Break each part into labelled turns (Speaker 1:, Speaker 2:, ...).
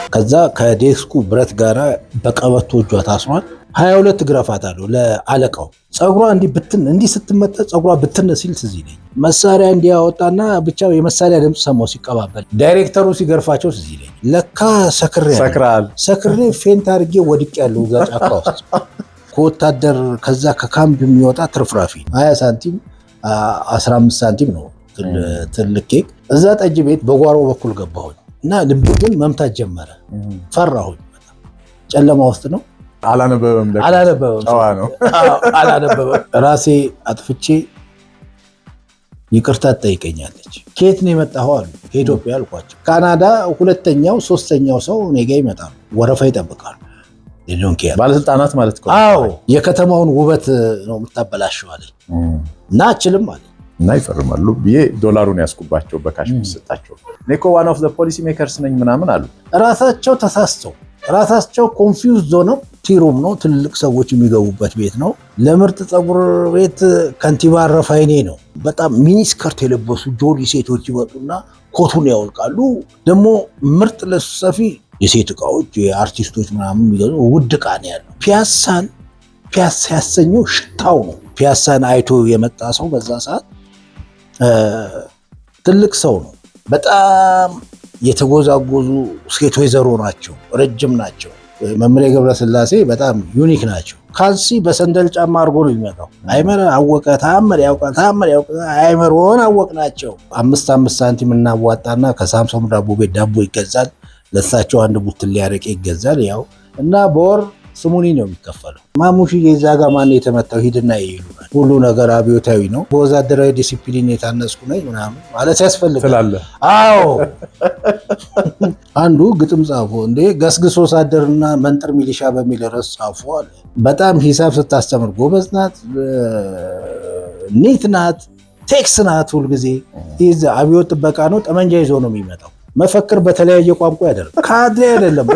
Speaker 1: ከዛ ከዴስኩ ብረት ጋራ በቀበቶ እጇ ታስሯል። 22 ግረፋት አለው ለአለቃው። ጸጉሯ እንዲህ ስትመጣ ጸጉሯ ብትን ሲል ትዝ ይለኝ። መሳሪያ እንዲያወጣና ብቻ የመሳሪያ ድምፅ ሰማው ሲቀባበል። ዳይሬክተሩ ሲገርፋቸው ትዝ ይለኝ። ለካ ሰክሬ ፌንት አድርጌ ወድቄያለሁ እዛ ጫካ ውስጥ። ከወታደር ከዛ ከካምፕ የሚወጣ ትርፍራፊ 20 ሳንቲም 15 ሳንቲም ነው ትልቅ ኬክ። እዛ ጠጅ ቤት በጓሮ በኩል ገባሁኝ እና ልቤ ግን መምታት ጀመረ። ፈራሁኝ። ጨለማ ውስጥ ነው።
Speaker 2: አላነበበም።
Speaker 1: ራሴ አጥፍቼ ይቅርታ ትጠይቀኛለች። ከየት ነው የመጣኸው አሉ። ከኢትዮጵያ አልኳቸው። ካናዳ ሁለተኛው ሶስተኛው ሰው እኔ ጋ ይመጣሉ፣ ወረፋ ይጠብቃሉ።
Speaker 2: ባለስልጣናት ማለት ነው።
Speaker 1: አዎ የከተማውን ውበት ነው የምታበላሸው አለኝ እና አችልም አለ
Speaker 2: እና ይፈርማሉ ብዬ ዶላሩን ያስኩባቸው በካሽ ሰጣቸው። እኔ እኮ ዋን ኦፍ ዘ ፖሊሲ ሜከርስ ነኝ ምናምን አሉ።
Speaker 1: ራሳቸው ተሳስተው ራሳቸው ኮንፊውዝድ ሆነው ቲሩም ነው ትልልቅ ሰዎች የሚገቡበት ቤት ነው። ለምርጥ ፀጉር ቤት ከንቲባ ረፋይኔ ነው። በጣም ሚኒስከርት የለበሱ ጆሊ ሴቶች ይመጡና ኮቱን ያወልቃሉ። ደግሞ ምርጥ ልብስ ሰፊ የሴት እቃዎች የአርቲስቶች ምናምን የሚገዙ ውድ ዕቃ ነው ያለው። ፒያሳ ያሰኘው ሽታው ነው። ፒያሳን አይቶ የመጣ ሰው በዛ ሰዓት ትልቅ ሰው ነው። በጣም የተጎዛጎዙ ሴት ወይዘሮ ናቸው፣ ረጅም ናቸው። መምሬ ገብረስላሴ በጣም ዩኒክ ናቸው። ካልሲ በሰንደል ጫማ አድርጎ ነው የሚመጣው። አይመር አወቀ ተአምር ያውቃል አይመርሆን አወቅ ናቸው። 5 ሳንቲም እናዋጣና ከሳምሶም ዳቦ ቤት ዳቦ ይገዛል። ለሳቸው አንድ ቡትል ሊያረቄ ይገዛል። ያው እና በወር ስሙኒ ነው የሚከፈለው። ማሙሽዬ እዛ ጋር ማን የተመታው ሂድና ይሉናል። ሁሉ ነገር አብዮታዊ ነው። በወዛደራዊ ዲሲፕሊን የታነጽኩ ነኝ ምናምን ማለት ያስፈልጋል። አዎ አንዱ ግጥም ጻፎ እንዴ ገስግሶ ሳደርና መንጥር ሚሊሻ በሚል ርዕስ ጻፎ አለ። በጣም ሂሳብ ስታስተምር ጎበዝ ናት፣ ኒት ናት፣ ቴክስ ናት። ሁልጊዜ ይህ አብዮት ጥበቃ ነው። ጠመንጃ ይዞ ነው የሚመጣው። መፈክር በተለያየ ቋንቋ ያደርጋል። ካድሬ አይደለም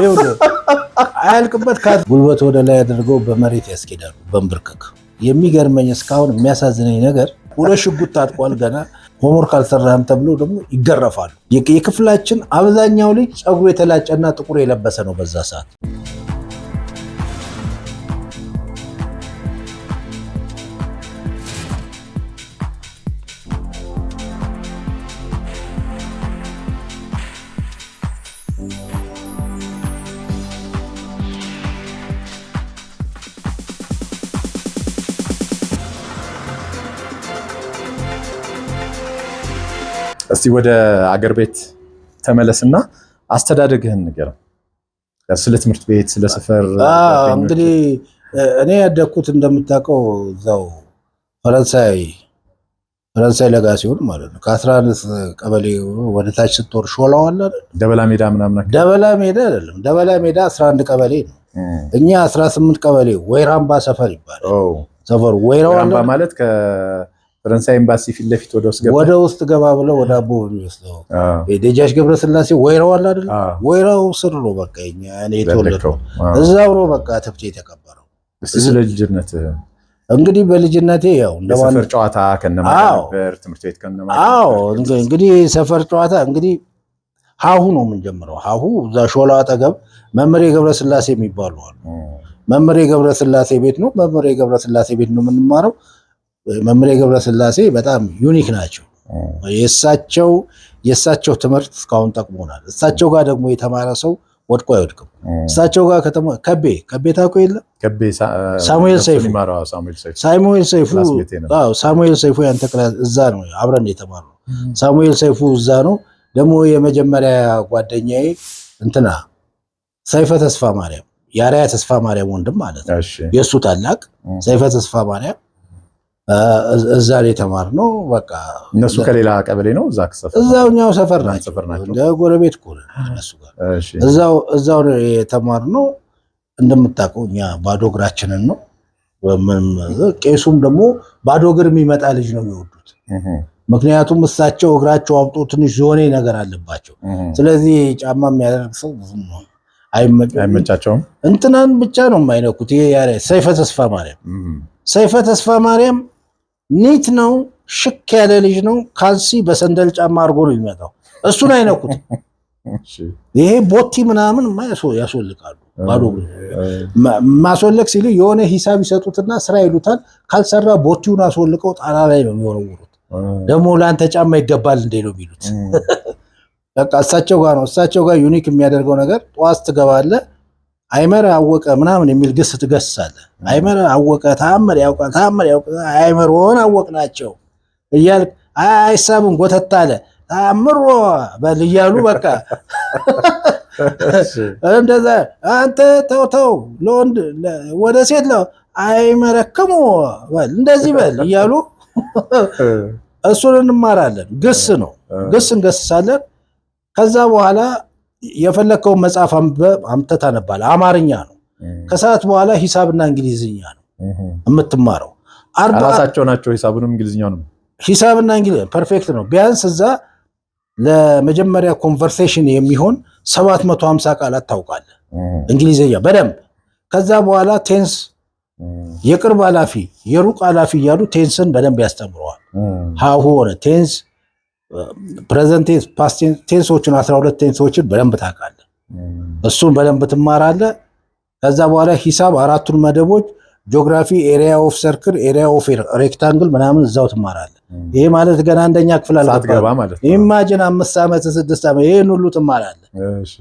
Speaker 1: አያልቅበት። ጉልበት ወደ ላይ አድርገው በመሬት ያስኬዳሉ በንብርክክ። የሚገርመኝ እስካሁን የሚያሳዝነኝ ነገር ሁለት ሽጉጥ ታጥቋል። ገና ሆምወርክ አልሰራህም ተብሎ ደግሞ ይገረፋሉ። የክፍላችን አብዛኛው ልጅ ፀጉሩ የተላጨና ጥቁር የለበሰ ነው በዛ ሰዓት።
Speaker 2: እስቲ ወደ አገር ቤት ተመለስና አስተዳደግህን ንገረን። ስለ ትምህርት ቤት፣ ስለ ሰፈር።
Speaker 1: እንግዲህ እኔ ያደግኩት እንደምታውቀው እዛው ፈረንሳይ ለጋ ሲሆን ማለት ነው። ከ11 ቀበሌ ወደ ታች ስትወር ሾላው አለ
Speaker 2: ደበላ ሜዳ ምናምን።
Speaker 1: ደበላ ሜዳ አይደለም፣ ደበላ ሜዳ 11 ቀበሌ ነው። እኛ 18 ቀበሌ ወይራምባ ሰፈር ይባላል። ሰፈሩ ወይራምባ
Speaker 2: ማለት ፈረንሳይ ኤምባሲ ፊት ለፊት ወደ ውስጥ
Speaker 1: ገባ ብለው ወደ አቦ የሚወስደው ደጃች ገብረስላሴ ወይራው አለ አይደል? ወይራው ስር ነው በቃ እኔ የተወለድኩት እዛው ነው በቃ ተብቼ የተቀበረው።
Speaker 2: ስለ ልጅነት
Speaker 1: እንግዲህ በልጅነቴ ያው
Speaker 2: ሰፈር ጨዋታ ከነማን ነበር? ትምህርት ቤት ከነማን?
Speaker 1: እንግዲህ ሰፈር ጨዋታ እንግዲህ ሀሁ ነው የምንጀምረው። ሀሁ እዛ ሾላ አጠገብ መምሬ ገብረስላሴ የሚባሉ አሉ። መምሬ ገብረስላሴ ቤት ነው። መምሬ ገብረስላሴ ቤት ነው የምንማረው። መምሬ ገብረስላሴ በጣም ዩኒክ ናቸው። የእሳቸው ትምህርት እስካሁን ጠቅሞናል። እሳቸው ጋር ደግሞ የተማረ ሰው ወድቆ አይወድቅም። እሳቸው ጋር ከቤ ታውቀው የለም ሳሙኤል ሰይፉ ያንተ ክላስ እዛ ነው አብረን የተማርነው። ሳሙኤል ሰይፉ እዛ ነው። ደግሞ የመጀመሪያ ጓደኛዬ እንትና ሰይፈ ተስፋ ማርያም የአርአያ ተስፋ ማርያም ወንድም ማለት ነው። የእሱ ታላቅ ሰይፈ ተስፋ ማርያም እዛ ላይ የተማርነው። በቃ
Speaker 2: እነሱ ከሌላ ቀበሌ ነው
Speaker 1: እዛውኛው ሰፈር ናቸው። ጎረቤት እኮ እነሱ ጋር እዛው የተማርነው። እንደምታውቀው እኛ ባዶ እግራችንን ነው። ቄሱም ደግሞ ባዶ እግር የሚመጣ ልጅ ነው የሚወዱት። ምክንያቱም እሳቸው እግራቸው አብጦ ትንሽ ዞኔ ነገር አለባቸው። ስለዚህ ጫማ የሚያደርግ ሰው
Speaker 2: አይመቻቸውም።
Speaker 1: እንትናን ብቻ ነው የማይነኩት። ሰይፈ ተስፋ ማርያም ኒት ነው፣ ሽክ ያለ ልጅ ነው። ካልሲ በሰንደል ጫማ አድርጎ ነው የሚመጣው። እሱን አይነኩት። ይሄ ቦቲ ምናምን ያስወልቃሉ። ባዶ ማስወለቅ ሲሉ የሆነ ሂሳብ ይሰጡትና ስራ ይሉታል። ካልሰራ ቦቲውን አስወልቀው ጣራ ላይ ነው የሚወረውሩት። ደግሞ ለአንተ ጫማ ይገባል እንዴ ነው የሚሉት። በቃ እሳቸው ጋር ነው። እሳቸው ጋር ዩኒክ የሚያደርገው ነገር ጠዋት ትገባለህ አይመር አወቀ ምናምን የሚል ግስ ትገስሳለህ። አይመር አወቀ ተአምር ያውቃል ተአምር ያውቃል አይመር ሆነ አወቅናቸው እያልክ አይሳብም ጎተት አለ ተአምሮ በል እያሉ በቃ እንደዛ አንተ ተው ለወንድ ወደ ሴት ነው አይመረከሙ በል እንደዚህ በል እያሉ እሱን እንማራለን። ግስ ነው፣ ግስ እንገስሳለን። ከዛ በኋላ የፈለከውን መጽሐፍ አምጥተህ ታነባለህ። አማርኛ ነው። ከሰዓት በኋላ ሂሳብና እንግሊዝኛ ነው የምትማረው።
Speaker 2: ራሳቸው ናቸው ሂሳቡንም እንግሊዝኛውንም።
Speaker 1: ሂሳብና እንግሊዝኛ ፐርፌክት ነው። ቢያንስ እዛ ለመጀመሪያ ኮንቨርሴሽን የሚሆን 750 ቃላት ታውቃለህ እንግሊዝኛ በደንብ። ከዛ በኋላ ቴንስ፣ የቅርብ ኃላፊ፣ የሩቅ ኃላፊ እያሉ ቴንስን በደንብ ያስተምረዋል። ሃሁ ሆነ ቴንስ፣ ፕሬዘንት ቴንስ፣ ፓስት ቴንሶችን 12 ቴንሶችን በደንብ ታውቃለህ። እሱን በደንብ ትማራለህ። ከዛ በኋላ ሂሳብ አራቱን መደቦች ጂኦግራፊ፣ ኤሪያ ኦፍ ሰርክል፣ ኤሪያ ኦፍ ሬክታንግል ምናምን እዛው ትማራለህ። ይሄ ማለት ገና አንደኛ ክፍል አልገባ ማለት ነው። ኢማጂን 5 ዓመት 6 ዓመት ይሄን ሁሉ ትማራለህ።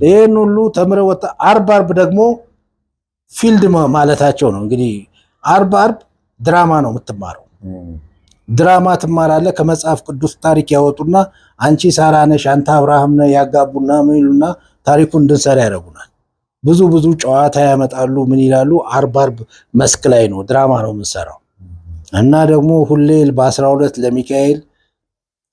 Speaker 1: ይሄን ሁሉ ተምረህ ወጣ። አርብ ደግሞ ፊልድ ማለታቸው ነው እንግዲህ። አርብ ድራማ ነው የምትማረው። ድራማ ትማራለህ። ከመጽሐፍ ቅዱስ ታሪክ ያወጡና አንቺ ሳራ ነሽ አንተ አብርሃም ነህ ያጋቡና ምን ይሉና ታሪኩን እንድንሰራ ያደርጉናል። ብዙ ጨዋታ ያመጣሉ። ምን ይላሉ? አርብ መስክ ላይ ነው ድራማ ነው የምንሰራው። እና ደግሞ ሁሌ በ12 ለሚካኤል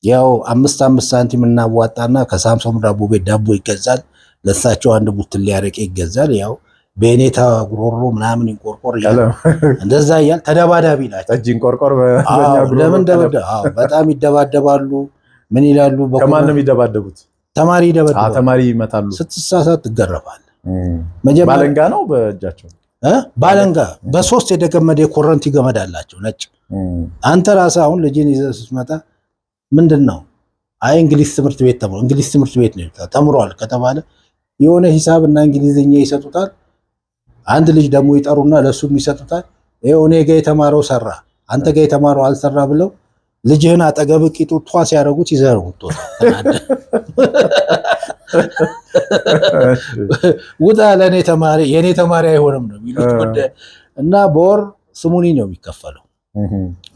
Speaker 1: ያው 5 ሳንቲም እናዋጣና ከሳምሶም ዳቦ ቤት ዳቦ ይገዛል። ለሳቸው አንድ ቡትል ሊያረቄ ይገዛል። ያው በኔታ ጉሮሮ ምናምን ይንቆርቆር ይላል። እንደዛ ይያል ተደባዳቢ ናቸው።
Speaker 2: ጠጅ ይንቆርቆር
Speaker 1: ለምን በጣም ይደባደባሉ። ምን ይላሉ?
Speaker 2: ከማን ነው የሚደባደቡት?
Speaker 1: ተማሪ ይደባደባሉ።
Speaker 2: ተማሪ ይመታሉ።
Speaker 1: ስትሳሳት ትገረፋል።
Speaker 2: ባለንጋ ነው በእጃቸው
Speaker 1: ባለንጋ በ3 የተገመደ የኮረንቲ ገመድ አላቸው ነጭ። አንተ ራስህ አሁን ልጅን ይዘህ ስትመጣ ምንድነው? አይ እንግሊዝ ትምህርት ቤት ተምሮ እንግሊዝ ትምህርት ቤት ነው ተምሯል ከተባለ የሆነ ሂሳብና እንግሊዝኛ ይሰጡታል። አንድ ልጅ ደግሞ ይጠሩና ለሱም ይሰጡታል። ይሄው እኔ ጋር የተማረው ሰራ አንተ ጋር የተማረው አልሰራ ብለው ልጅህን አጠገብ ቂጡ ቷ ሲያደርጉት ይዘሩት ውጣ ለኔ ተማሪ የኔ ተማሪ አይሆንም ነው የሚሉት። እና በወር ስሙኒ ነው የሚከፈለው።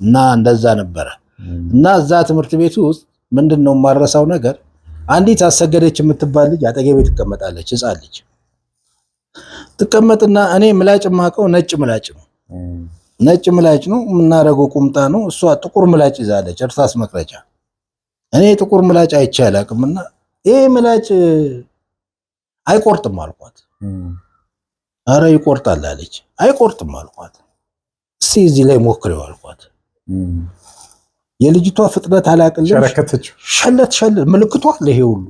Speaker 1: እና እንደዛ ነበረ። እና እዛ ትምህርት ቤቱ ውስጥ ምንድነው የማረሳው ነገር አንዲት አሰገደች የምትባል ልጅ አጠገቤ ትቀመጣለች። ሕፃን ልጅ ትቀመጥና እኔ ምላጭ ማቀው ነጭ ምላጭ ነው ነጭ ምላጭ ነው የምናረገው ቁምጣ ነው። እሷ ጥቁር ምላጭ ይዛለች እርሳስ መቅረጫ። እኔ ጥቁር ምላጭ አይቼ አላውቅምና ይሄ ምላጭ አይቆርጥም አልኳት። አረ ይቆርጣል አለች። አይቆርጥም አልኳት። እስኪ እዚህ ላይ ሞክሬው አልኳት። የልጅቷ ፍጥነት አላቅልሽ ሸለት ምልክቷ ለይሄ ሁሉ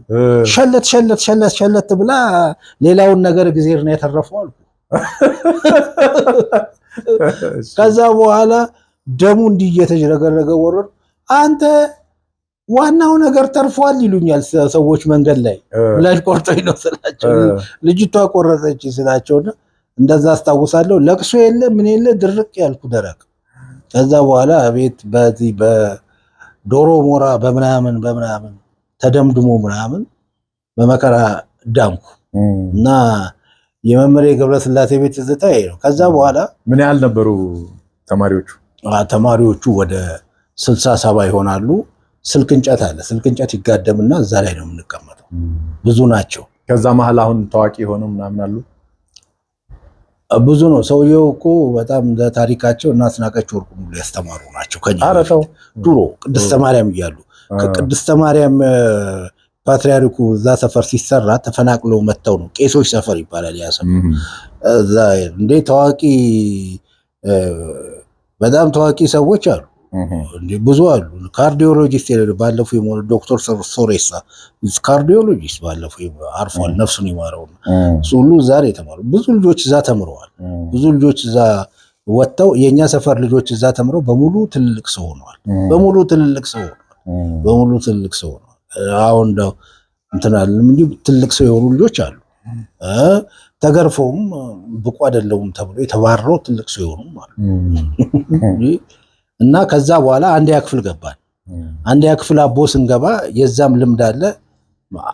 Speaker 1: ሸለት ብላ ሌላውን ነገር ጊዜር ነው ያተረፈው አልኩ። ከዛ በኋላ ደሙ እንዲህ እየተጀረገረገ ወረድ። አንተ ዋናው ነገር ተርፏል ይሉኛል ሰዎች መንገድ ላይ። ምላጭ ቆርጦኝ ነው ስላቸው ልጅቷ ቆረጠች ስላቸውና እንደዛ አስታውሳለሁ። ለቅሶ የለ ምን የለ ድርቅ ያልኩ ደረቅ። ከዛ በኋላ ቤት በዚህ በዶሮ ሞራ በምናምን ተደምድሞ ምናምን በመከራ ዳንኩ። እና የመምህሬ ገብረስላሴ ቤት ትዝታ ይሄ ነው። ከዛ በኋላ
Speaker 2: ምን ያህል ነበሩ ተማሪዎቹ?
Speaker 1: ተማሪዎቹ ወደ 60-70 ይሆናሉ። ስልክ እንጨት አለ። ስልክ እንጨት ይጋደምና እዛ ላይ ነው የምንቀመጠው። ብዙ ናቸው።
Speaker 2: ከዛ መሀል አሁን ታዋቂ ሆነው ምናምን አሉ።
Speaker 1: ብዙ ነው። ሰውየው እኮ በጣም ለታሪካቸው እና አስናቀች ወርቁ ሙሉ ያስተማሩ ናቸው። ከኛ ድሮ ቅድስተ ማርያም እያሉ ከቅድስተ ማርያም ፓትሪያርኩ እዛ ሰፈር ሲሰራ ተፈናቅለው መጥተው ነው። ቄሶች ሰፈር ይባላል ያ ሰፈር። እዛ እንዴ ታዋቂ በጣም ታዋቂ ሰዎች አሉ። ብዙ አሉ። ካርዲዮሎጂስት ባለፈው የሞተ ዶክተር ሶሬሳ ካርዲዮሎጂስት ባለፈው አርፏል፣ ነፍሱን ይማረው። ሁሉ ዛሬ ተማሩ። ብዙ ልጆች እዛ ተምረዋል። ብዙ ልጆች እዛ ወጥተው የኛ ሰፈር ልጆች እዛ ተምረው በሙሉ ትልልቅ ሰው ሆነዋል። በሙሉ ትልልቅ ሰው ሆነዋል። አሁን እንትን አለም እንጂ ትልቅ ሰው የሆኑ ልጆች አሉ። ተገርፈውም ብቁ አይደለውም ተብሎ የተባረረው ትልቅ ሰው የሆኑ ማለት እና ከዛ በኋላ አንደኛ ክፍል ገባን። አንደኛ ክፍል አቦ ስንገባ የዛም ልምድ አለ።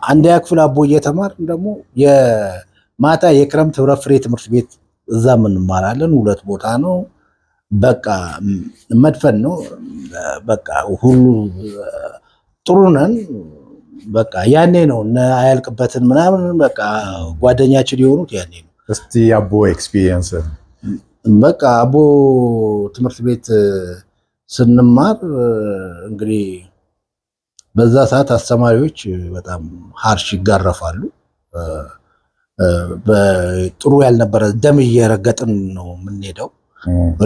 Speaker 1: አንደኛ ክፍል አቦ እየተማርን ደግሞ የማታ የክረምት ህብረት ፍሬ ትምህርት ቤት እዛም እንማራለን። 2 ቦታ ነው። በቃ መድፈን ነው። በቃ ሁሉ ጥሩ ነን። በቃ ያኔ ነው እና አያልቅበትን ምናምን በቃ ጓደኛችን የሆኑት ያኔ ነው።
Speaker 2: እስቲ አቦ ኤክስፒሪየንስ
Speaker 1: በቃ አቦ ትምህርት ቤት ስንማር እንግዲህ በዛ ሰዓት አስተማሪዎች በጣም ሃርሽ ይጋረፋሉ። በጥሩ ያልነበረ ደም እየረገጥን ነው የምንሄደው።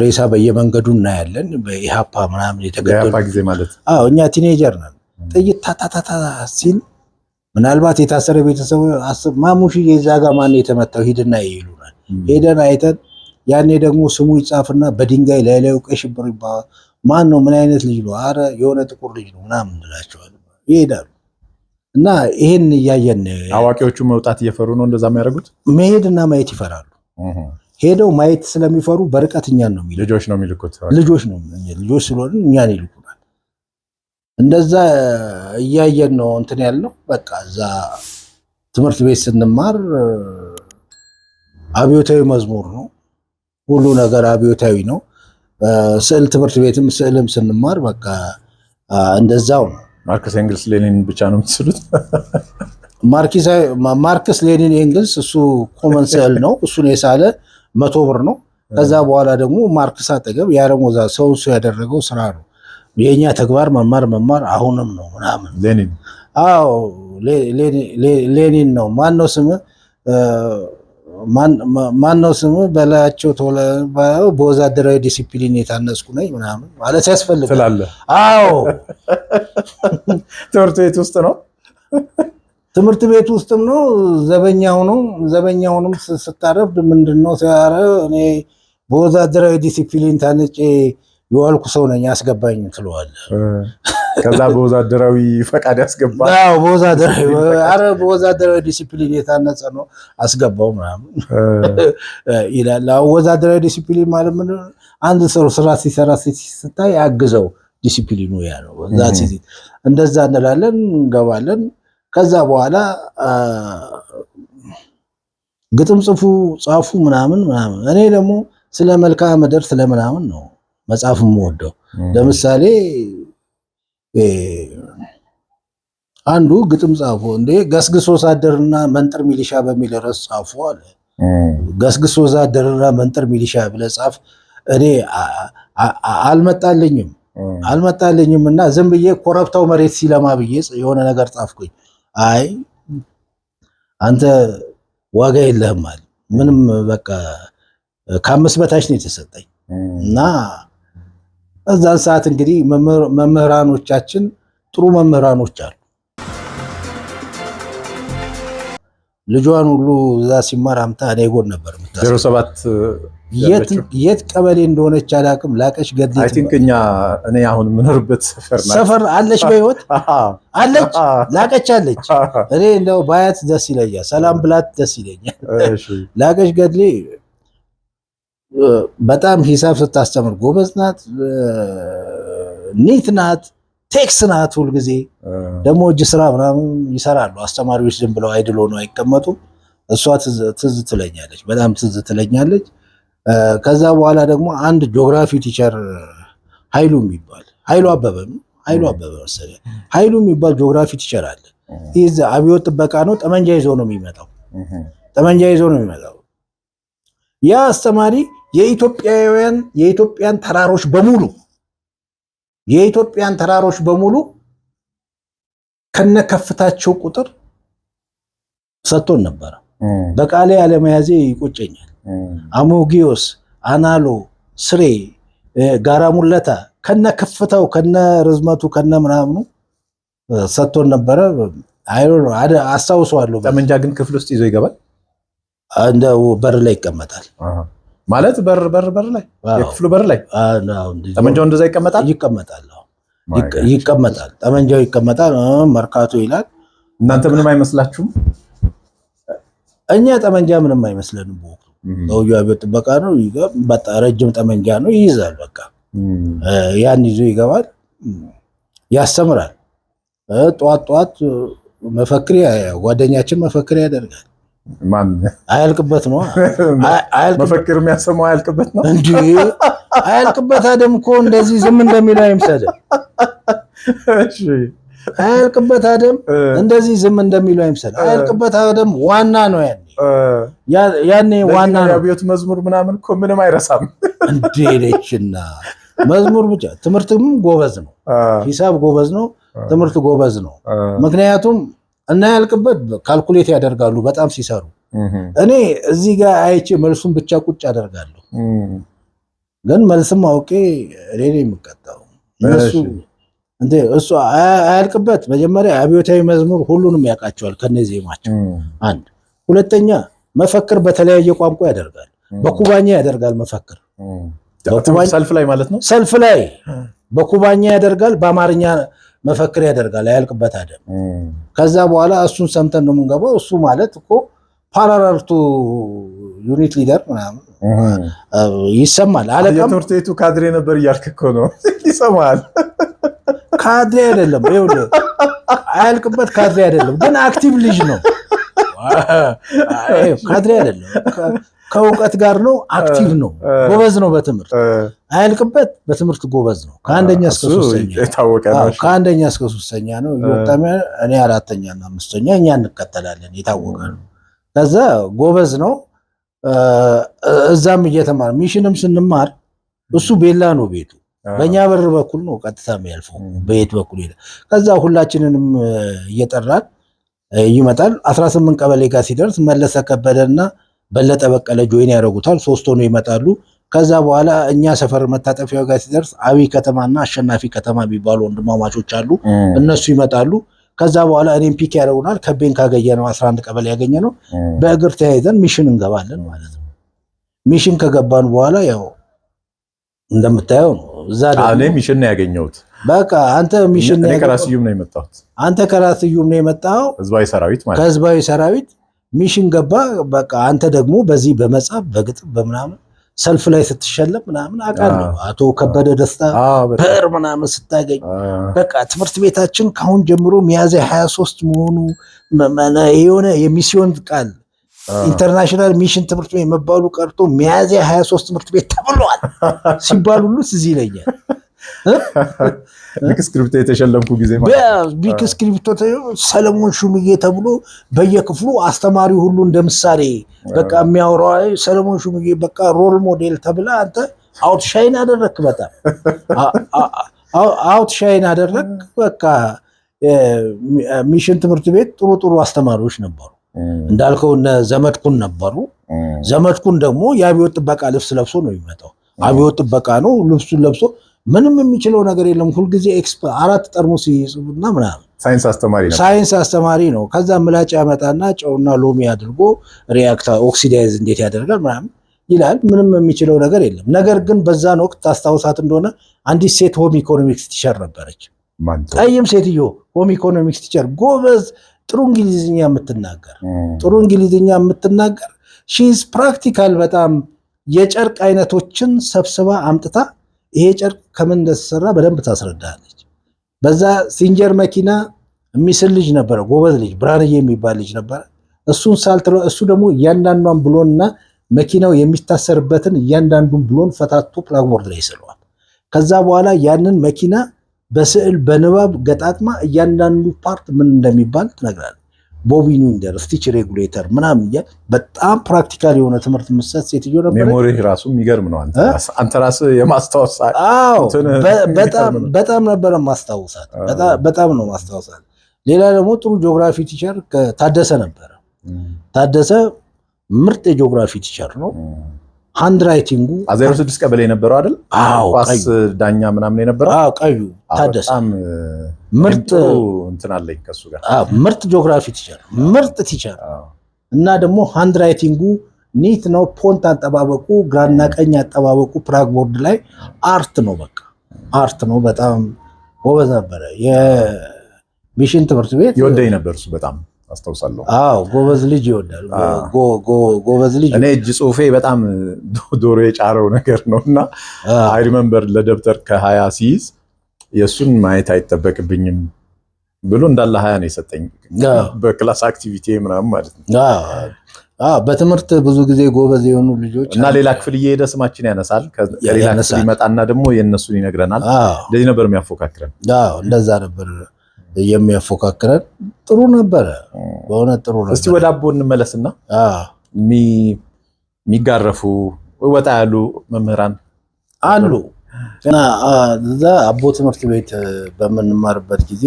Speaker 1: ሬሳ በየመንገዱ እናያለን። በኢሃፓ ምናምን የተገደሉ
Speaker 2: ጊዜ ማለት
Speaker 1: እኛ ቲኔጀር ነን። ጥይት ታታታታ ሲል ምናልባት የታሰረ ቤተሰብ ማሙሽዬ እዛ ጋር ማን የተመታው ሂድና ይሉናል። ሄደን አይተን ያኔ ደግሞ ስሙ ይጻፍና በድንጋይ ላይ ቀይ ሽብር ይባላል። ማን ነው? ምን አይነት ልጅ ነው? አረ የሆነ ጥቁር ልጅ ነው ምናምን እንላቸዋለን። ይሄዳሉ እና ይሄን እያየን
Speaker 2: አዋቂዎቹ መውጣት እየፈሩ ነው እንደዛ የሚያደርጉት።
Speaker 1: መሄድና ማየት ይፈራሉ። ሄደው ማየት ስለሚፈሩ በርቀት እኛን ነው የሚልኩት።
Speaker 2: ልጆች ነው የሚልኩት።
Speaker 1: ልጆች ስለሆነ እኛን ይልኩናል። እንደዛ እያየን ነው እንትን ያልነው። በቃ እዛ ትምህርት ቤት ስንማር አብዮታዊ መዝሙር ነው ሁሉ ነገር አብዮታዊ ነው። ስዕል ትምህርት ቤትም ስዕልም ስንማር በቃ እንደዛው ነው።
Speaker 2: ማርክስ ኤንግልስ ሌኒን ብቻ ነው የምትስሉት?
Speaker 1: ማርክስ ሌኒን ኤንግልስ እሱ ኮመን ስዕል ነው። እሱን የሳለ 100 ብር ነው። ከዛ በኋላ ደግሞ ማርክስ አጠገብ ያረሞዛ ሰው ያደረገው ስራ ነው። የኛ ተግባር መማር አሁንም ነው ምናምን።
Speaker 2: ሌኒን
Speaker 1: ሌኒን ነው። ማነው ስም በላቸው ተወለ በወዛደራዊ ዲሲፕሊን የታነጽኩ ነኝ ምናምን ማለት ያስፈልጋል።
Speaker 2: ትምህርት ቤት ውስጥ ነው።
Speaker 1: ትምህርት ቤት ውስጥም ነው። ዘበኛውንም ስታረፍድ ምንድነው ሲያረ እኔ በወዛደራዊ ዲሲፕሊን ታንጬ የዋልኩ ሰው ነኝ አስገባኝ ትለዋለህ።
Speaker 2: ከዛ በወዛደራዊ ፈቃድ ያስገባል።
Speaker 1: በወዛደራዊ ዲሲፕሊን የታነጸ ነው አስገባው ምናምን ይላል። ወዛደራዊ ዲሲፕሊን ማለት ምን? አንድ ሰው ስራ ሲሰራ ስታይ አግዘው ዲሲፕሊኑ ያ ነው። እንደዛ እንላለን፣ እንገባለን። ከዛ በኋላ ግጥም ጻፉ ምናምን። እኔ ደግሞ ስለ መልክዓ ምድር ስለምናምን ነው መጽሐፍ የምወደው። ለምሳሌ አንዱ ግጥም ጻፉ እንዴ ገስግሶ ሳደርና መንጥር ሚሊሻ በሚል ርዕስ ጻፉ አለ። ገስግሶ ሳደርና መንጥር ሚሊሻ ብለህ ጻፍ። እኔ አልመጣልኝም እና ዝም ብዬ ኮረብታው መሬት ሲለማ ብዬ የሆነ ነገር ጻፍኩኝ። አይ አንተ ዋጋ የለህም አለ። ምንም በቃ ከ5 በታች ነው የተሰጠኝ እና እዛን ሰዓት እንግዲህ መምህራኖቻችን ጥሩ መምህራኖች አሉ። ልጇን ሁሉ እዛ ሲማር አምታ እኔ ጎን ነበር የምታስበው።
Speaker 2: 07
Speaker 1: የት ቀበሌ እንደሆነች አላውቅም። ላቀሽ ገድል
Speaker 2: አይ ቲንክ እኔ አሁን የምኖርበት
Speaker 1: ሰፈር አለች፣ በህይወት አለች፣ ላቀች አለች። እኔ እንደው ባያት ደስ ይለኛል፣ ሰላም ብላት ደስ ይለኛል። ላቀሽ ገድሌ በጣም ሂሳብ ስታስተምር ጎበዝ ናት፣ ኒት ናት፣ ቴክስ ናት። ሁልጊዜ ደግሞ እጅ ስራ ምናምን ይሰራሉ አስተማሪዎች። ዝም ብለው አይድል ሆነው አይቀመጡም። እሷ ትዝ ትለኛለች፣ በጣም ትዝ ትለኛለች። ከዛ በኋላ ደግሞ አንድ ጂኦግራፊ ቲቸር ኃይሉ አበበ መሰለኝ፣ ኃይሉ የሚባል ጂኦግራፊ ቲቸር አለ። ይህ አብዮት ጥበቃ ነው። ጠመንጃ ይዞ ነው የሚመጣው። ያ አስተማሪ የኢትዮጵያን ተራሮች በሙሉ ከነከፍታቸው ቁጥር ሰጥቶን ነበረ። በቃሌ አለመያዜ ይቆጨኛል። አሞጊዮስ፣ አናሎ፣ ስሬ፣ ጋራ ሙለታ ከነከፍታው ከነርዝመቱ ከነምናምኑ ሰጥቶን ነበረ። አስታውሰዋለሁ።
Speaker 2: ጠመንጃ ግን ክፍል ውስጥ ይዞ ይገባል።
Speaker 1: እንደ በር ላይ ይቀመጣል
Speaker 2: ማለት በር ላይ የክፍሉ በር ላይ ጠመንጃው እንደዛ ይቀመጣል።
Speaker 1: ጠመንጃው ይቀመጣል። መርካቶ ይላል።
Speaker 2: እናንተ ምንም አይመስላችሁም?
Speaker 1: እኛ ጠመንጃ ምንም አይመስለንም። በወቅቱ ሰውዬው አብዮት ጥበቃ ነው። በቃ ረጅም ጠመንጃ ነው ይይዛል። በቃ ያን ይዞ ይገባል፣ ያስተምራል። ጠዋት መፈክር ጓደኛችን መፈክር ያደርጋል።
Speaker 2: ማን
Speaker 1: አያልቅበት ነው
Speaker 2: መፈክር የሚያሰማው አያልቅበት ነው
Speaker 1: እንዴ? አያልቅበት አደም እኮ እንደዚህ ዝም እንደሚለው አይምሰል።
Speaker 2: እሺ
Speaker 1: አያልቅበት አደም እንደዚህ ዝም እንደሚለው አይምሰል። አያልቅበት አደም ዋና ነው። ያኔ ዋና ነው።
Speaker 2: የአብዮት መዝሙር ምናምን እኮ ምንም አይረሳም
Speaker 1: እንዴ ነችና መዝሙር ብቻ። ትምህርትም ጎበዝ ነው፣ ሂሳብ ጎበዝ ነው፣ ትምህርት ጎበዝ ነው። ምክንያቱም እና ያልቅበት ካልኩሌት ያደርጋሉ በጣም ሲሰሩ። እኔ እዚህ ጋር አይቼ መልሱን ብቻ ቁጭ አደርጋለሁ። ግን መልስም አውቄ እኔ የምቀጣው እሱ አያልቅበት። መጀመሪያ አብዮታዊ መዝሙር ሁሉንም ያውቃቸዋል ከነዚህ ዜማቸው። አንድ ሁለተኛ መፈክር በተለያየ ቋንቋ ያደርጋል። በኩባኛ ያደርጋል መፈክር
Speaker 2: ሰልፍ ላይ ማለት ነው።
Speaker 1: ሰልፍ ላይ በኩባኛ ያደርጋል፣ በአማርኛ መፈክር ያደርጋል። አያልቅበት አደም። ከዛ በኋላ እሱን ሰምተን ነው የምንገባው። እሱ ማለት እኮ ፓራላልቱ ዩኒት ሊደር ምናምን ይሰማል። አለቀም።
Speaker 2: የትምህርት ቤቱ ካድሬ ነበር እያልክ እኮ ነው። ይሰማል።
Speaker 1: ካድሬ አይደለም፣ ይኸውልህ አያልቅበት ካድሬ አይደለም፣ ግን አክቲቭ ልጅ ነው። ካድሬ አይደለም፣ ከእውቀት ጋር ነው። አክቲቭ ነው፣ ጎበዝ ነው በትምህርት። አያልቅበት በትምህርት ጎበዝ ነው። ከአንደኛ እስከ ሶስተኛ ነው። እኔ አራተኛ እና አምስተኛ እኛ እንከተላለን፣ የታወቀ ነው። ከዛ ጎበዝ ነው። እዛም እየተማር ሚሽንም ስንማር እሱ ቤላ ነው ቤቱ፣ በእኛ በር በኩል ነው ቀጥታ የሚያልፈው። በየት በኩል ሄደ። ከዛ ሁላችንንም እየጠራን ይመጣል። 18 ቀበሌ ጋር ሲደርስ መለሰ ከበደና በለጠ በቀለ ጆይን ያደርጉታል። 3 ሆነው ይመጣሉ። ከዛ በኋላ እኛ ሰፈር መታጠፊያው ጋር ሲደርስ አብይ ከተማና አሸናፊ ከተማ የሚባሉ ወንድማማቾች አሉ፣ እነሱ ይመጣሉ። ከዛ በኋላ እኔም ፒክ ያደርጉናል። ከቤን ካገኘ ነው 11 ቀበሌ ያገኘ ነው። በእግር ተያይዘን ሚሽን እንገባለን ማለት ነው። ሚሽን ከገባን በኋላ ያው እንደምታየው ነው። እዛ
Speaker 2: እኔ ሚሽን ነው ያገኘሁት።
Speaker 1: በቃ አንተ ሚሽን ነው
Speaker 2: ከራስዩም ነው የመጣሁት።
Speaker 1: አንተ ከራስዩም ነው የመጣው፣
Speaker 2: ህዝባዊ ሰራዊት ማለት
Speaker 1: ከህዝባዊ ሰራዊት ሚሽን ገባ። በቃ አንተ ደግሞ በዚህ በመጻፍ በግጥም በምናምን ሰልፍ ላይ ስትሸለም ምናምን አውቃለሁ። አቶ ከበደ ደስታ በር ምናምን ስታገኝ በቃ ትምህርት ቤታችን ካሁን ጀምሮ ሚያዝያ 23 መሆኑ የሆነ የሚስዮን ቃል ኢንተርናሽናል ሚሽን ትምህርት ቤት መባሉ ቀርቶ ሚያዝያ 23 ትምህርት ቤት ተብሏል ሲባል ሁሉ ትዝ ይለኛል።
Speaker 2: ቢክ ስክሪፕቶ የተሸለምኩ ጊዜ
Speaker 1: ማለት ቢክ ስክሪፕቶ ሰለሞን ሹምዬ ተብሎ በየክፍሉ አስተማሪ ሁሉ እንደምሳሌ በቃ የሚያወራው ሰለሞን ሹምዬ በቃ ሮል ሞዴል ተብላ አንተ አውትሻይን አደረክ። በጣም አውትሻይን አደረክ። በቃ ሚሽን ትምህርት ቤት ጥሩ ጥሩ አስተማሪዎች ነበሩ። እንዳልከው እነ ዘመድኩን ነበሩ። ዘመድኩን ደግሞ የአብዮት ጥበቃ ልብስ ለብሶ ነው የሚመጣው። አብዮት ጥበቃ ነው ልብሱን ለብሶ ምንም የሚችለው ነገር የለም። ሁልጊዜ 4 ጠርሙስ ይይዙና ምናምን ሳይንስ አስተማሪ ነው። ከዛ ምላጭ ያመጣና ጨውና ሎሚ አድርጎ ሪአክታ ኦክሲዳይዝ እንዴት ያደርጋል ምናምን ይላል። ምንም የሚችለው ነገር የለም። ነገር ግን በዛን ወቅት ታስታውሳት እንደሆነ አንዲት ሴት ሆም ኢኮኖሚክስ ቲቸር ነበረች። ጠይም ሴትዮ ሆም ኢኮኖሚክስ ቲቸር ጎበዝ፣ ጥሩ እንግሊዝኛ የምትናገር ሺዝ ፕራክቲካል በጣም የጨርቅ አይነቶችን ሰብስባ አምጥታ ይሄ ጨርቅ ከምን እንደተሰራ በደንብ ታስረዳለች። በዛ ሲንጀር መኪና የሚስል ልጅ ነበረ፣ ጎበዝ ልጅ ብርሃንዬ የሚባል ልጅ ነበረ። እሱ ደግሞ እያንዳንዷን ብሎንና መኪናው የሚታሰርበትን እያንዳንዱን ብሎን ፈታቶ ፕላግቦርድ ላይ ይስለዋል። ከዛ በኋላ ያንን መኪና በስዕል በንባብ ገጣጥማ እያንዳንዱ ፓርት ምን እንደሚባል ትነግራለች። ቦቢን ዊንደር፣ ስቲች ሬጉሌተር ምናምን እያል በጣም ፕራክቲካል የሆነ ትምህርት የምትሰጥ ሴትዮ ነበረች።
Speaker 2: ሜሞሪ ራሱ የሚገርም ነው። አንተ ራስህ የማስታወስ
Speaker 1: በጣም ነበረ ማስታወሳት፣ በጣም ነው ማስታወሳት። ሌላ ደግሞ ጥሩ ጂኦግራፊ ቲቸር ታደሰ ነበረ። ታደሰ ምርጥ የጂኦግራፊ ቲቸር ነው። ሃንድ ራይቲንጉ
Speaker 2: 06 ቀበሌ የነበረው አይደል? ኳስ ዳኛ ምናምን የነበረው
Speaker 1: ቀዩ ታደሰ ምርጥ
Speaker 2: እንትን አለኝ ከሱ ጋር።
Speaker 1: ምርጥ ጂኦግራፊ ቲቸር፣ ምርጥ ቲቸር እና ደግሞ ሃንድ ራይቲንጉ ኒት ነው። ፖንት አጠባበቁ፣ ግራና ቀኝ አጠባበቁ ፕላግቦርድ ላይ አርት ነው። በቃ አርት ነው። በጣም ጎበዝ ነበረ። ሚሽን ትምህርት ቤት
Speaker 2: ይወደኝ ነበር እሱ በጣም አስታውሳለሁ።
Speaker 1: አዎ ጎበዝ ልጅ ይወዳል። ጎበዝ ልጅ
Speaker 2: እኔ እጅ ጽሁፌ በጣም ዶሮ የጫረው ነገር ነውና አይ ሪመምበር ለደብተር ከ20 ሲይዝ የሱን ማየት አይጠበቅብኝም ብሎ እንዳለ 20 ነው የሰጠኝ በክላስ አክቲቪቲ ምናምን ማለት ነው።
Speaker 1: በትምህርት ብዙ ጊዜ ጎበዝ የሆኑ ልጆች
Speaker 2: እና ሌላ ክፍል እየሄደ ስማችን ያነሳል። ከሌላ ክፍል ይመጣና ደግሞ የነሱን ይነግረናል። እንደዚህ ነበር የሚያፎካክረን።
Speaker 1: እንደዛ ነበር የሚያፎካክረን። ጥሩ ነበረ በእውነት ጥሩ ነበር።
Speaker 2: እስቲ ወደ አቦ እንመለስና የሚጋረፉ ወጣ ያሉ መምህራን
Speaker 1: አሉ እና እዛ አቦ ትምህርት ቤት በምንማርበት ጊዜ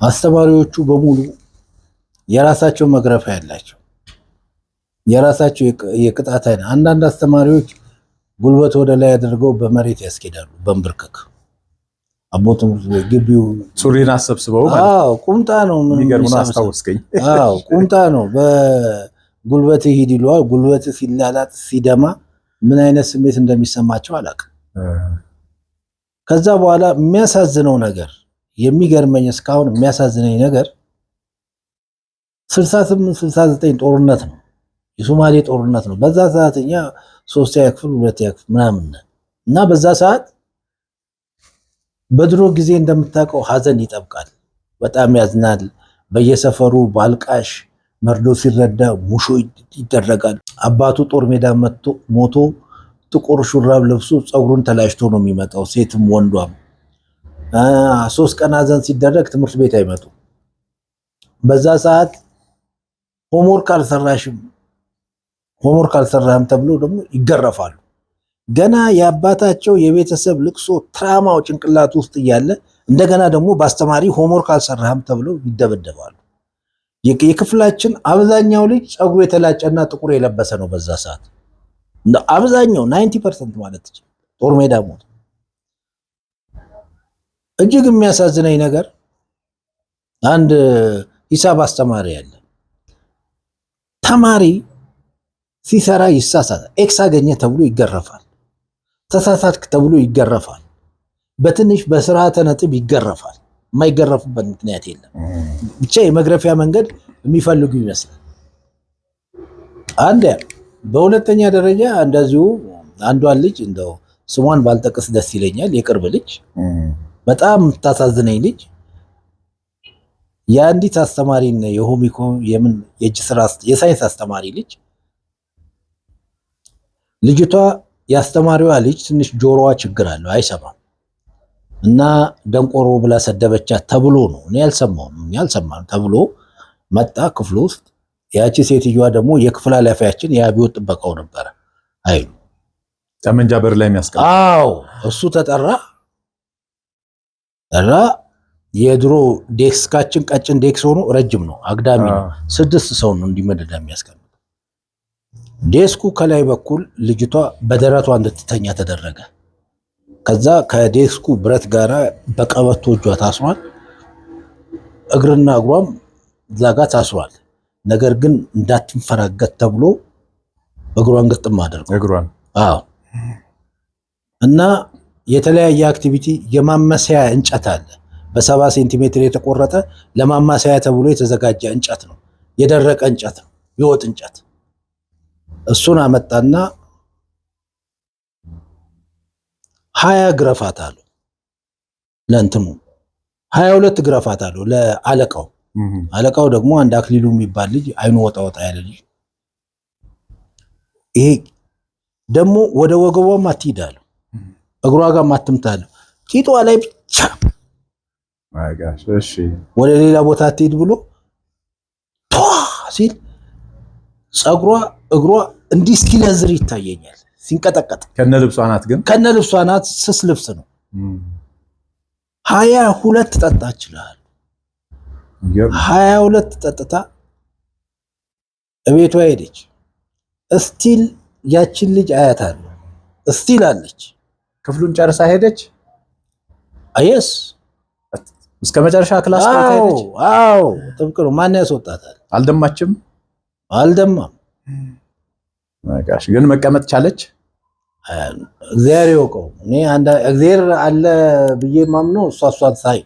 Speaker 1: አስተማሪዎቹ በሙሉ የራሳቸው መግረፊያ ያላቸው የራሳቸው የቅጣት አይነት። አንዳንድ አስተማሪዎች ጉልበት ወደ ላይ አድርገው በመሬት ያስኬዳሉ በእንብርክክ። አቦ ትምህርት ቤት ግቢው
Speaker 2: ሱሪን አሰብስበው ማለት
Speaker 1: ቁምጣ ነው።
Speaker 2: የሚገርም አስታውስከኝ።
Speaker 1: ቁምጣ ነው። በጉልበት ሂድ ይለዋል። ጉልበት ሲላላጥ ሲደማ ምን አይነት ስሜት እንደሚሰማቸው አላውቅም። ከዛ በኋላ የሚያሳዝነው ነገር የሚገርመኝ እስካሁን የሚያሳዝነኝ ነገር 68 69 ጦርነት ነው፣ የሶማሌ ጦርነት ነው። በዛ ሰዓት እኛ 3ኛ ክፍል 2ኛ ክፍል ምናምን እና በዛ ሰዓት በድሮ ጊዜ እንደምታውቀው ሀዘን ይጠብቃል፣ በጣም ያዝናል። በየሰፈሩ ባልቃሽ መርዶ ሲረዳ ሙሾ ይደረጋል። አባቱ ጦር ሜዳ ሞቶ ጥቁር ሹራብ ለብሶ ፀጉሩን ተላጭቶ ነው የሚመጣው፣ ሴትም ወንዷም። 3 ቀን ሀዘን ሲደረግ ትምህርት ቤት አይመጡም። በዛ ሰዓት ሆምወርክ አልሰራህም ተብሎ ደግሞ ይገረፋሉ። ገና የአባታቸው የቤተሰብ ልቅሶ ትራማው ጭንቅላት ውስጥ እያለ እንደገና ደግሞ በአስተማሪ ሆምወርክ አልሰራህም ተብሎ ይደበደባሉ። የክፍላችን አብዛኛው ልጅ ፀጉሩ የተላጨና ጥቁር የለበሰ ነው በዛ ሰዓት። አብዛኛው 90% ማለት ይችላል ጦር ሜዳ ሞት። እጅግ የሚያሳዝነኝ ነገር አንድ ሂሳብ አስተማሪ ያለ ተማሪ ሲሰራ ይሳሳታል። ኤክስ አገኘ ተብሎ ይገረፋል። ተሳሳትክ ተብሎ ይገረፋል። በትንሽ በስርዓተ ነጥብ ይገረፋል። የማይገረፍበት ምክንያት የለም። ብቻ የመግረፊያ መንገድ የሚፈልጉ ይመስላል። አንድ በሁለተኛ ደረጃ እንደዚሁ አንዷን ልጅ እንደው ስሟን ባልጠቅስ ደስ ይለኛል፣ የቅርብ ልጅ በጣም የምታሳዝነኝ ልጅ የአንዲት አስተማሪን የሆሚኮ የምን የእጅ ስራ የሳይንስ አስተማሪ ልጅቷ የአስተማሪዋ ልጅ ትንሽ ጆሮዋ ችግር አለው አይሰማም፣ እና ደንቆሮ ብላ ሰደበቻት ተብሎ ነው። እኔ ያልሰማም ተብሎ መጣ ክፍሉ ውስጥ። ያቺ ሴትዮዋ ደግሞ የክፍል ኃላፊያችን የአብዮት ጥበቃው ነበረ አይሉ
Speaker 2: ጠመንጃ በር ላይ የሚያስቀምጥ።
Speaker 1: እሱ ተጠራ። የድሮ ዴስካችን ቀጭን ዴክስ ሆኖ ረጅም ነው፣ አግዳሚ ነው። 6 ሰው ነው እንዲመደዳ የሚያስቀምጥ። ዴስኩ ከላይ በኩል ልጅቷ በደረቷ እንድትተኛ ተደረገ። ከዛ ከዴስኩ ብረት ጋራ በቀበቶ እጇ ታስሯል፣ እግርና እግሯም እዛ ጋር ታስሯል። ነገር ግን እንዳትንፈራገጥ ተብሎ እግሯን ግጥም አድርገው እና የተለያየ አክቲቪቲ የማመሰያ እንጨት አለ። በ7 ሴንቲሜትር የተቆረጠ ለማማሰያ ተብሎ የተዘጋጀ እንጨት ነው። የደረቀ እንጨት ነው፣ የወጥ እንጨት። እሱን አመጣና 20 ግረፋት አሉ ለእንትኑ 22 ግረፋት አሉ ለአለቃው። አለቃው ደግሞ አንድ አክሊሉ የሚባል ልጅ አይኑ ወጣ ወጣ ያለ ልጅ። ይሄ ደግሞ ወደ ወገቧም አትሂዳለሁ፣ እግሯ ጋር ማትምታለሁ፣ ቂጧ ላይ ብቻ ወደ ሌላ ቦታ አትሂድ ብሎ ሲል ፀጉሯ እግሯ እንዲህ እስኪነዝር ይታየኛል ሲንቀጠቀጥ። ከነልብሷ ናት፣ ስስ ልብስ ነው። 22 ጠጣ ይችላል። 22 ጠጥታ እቤቷ ሄደች። እስቲል ያችን ልጅ አያታለሁ፣ እስቲል አለች።
Speaker 2: ክፍሉን ጨርሳ ሄደች።
Speaker 1: አየስ
Speaker 2: እስከ መጨረሻ ክላስ ሄደች።
Speaker 1: ጥብቅ ነው። ማን ያስወጣታል?
Speaker 2: አልደማችም?
Speaker 1: አልደማም።
Speaker 2: ግን መቀመጥ ቻለች።
Speaker 1: እግዚአብሔር ይወቀው። እኔ እግዚአብሔር አለ ብዬ ማምነው እሷ ሳይ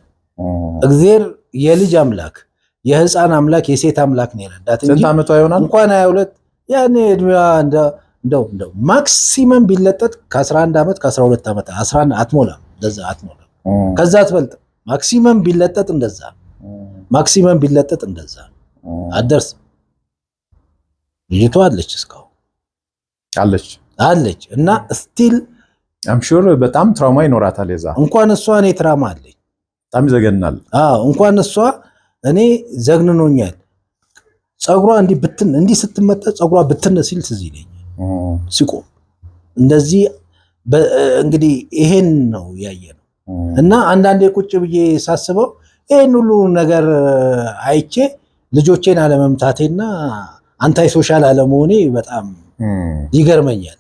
Speaker 1: እግዚአብሔር የልጅ አምላክ የህፃን አምላክ የሴት አምላክ ነው የረዳት እንጂ
Speaker 2: ስንት ዓመቷ ይሆናል
Speaker 1: እንኳን 22 ያኔ እድሜዋ እንደው ማክሲመም ቢለጠጥ ከ11 ዓመት ከ12 ዓመት 11 አትሞላም እንደዛ አትሞላም ከዛ አትበልጥ ማክሲመም ቢለጠጥ እንደዛ አደርስ ልጅቷ አለች እስካሁን አለች እና ስቲል
Speaker 2: አም ሹር በጣም ትራውማ ይኖራታል የዛ
Speaker 1: እንኳን እሷ እኔ ትራውማ አለኝ
Speaker 2: በጣም ይዘገናል
Speaker 1: እንኳን እሷ እኔ ዘግንኖኛል ጸጉሯ እንዲህ ስትመጣ ጸጉሯ ብትን ሲል ትዝ ይለኛል ሲቆም እንደዚህ እንግዲህ ይሄን ነው ያየነው እና አንዳንዴ ቁጭ ብዬ ሳስበው ይሄን ሁሉ ነገር አይቼ ልጆቼን አለመምታቴና አንታይ ሶሻል አለመሆኔ በጣም ይገርመኛል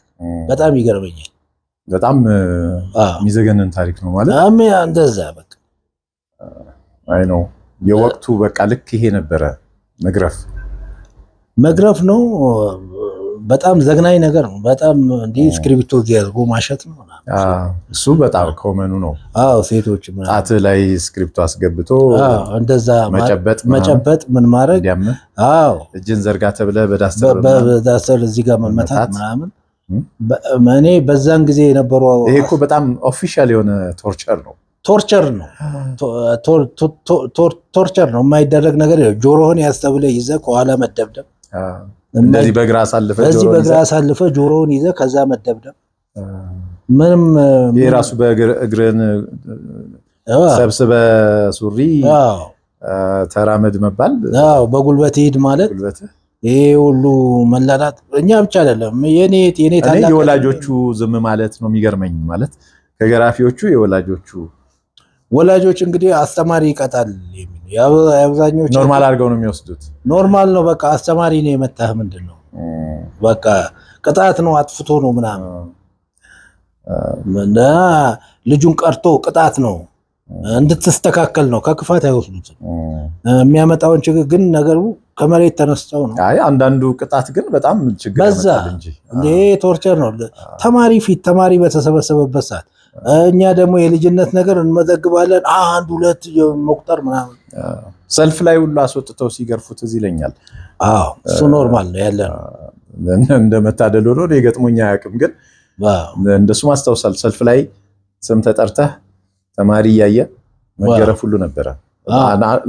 Speaker 2: በጣም የሚዘገነን ታሪክ ነው ማለት
Speaker 1: እንደዛ በቃ
Speaker 2: አይ ነው የወቅቱ በቃ ልክ ይሄ ነበረ
Speaker 1: መግረፍ ነው በጣም ዘግናኝ ነገር ነው በጣም እንዲ ስክሪፕቶ ያርጎ ማሸት ነው
Speaker 2: እሱ በጣም ኮመኑ ነው
Speaker 1: ሴቶች
Speaker 2: ጣት ላይ ስክሪፕቶ አስገብቶ
Speaker 1: እንደዛ መጨበጥ ምን ማድረግ
Speaker 2: እጅን ዘርጋ ተብለ በዳስተር
Speaker 1: እዚህ ጋር መመታት ምናምን እኔ በዛን ጊዜ የነበረው
Speaker 2: ይሄ እኮ በጣም ኦፊሻል የሆነ ቶርቸር ነው
Speaker 1: ቶርቸር ነው የማይደረግ ነገር ጆሮህን ያስተብለ ይዘህ ከኋላ መደብደብ
Speaker 2: እንደዚህ በግራ
Speaker 1: አሳልፈ ጆሮውን ይዘህ ከዛ መደብደብ ምንም
Speaker 2: የራሱ በእግርን ሰብስበ ሱሪ ተራመድ መባል
Speaker 1: በጉልበት ሂድ ማለት ይሄ ሁሉ መላላት እኛ ብቻ አይደለም የኔ ታላቅ
Speaker 2: የወላጆቹ ዝም ማለት ነው የሚገርመኝ ማለት ከገራፊዎቹ ወላጆች እንግዲህ አስተማሪ ይቀጣል ያብዛኞቹ ኖርማል አድርገው ነው የሚወስዱት
Speaker 1: ኖርማል ነው በቃ አስተማሪ ነው የመጣህ ምንድነው በቃ ቅጣት ነው አጥፍቶ ነው ምናምን ልጁን ቀርቶ ቅጣት ነው እንድትስተካከል ነው ከክፋት አይወስዱትም የሚያመጣውን ችግር ግን ነገሩ ከመሬት ተነስተው ነው
Speaker 2: አንዳንዱ ቅጣት ግን በጣም ችግር ያመጣል እንጂ
Speaker 1: ይሄ ቶርቸር ነው ተማሪ በተሰበሰበበት ሰዓት እኛ ደግሞ የልጅነት ነገር እንመዘግባለን 1 2 መቁጠር ምናምን
Speaker 2: ሰልፍ ላይ ሁሉ አስወጥተው ሲገርፉት እዚህ ይለኛል
Speaker 1: እሱ ኖርማል ነው ያለ
Speaker 2: እንደመታደል ሆኖ የገጥሞኛ ያቅም ግን እንደሱ ማስተውሳል ሰልፍ ላይ ስም ተጠርተህ ተማሪ ያየ መገረፍ ሁሉ ነበረ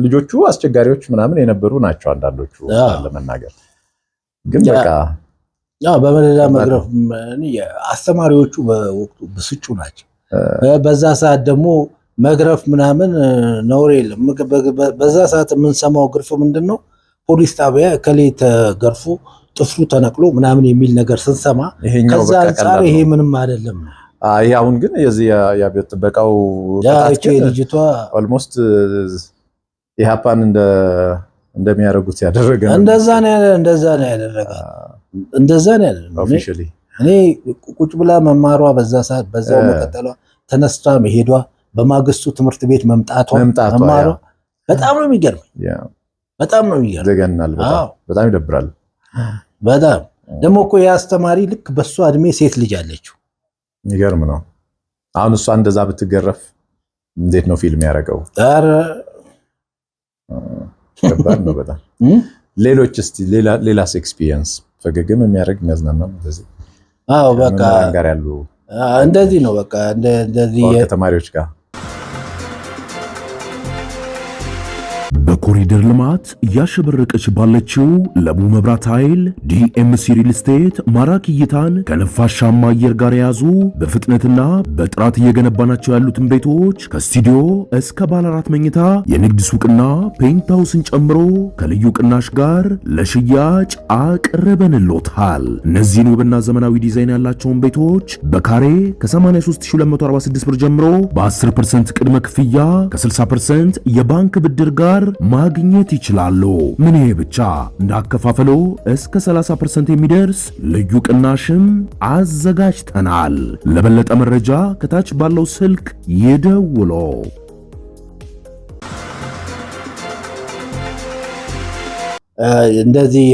Speaker 2: ልጆቹ አስቸጋሪዎች ምናምን የነበሩ ናቸው አንዳንዶቹ ለመናገር ግን በቃ
Speaker 1: በመለላ መግረፍ አስተማሪዎቹ በወቅቱ ብስጩ ናቸው በዛ ሰዓት ደግሞ መግረፍ ምናምን ነውር የለም በዛ ሰዓት የምንሰማው ግርፍ ምንድነው ፖሊስ ጣቢያ ከሌ ተገርፎ ጥፍሩ ተነቅሎ ምናምን የሚል ነገር ስንሰማ ከዛ አንፃር ይሄ ምንም አይደለም
Speaker 2: ይሄ አሁን ግን የዚህ ያቤት ጥበቃው
Speaker 1: ልጅቷ
Speaker 2: ኦልሞስት ኢሃፓን እንደሚያደርጉት ያደረገ
Speaker 1: እንደዛ ነው ያደረጋት
Speaker 2: ኦፊሻሊ
Speaker 1: እኔ ቁጭ ብላ መማሯ በዛ ሰዓት በዛው መቀጠሏ ተነስቷ መሄዷ በማግስቱ ትምህርት ቤት መምጣቷ መማሯ በጣም ነው የሚገርመኝ
Speaker 2: ዘገናል በጣም ይደብራል
Speaker 1: በጣም ደግሞ እኮ ያስተማሪ ልክ በሷ እድሜ ሴት ልጅ አለችው
Speaker 2: ይገርም ነው አሁን እሷ እንደዛ ብትገረፍ እንዴት ነው ፊልም ያደረገው ከባድ ነው በጣም ሌሎች እስቲ ሌላስ ኤክስፒሪየንስ ፈገግም የሚያደርግ የሚያዝናና እንደዚህ
Speaker 1: በቃ
Speaker 2: ጋር ያሉ
Speaker 1: እንደዚህ ነው በቃ እንደዚህ
Speaker 2: ከተማሪዎች ጋር
Speaker 3: በኮሪደር ልማት እያሸበረቀች ባለችው ለቡ መብራት ኃይል ዲኤምሲ ሪል ስቴት ማራኪ እይታን ከነፋሻማ አየር ጋር የያዙ በፍጥነትና በጥራት እየገነባናቸው ያሉትን ቤቶች ከስቱዲዮ እስከ ባለ 4 መኝታ የንግድ ሱቅና ፔንትሃውስን ጨምሮ ከልዩ ቅናሽ ጋር ለሽያጭ አቅርበንልዎታል። እነዚህን ውብና ዘመናዊ ዲዛይን ያላቸውን ቤቶች በካሬ ከ83246 ብር ጀምሮ በ10% ቅድመ ክፍያ ከ60% የባንክ ብድር ጋር ማግኘት ይችላሉ። ምን ይሄ ብቻ እንዳከፋፈሎ እስከ 30% የሚደርስ ልዩ ቅናሽም አዘጋጅተናል። ለበለጠ መረጃ ከታች ባለው ስልክ ይደውሉ።
Speaker 1: እንደዚህ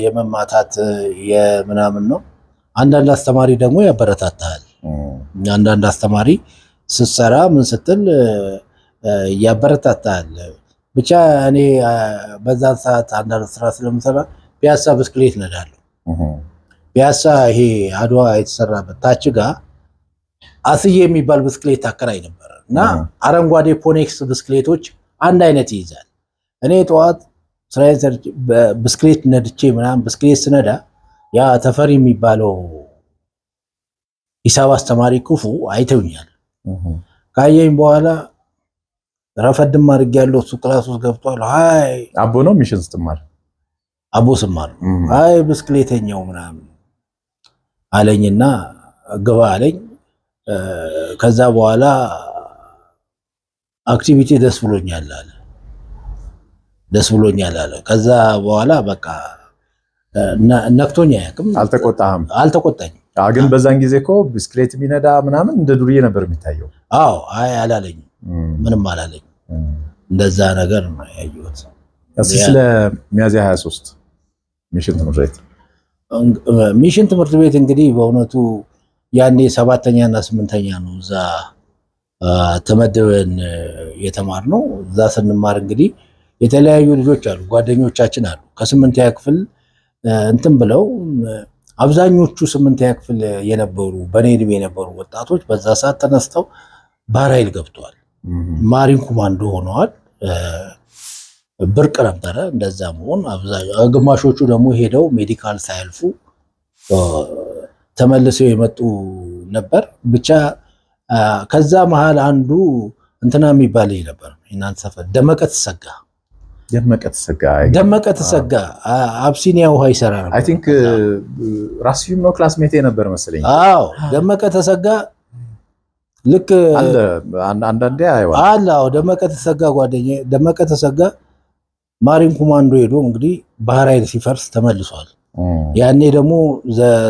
Speaker 1: የመማታት የምናምን ነው። አንዳንድ አስተማሪ ደግሞ ያበረታታል። አንዳንድ አስተማሪ ስትሰራ ምን ስትል ያበረታታል። ብቻ እኔ በዛን ሰዓት አንዳንድ ስራ ስለምሰራ ፒያሳ ብስክሌት ነዳለሁ። ፒያሳ ይሄ አድዋ የተሰራበት ታች ጋር አስዬ የሚባል ብስክሌት አከራይ ነበር እና አረንጓዴ ፖኔክስ ብስክሌቶች አንድ አይነት ይይዛል። እኔ ጠዋት ስራዬን ሰርቼ ብስክሌት ነድቼ ምናምን ብስክሌት ስነዳ ያ ተፈሪ የሚባለው ሂሳብ አስተማሪ ክፉ አይተውኛል። ካየኝ በኋላ ረፈድም አድርጌያለሁ። እሱ ክላስ ውስጥ ገብቷል። አይ
Speaker 2: አቦ ነው ሚሽን ስትማር
Speaker 1: አቦ ስማር አይ ብስክሌተኛው ምናምን አለኝና ግባ አለኝ። ከዛ በኋላ አክቲቪቲ ደስ ብሎኛል አለ። ከዛ በኋላ በቃ ነክቶኝ አያውቅም። አልተቆጣኝም።
Speaker 2: ግን በዛን ጊዜ እኮ ብስክሌት የሚነዳ ምናምን እንደ ዱርዬ ነበር የሚታየው።
Speaker 1: አዎ አይ አላለኝም፣ ምንም አላለኝም። እንደዛ ነገር ነው ያየሁት።
Speaker 2: ስለ ሚያዝያ 23 ሚሽን ትምህርት ቤት እንግዲህ በእውነቱ ያኔ 7ኛ እና 8ኛ ነው እዛ ተመደበን የተማርነው። እዛ ስንማር እንግዲህ የተለያዩ ልጆች አሉ፣ ጓደኞቻችን አሉ። ከ8ኛ ክፍል እንትን ብለው አብዛኞቹ 8ኛ ክፍል የነበሩ በኔ እድሜ የነበሩ ወጣቶች በዛ ሰዓት ተነስተው ባህር ኃይል ገብተዋል። ማሪን ኮማንዶ ሆነዋል። ብርቅ ነበረ እንደዛ መሆን። ግማሾቹ ደግሞ ሄደው ሜዲካል ሳያልፉ ተመልሰው የመጡ ነበር። ብቻ ከዛ መሃል አንዱ እንትና የሚባል ነበር። እናንተ ሰፈር ደመቀ ተሰጋ አብሲኒያ ውሃ ይሰራ ነበር። አይ ቲንክ ራስዩም ነው ክላስሜት ነበር መሰለኝ።
Speaker 1: አዎ ደመቀ ተሰጋ ልክ
Speaker 2: አንዳንዴ
Speaker 1: አለ። አዎ ደመቀ ተሰጋ ጓደኛዬ ደመቀ ተሰጋ ማሪን ኮማንዶ ሄዶ እንግዲህ ባህር ኃይል ሲፈርስ ተመልሷል። ያኔ ደግሞ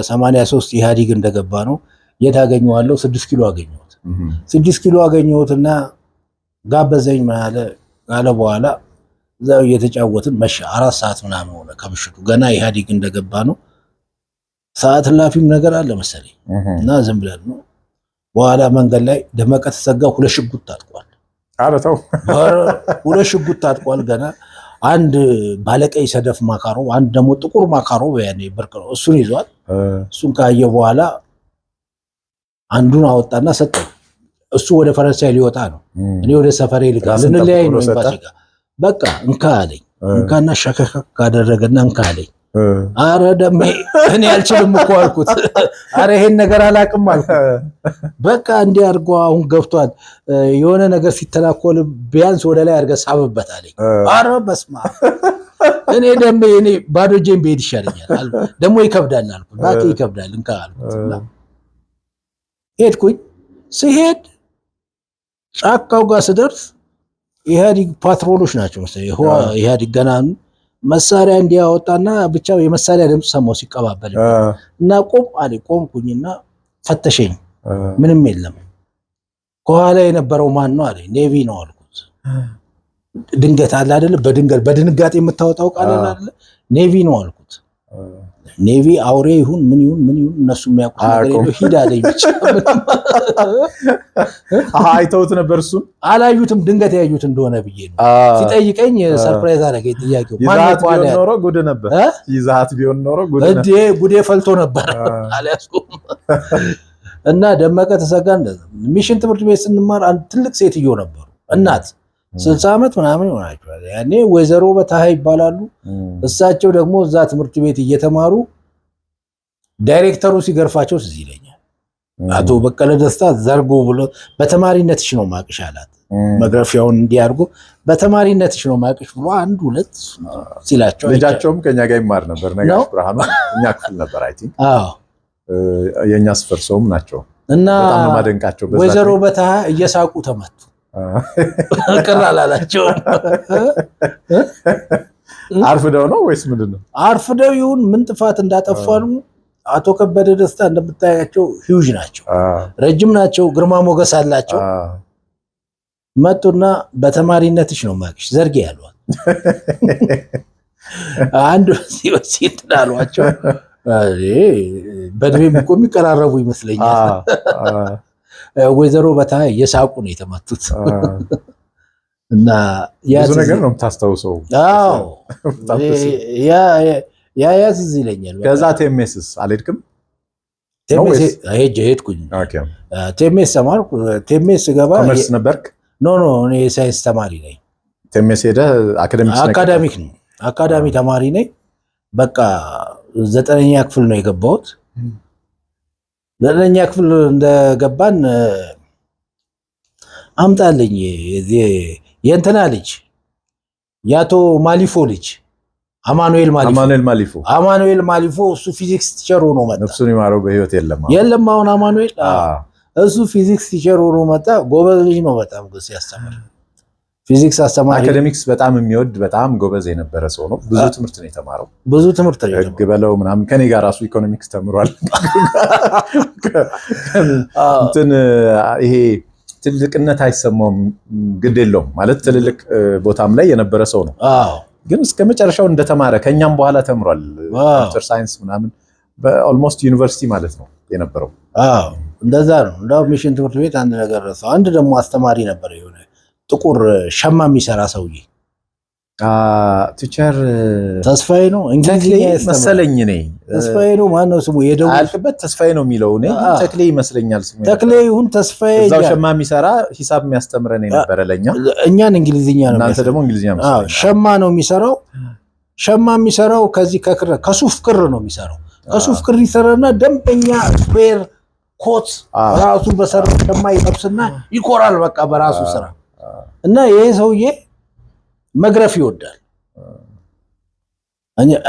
Speaker 1: 83 ኢህአዲግ እንደገባ ነው። የት አገኘዋለሁ? 6 ኪሎ አገኘሁት። 6 ኪሎ አገኘሁትና ጋበዘኝ አለ። በኋላ እዛው እየተጫወትን መሸ። 4 ሰዓት ምናምን ሆነ ከምሽቱ። ገና ኢህአዲግ እንደገባ ነው። ሰዓት ላፊም ነገር አለ መሰለኝ እና ዝም ብለን ነው። በኋላ መንገድ ላይ ደመቀ ተሰጋ 2 ሽጉጥ ታጥቋል።
Speaker 2: ኧረ ተው
Speaker 1: 2 ሽጉጥ ታጥቋል ገና። አንድ ባለቀይ ሰደፍ ማካሮ፣ አንድ ደግሞ ጥቁር ማካሮ ያኔ ብርቅ ነው። እሱን ይዟል። እሱን ካየ በኋላ አንዱን አወጣና ሰጠኝ። እሱ ወደ ፈረንሳይ ሊወጣ ነው። እኔ ወደ ሰፈሬ ልንለያይ ነው ኤምባሲ ጋር። በቃ እንካ አለኝ። እንካና ሸከከ ካደረገና እንካ አለኝ። አረ ደሜ እኔ አልችልም እኮ አልኩት። አረ ይሄን ነገር አላቅም አልኩት። በቃ እንዲህ አድርጎ አሁን ገብቷል። የሆነ ነገር ሲተናኮል ቢያንስ ወደ ላይ አድርገህ ሳብበት አለኝ። አረ በስማ እኔ ደሜ እኔ ባዶ እጄን ብሄድ ይሻለኛል። ደግሞ ይከብዳል አልኩት። ባቂ ይከብዳል እንካ አልኩት። ሄድኩኝ። ሲሄድ ጫካው ጋር ስደርስ ኢህአዲግ ፓትሮሎች ናቸው መሰለኝ። ኢህአዲግ ገና መሳሪያ እንዲያወጣና ብቻ የመሳሪያ ድምፅ ሰማሁ ሲቀባበል እና ቆም አለ። ቆምኩኝና ፈተሸኝ። ምንም የለም። ከኋላ የነበረው ማን ነው አለ። ኔቪ ነው አልኩት። ድንገት አለ አይደለ፣ በድንጋጤ የምታወጣው ቃል አለ አይደለ፣ ኔቪ ነው አልኩት። ኔቪ አውሬ ይሁን ምን ይሁን እነሱ የሚያውቁት ነገር የለው። ሂድ አለኝ ብቻ።
Speaker 2: አይተውት ነበር እሱን
Speaker 1: አላዩትም። ድንገት ያዩት እንደሆነ ብዬ ነው። ሲጠይቀኝ ሰርፕራይዝ አደረገኝ ጥያቄው።
Speaker 2: ይዛት ቢሆን ኖሮ ጉድ ነበር።
Speaker 1: ጉዴ ፈልቶ ነበር አልያዝኩም። እና ደመቀ ተሰጋ እንደዛ ሚሽን ትምህርት ቤት ስንማር አንድ ትልቅ ሴትዮ ነበሩ። እናት 60 ዓመት ምናምን ይሆናቸዋል። ያኔ ወይዘሮ በታሃ ይባላሉ። እሳቸው ደግሞ እዛ ትምህርት ቤት እየተማሩ ዳይሬክተሩ ሲገርፋቸው ትዝ ይለኛል። አቶ በቀለ ደስታ ዘርጎ ብሎ በተማሪነትሽ ነው ማቅሽ አላት። መግረፊያውን እንዲያርጉ በተማሪነትሽ ነው ማቅሽ ብሎ 1 2 ሲላቸው
Speaker 2: ልጃቸውም ከኛ ጋር ይማር ነበር። ነጋሽ ብርሃኑ እኛ ክፍል ነበር። አይ ቲንክ የኛ ስፈር ሰውም ናቸው
Speaker 1: እና
Speaker 2: በጣም ነው ማደንቃቸው።
Speaker 1: ወይዘሮ በታሃ እየሳቁ ተመቱ። ቅር አላላቸው።
Speaker 2: አርፍደው ነው ወይስ ምንድነው?
Speaker 1: አርፍደው ይሁን ምን ጥፋት እንዳጠፋሉ። አቶ ከበደ ደስታ እንደምታያቸው ሂውጅ ናቸው፣ ረጅም ናቸው፣ ግርማ ሞገስ አላቸው። መጡና በተማሪነትሽ ነው ማቅሽ ዘርጌ ያሏት። አንዱ ሲወሲት አሏቸው። በእድሜም እኮ የሚቀራረቡ ይመስለኛል። ወይዘሮ በታሃ የሳቁ ነው የተመቱት። እና
Speaker 2: ብዙ ነገር ነው የምታስታውሰው።
Speaker 1: አዎ ያ እዚህ ይለኛል።
Speaker 2: ከዛ ቴሜስስ አልሄድክም?
Speaker 1: ቴሜስ ሄድኩኝ። ቴሜስ ተማርኩ። ቴሜስ ገባ።
Speaker 2: ኮመርስ ነበርክ?
Speaker 1: ኖ እኔ ሳይንስ ተማሪ ነኝ።
Speaker 2: ቴሜስ ሄደህ
Speaker 1: አካዳሚክ ነው። አካዳሚ ተማሪ ነኝ። በቃ 9ኛ ክፍል ነው የገባሁት። 9ኛ ክፍል እንደገባን አምጣልኝ የእንትና ልጅ የአቶ ማሊፎ ልጅ አማኑኤል ማሊፎ እሱ ፊዚክስ ቲቸር ሆኖ መጣ።
Speaker 2: ነፍሱን ይማረው፣ በህይወት
Speaker 1: የለም አሁን አማኑኤል። እሱ ፊዚክስ ቲቸር ሆኖ መጣ። ጎበዝ ልጅ ነው በጣም ሲያስተምር፣ ፊዚክስ አስተማሪ።
Speaker 2: አካዴሚክስ በጣም የሚወድ በጣም ጎበዝ የነበረ ሰው ነው። ብዙ ትምህርት ነው የተማረው። ህግ በለው ምናምን። ከኔ ጋር ራሱ ኢኮኖሚክስ ተምሯል። እንትን ይሄ ትልቅነት አይሰማውም፣ ግድ የለውም ማለት ትልልቅ ቦታም ላይ የነበረ ሰው ነው። ግን እስከ መጨረሻው እንደተማረ ከኛም በኋላ ተምሯል። ኮምፒውተር ሳይንስ ምናምን በኦልሞስት ዩኒቨርሲቲ ማለት ነው የነበረው።
Speaker 1: እንደዛ ነው። እንደውም ሚሽን ትምህርት ቤት አንድ ነገር ረሳው። አንድ ደግሞ አስተማሪ ነበር፣ የሆነ ጥቁር ሸማ የሚሰራ ሰውዬ።
Speaker 2: ቲቸር
Speaker 1: ተስፋዬ ነው እንግሊዝኛ
Speaker 2: መሰለኝ። እኔ
Speaker 1: ተስፋዬ ነው ማነው ስሙ?
Speaker 2: አልክበት ተስፋዬ ነው የሚለው። እኔ ተክሌ ይመስለኛል ስሙ።
Speaker 1: ተክሌ ይሁን ተስፋዬ።
Speaker 2: እዛው ሸማ የሚሰራ ሂሳብ የሚያስተምረን የነበረ ለኛ።
Speaker 1: እኛን እንግሊዝኛ ነው።
Speaker 2: እናንተ ደግሞ እንግሊዝኛ መሰለኝ።
Speaker 1: ሸማ ነው የሚሰራው። ሸማ የሚሰራው ከዚህ ከሱፍ ክር ነው የሚሰራው። ከሱፍ ክር ይሰራና ደንበኛ ስኩዌር ኮት ራሱ በሰራው ሸማ ይጠብስና ይኮራል በቃ በራሱ ስራ። እና ይሄ ሰውዬ መግረፍ ይወዳል።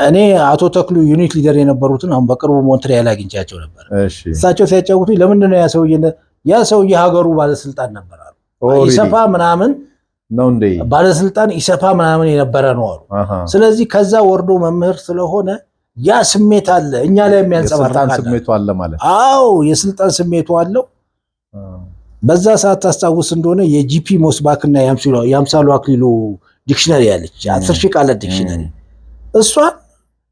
Speaker 1: እኔ አቶ ተክሉ ዩኒት ሊደር የነበሩትን አሁን በቅርቡ ሞንትሪያል አግኝቻቸው ነበር። እሳቸው ሲያጫውቱኝ ለምንድን ነው ያ ሰውዬ ሀገሩ ባለስልጣን ነበር አሉ። ኢሰፓ ምናምን
Speaker 2: ነው እንዴ?
Speaker 1: ባለስልጣን ኢሰፓ ምናምን የነበረ ነው አሉ። ስለዚህ ከዛ ወርዶ መምህር ስለሆነ ያ ስሜት አለ እኛ ላይ የሚያንጸባርቅ
Speaker 2: ስሜቱ አለ ማለት።
Speaker 1: አዎ የስልጣን ስሜቱ አለው። በዛ ሰዓት ታስታውስ እንደሆነ የጂፒ ሞስባክ እና የአምሳሉ አክሊሉ ዲክሽነሪ ያለች 10 ሺህ ቃላት ዲክሽነሪ እሷን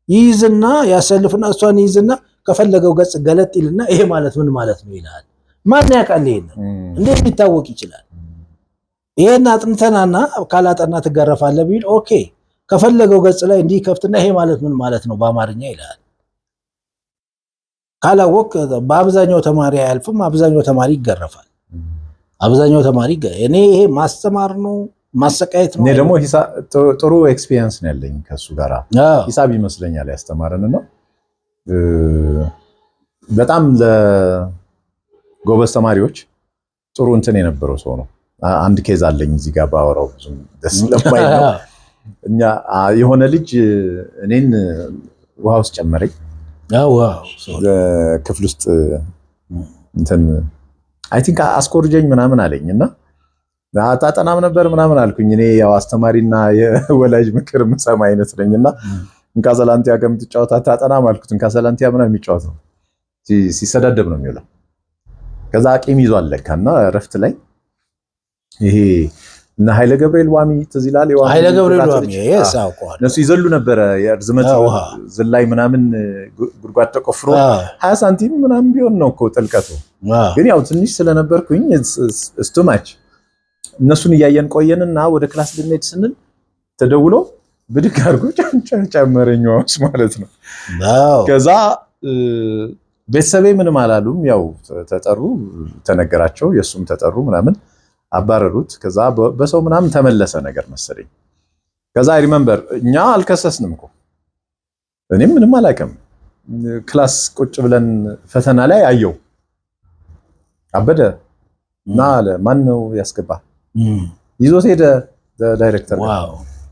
Speaker 1: ይይዝና ያሰልፍና እሷን ይይዝና ከፈለገው ገጽ ገለጥ ይልና ይሄ ማለት ምን ማለት ነው ይላል። ማን ያውቃል? ይሄን እንዴት ሊታወቅ ይችላል? ይሄን አጥንተናና ካላጠና ትገረፋለህ ቢል ኦኬ፣ ከፈለገው ገጽ ላይ እንዲህ ከፍትና ይሄ ማለት ምን ማለት ነው በአማርኛ ይላል። ካላወቅ በአብዛኛው ተማሪ አያልፍም፣ አብዛኛው ተማሪ ይገረፋል። አብዛኛው ተማሪ እኔ ይሄ ማስተማር ነው ማሰቃየት ነው።
Speaker 2: እኔ ደግሞ ጥሩ ኤክስፒሪየንስ ነው ያለኝ ከሱ ጋር። ሂሳብ ይመስለኛል ያስተማረን ነው። በጣም ለጎበዝ ተማሪዎች ጥሩ እንትን የነበረው ሰው ነው። አንድ ኬዝ አለኝ እዚህ ጋር ባወራው ብዙ ደስ ስለማይ ነው። እኛ የሆነ ልጅ እኔን ውሃ ውስጥ ጨመረኝ። ክፍል ውስጥ እንትን አይ ቲንክ አስኮርጀኝ ምናምን አለኝና አጣጠናም ነበር ምናምን አልኩኝ። እኔ ያው አስተማሪና የወላጅ ምክር የምሰማ አይነት ነኝና እንካሰላንቲያ ከምትጫወት አታጠናም አልኩት። እንካሰላንቲያ ምናምን የሚጫወት ነው ሲሰዳደብ ነው የሚውለው። ከዛ አቂም ይዟል ለካና እረፍት ላይ ይሄ እና ኃይለ ገብርኤል ዋሚ ትዝ ይላል።
Speaker 1: ኃይለ ገብርኤል ዋሚ ያሳውቀዋል።
Speaker 2: እነሱ ይዘሉ ነበረ የርዝመት ዝላይ ምናምን ጉድጓድ ተቆፍሮ 20 ሳንቲም ምናምን ቢሆን ነው እኮ ጥልቀቱ። ግን ያው ትንሽ ስለነበርኩኝ ስቱማች እነሱን እያየን ቆየንና ወደ ክላስ ልንሄድ ስንል ተደውሎ ብድግ አድርጎ ጨመረኝ ውስጥ ማለት ነው። ከዛ ቤተሰቤ ምንም አላሉም። ያው ተጠሩ፣ ተነገራቸው፣ የሱም ተጠሩ ምናምን አባረሩት። ከዛ በሰው ምናምን ተመለሰ ነገር መሰለኝ። ከዛ አይ ሪመምበር እኛ አልከሰስንም እኮ እኔም ምንም አላውቅም። ክላስ ቁጭ ብለን ፈተና ላይ አየው አበደ እና አለ ማን ነው ያስገባ? ይዞት ሄደ ዳይሬክተር።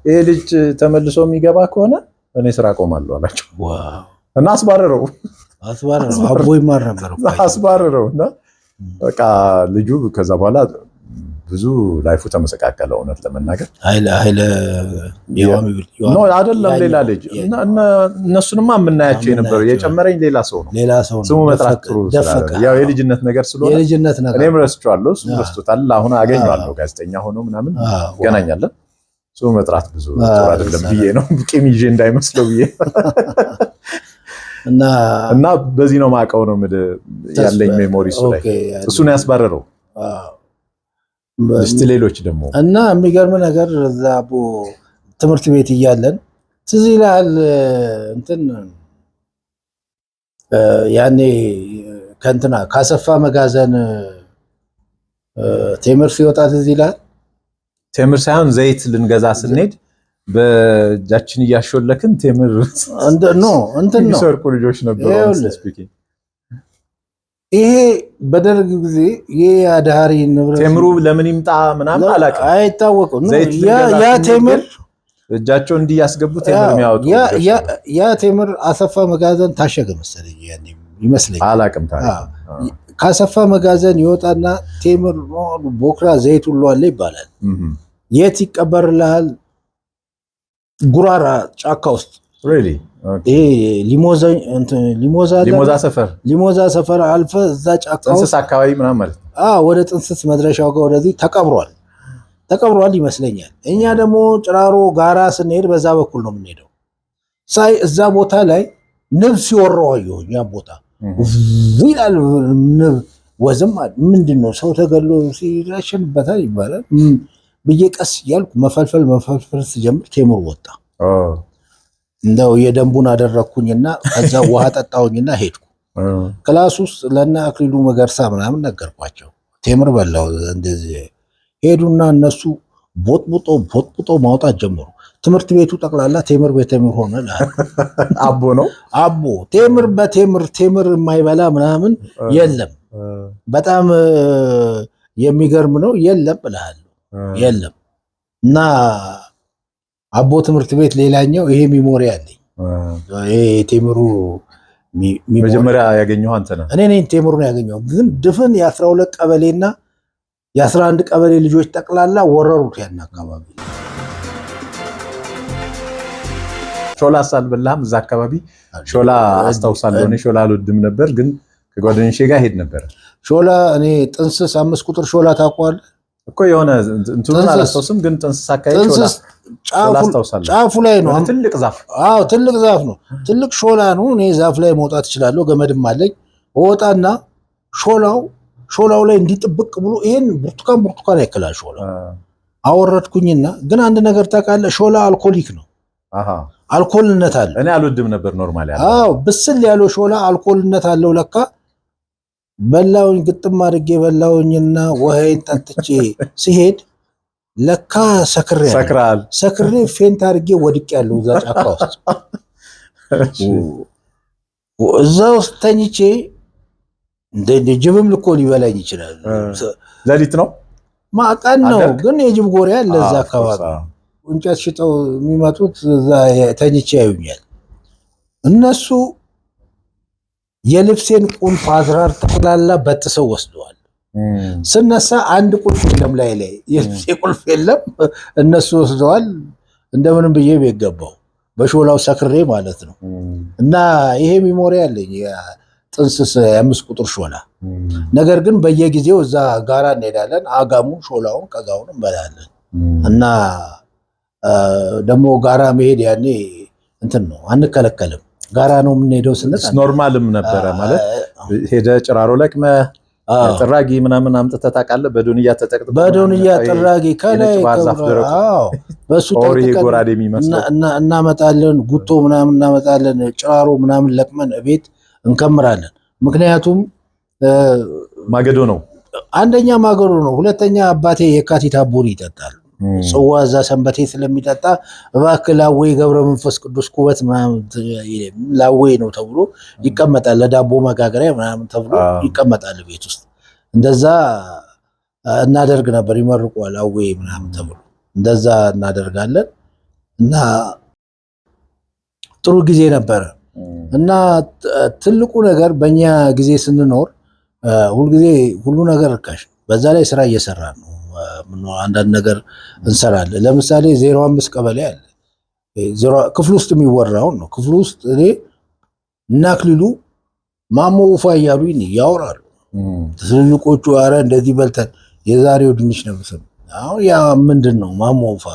Speaker 2: ይሄ ልጅ ተመልሶ የሚገባ ከሆነ እኔ ስራ ቆማለሁ አላቸው። እና አስባረረው
Speaker 1: አቦ ይማር ነበር
Speaker 2: አስባረረው። እና በቃ ልጁ ከዛ በኋላ ብዙ ላይፉ ተመሰቃቀለ። እውነት ለመናገር ኃይለ ነው አይደለም ሌላ ልጅ እነሱንማ የምናያቸው የነበሩ የጨመረኝ ሌላ ሰው ነው። ስሙ መጥራት ጥሩ ያው የልጅነት ነገር ስለሆነ እኔም ረስቼዋለሁ፣ እሱም ረስቶታል። አሁን አገኘዋለሁ ጋዜጠኛ ሆኖ ምናምን ይገናኛለን። ስሙ መጥራት ብዙ ጥሩ አይደለም ብዬ ነው ቂም ይዤ እንዳይመስለው ብዬ እና በዚህ ነው ማውቀው ነው ያለኝ ሜሞሪ እሱ ላይ እሱን ያስባረረው። እስቲ ሌሎች ደግሞ
Speaker 1: እና የሚገርም ነገር እዛ ትምህርት ቤት እያለን ትዝ ይልሃል እንትን ያኔ ከእንትና ካሰፋ መጋዘን ቴምር ሲወጣ ትዝ ይልሃል።
Speaker 2: ቴምር ሳይሆን ዘይት ልንገዛ ስንሄድ በእጃችን እያሾለክን ቴምር
Speaker 1: እንትን ነው
Speaker 2: የሚሰርቁ ልጆች ነበሩ።
Speaker 1: ይሄ በደርግ ጊዜ የአዳሪ ንብረት
Speaker 2: ቴምሩ ለምን ይምጣ ምናምን አላውቅም፣
Speaker 1: አይታወቅም። ያ ቴምር
Speaker 2: እጃቸው እንዲህ ያስገቡ ቴምር የሚያወጡ
Speaker 1: ያ ቴምር አሰፋ መጋዘን ታሸገ መሰለኝ ያኔ ይመስለኛል፣
Speaker 2: አላውቅም።
Speaker 1: ካሰፋ መጋዘን ይወጣና ቴምር ቦክራ ዘይት ሁሉ አለ ይባላል። የት ይቀበርልሃል? ጉራራ ጫካ ውስጥ ይሄ ሊሞዛ ሰፈር አልፈ እዛ ጫካ
Speaker 2: ጥንስስ አካባቢ ምናምን ማለት ነው።
Speaker 1: ወደ ጥንስስ መድረሻው ጋር ወደዚህ ተቀብሯል ይመስለኛል። እኛ ደግሞ ጭራሮ ጋራ ስንሄድ በዛ በኩል ነው የምንሄደው። ሳይ እዛ ቦታ ላይ ንብ ሲወራው አየሁ። ያ ቦታ ይላል ንብ ወዝም ምንድነው ሰው ተገሎ ሲራሸንበታል ይባላል ብዬ ቀስ እያልኩ መፈልፈል ስጀምር ቴምር ወጣ። እንደው የደንቡን አደረኩኝና ከዛ ውሃ ጠጣሁኝና ሄድኩ። ክላስ ውስጥ ለና አክሊሉ መገርሳ ምናምን ነገርኳቸው። ቴምር በላው እንደዚህ ሄዱና እነሱ ቦጥቡጦ ማውጣት ጀመሩ። ትምህርት ቤቱ ጠቅላላ ቴምር በቴምር ሆነ። አቦ ቴምር በቴምር የማይበላ ምናምን የለም። በጣም የሚገርም ነው። የለም እልሃለሁ የለም። እና አቦ ትምህርት ቤት ሌላኛው ይሄ ሚሞሪ አለኝ። ይሄ ቴምሩ
Speaker 2: መጀመሪያ ያገኘው አንተ ነህ?
Speaker 1: እኔ ነኝ ቴምሩን ያገኘው። ግን ድፍን የ12 ቀበሌና የ11 ቀበሌ ልጆች ጠቅላላ ወረሩት ያን አካባቢ።
Speaker 2: ሾላ ሳልበላም እዛ አካባቢ ሾላ አስታውሳለሁ። እኔ ሾላ አልወድም ነበር፣ ግን ከጓደኞቼ ጋር ሄድ ነበር።
Speaker 1: ሾላ እኔ ጥንስስ 5 ቁጥር ሾላ ታውቀዋለህ
Speaker 2: እኮ? የሆነ እንትኑን አላስታውስም፣ ግን ጥንስስ አካባቢ ሾላ አስታውሳለሁ።
Speaker 1: ጫፉ ላይ ነው
Speaker 2: ትልቅ ዛፍ።
Speaker 1: ትልቅ ዛፍ ነው፣ ትልቅ ሾላ ነው። እኔ ዛፍ ላይ መውጣት እችላለሁ፣ ገመድም አለኝ። ወጣና ሾላው ላይ እንዲጥብቅ ብሎ ይሄን ብርቱካን ያክላል ሾላ አወረድኩኝና፣ ግን አንድ ነገር ታውቃለህ? ሾላ አልኮሊክ ነው። አልኮልነት አለ።
Speaker 2: እኔ አልወድም ነበር ኖርማሊ።
Speaker 1: ብስል ያለው ሾላ አልኮልነት አለው ለካ። በላውኝ፣ ግጥም አድርጌ በላውኝና ውሃዬን ጠጥቼ ሲሄድ ለካ ሰክሬ ፌንት አድርጌ ወድቄያለሁ እዛ ጫካ ውስጥ። እዛ ውስጥ ተኝቼ እንደ ጅብም ልኮ ሊበላኝ ይችላል።
Speaker 2: ሌሊት ነው
Speaker 1: ማቀን ነው፣ ግን የጅብ ጎሬ አለ እዛ አካባቢ። እንጨት ሽጠው የሚመጡት እዛ ተኝቼ ያዩኛል። እነሱ የልብሴን ቁልፍ አዝራር ጠቅላላ በጥሰው ወስደዋል። ስነሳ አንድ ቁልፍ የለም፣ ላይ የልብሴ ቁልፍ የለም። እነሱ ወስደዋል። እንደምንም ብዬ ቤት ገባሁ፣ በሾላው ሰክሬ ማለት ነው። እና ይሄ ሚሞሪ አለኝ ጥንስስ 5 ቁጥር ሾላ። ነገር ግን በየጊዜው እዛ ጋራ እንሄዳለን። አጋሙን፣ ሾላውን፣ ቀጋውን እንበላለን። እና ደግሞ ጋራ መሄድ ያኔ እንትን ነው፣ አንከለከልም። ጋራ ነው የምንሄደው ስንል
Speaker 2: ኖርማልም ነበረ ማለት ሄደ ጭራሮ ለቅመ ጥራጊ ምናምን አምጥተህ ታውቃለህ? በዶንያ ተጠቅጥቶ
Speaker 1: በዶንያ ጥራጊ ከላይ በሱ
Speaker 2: ጎራዴ የሚመስለው
Speaker 1: እናመጣለን። ጉቶ ምናምን እናመጣለን። ጭራሮ ምናምን ለቅመን ቤት እንከምራለን። ምክንያቱም
Speaker 2: ማገዶ ነው።
Speaker 1: አንደኛ ማገዶ ነው፣ ሁለተኛ አባቴ የካቲት አቦን ይጠጣል። ጽዋ እዛ ሰንበቴ ስለሚጠጣ እባክህ ላዌ ገብረ መንፈስ ቅዱስ ኩበት ምናምን ላዌ ነው ተብሎ ይቀመጣል። ለዳቦ መጋገሪያ ምናምን ተብሎ ይቀመጣል ቤት ውስጥ። እንደዛ እናደርግ ነበር። ይመርቋል ላዌ ምናምን ተብሎ እንደዛ እናደርጋለን። እና ጥሩ ጊዜ ነበረ። እና ትልቁ ነገር በእኛ ጊዜ ስንኖር ሁልጊዜ ሁሉ ነገር ርካሽ፣ በዛ ላይ ስራ እየሰራ ነው። አንዳንድ ነገር እንሰራለን። ለምሳሌ 05 ቀበሌ አለ። ክፍል ውስጥ የሚወራውን ነው። ክፍል ውስጥ እኔ እና አክሊሉ ማሞ ውፋ እያሉ ያወራሉ። ትልልቆቹ አረ እንደዚህ በልተን የዛሬው ድንች ነው ስል አሁን ያ ምንድን ነው ማሞ ውፋ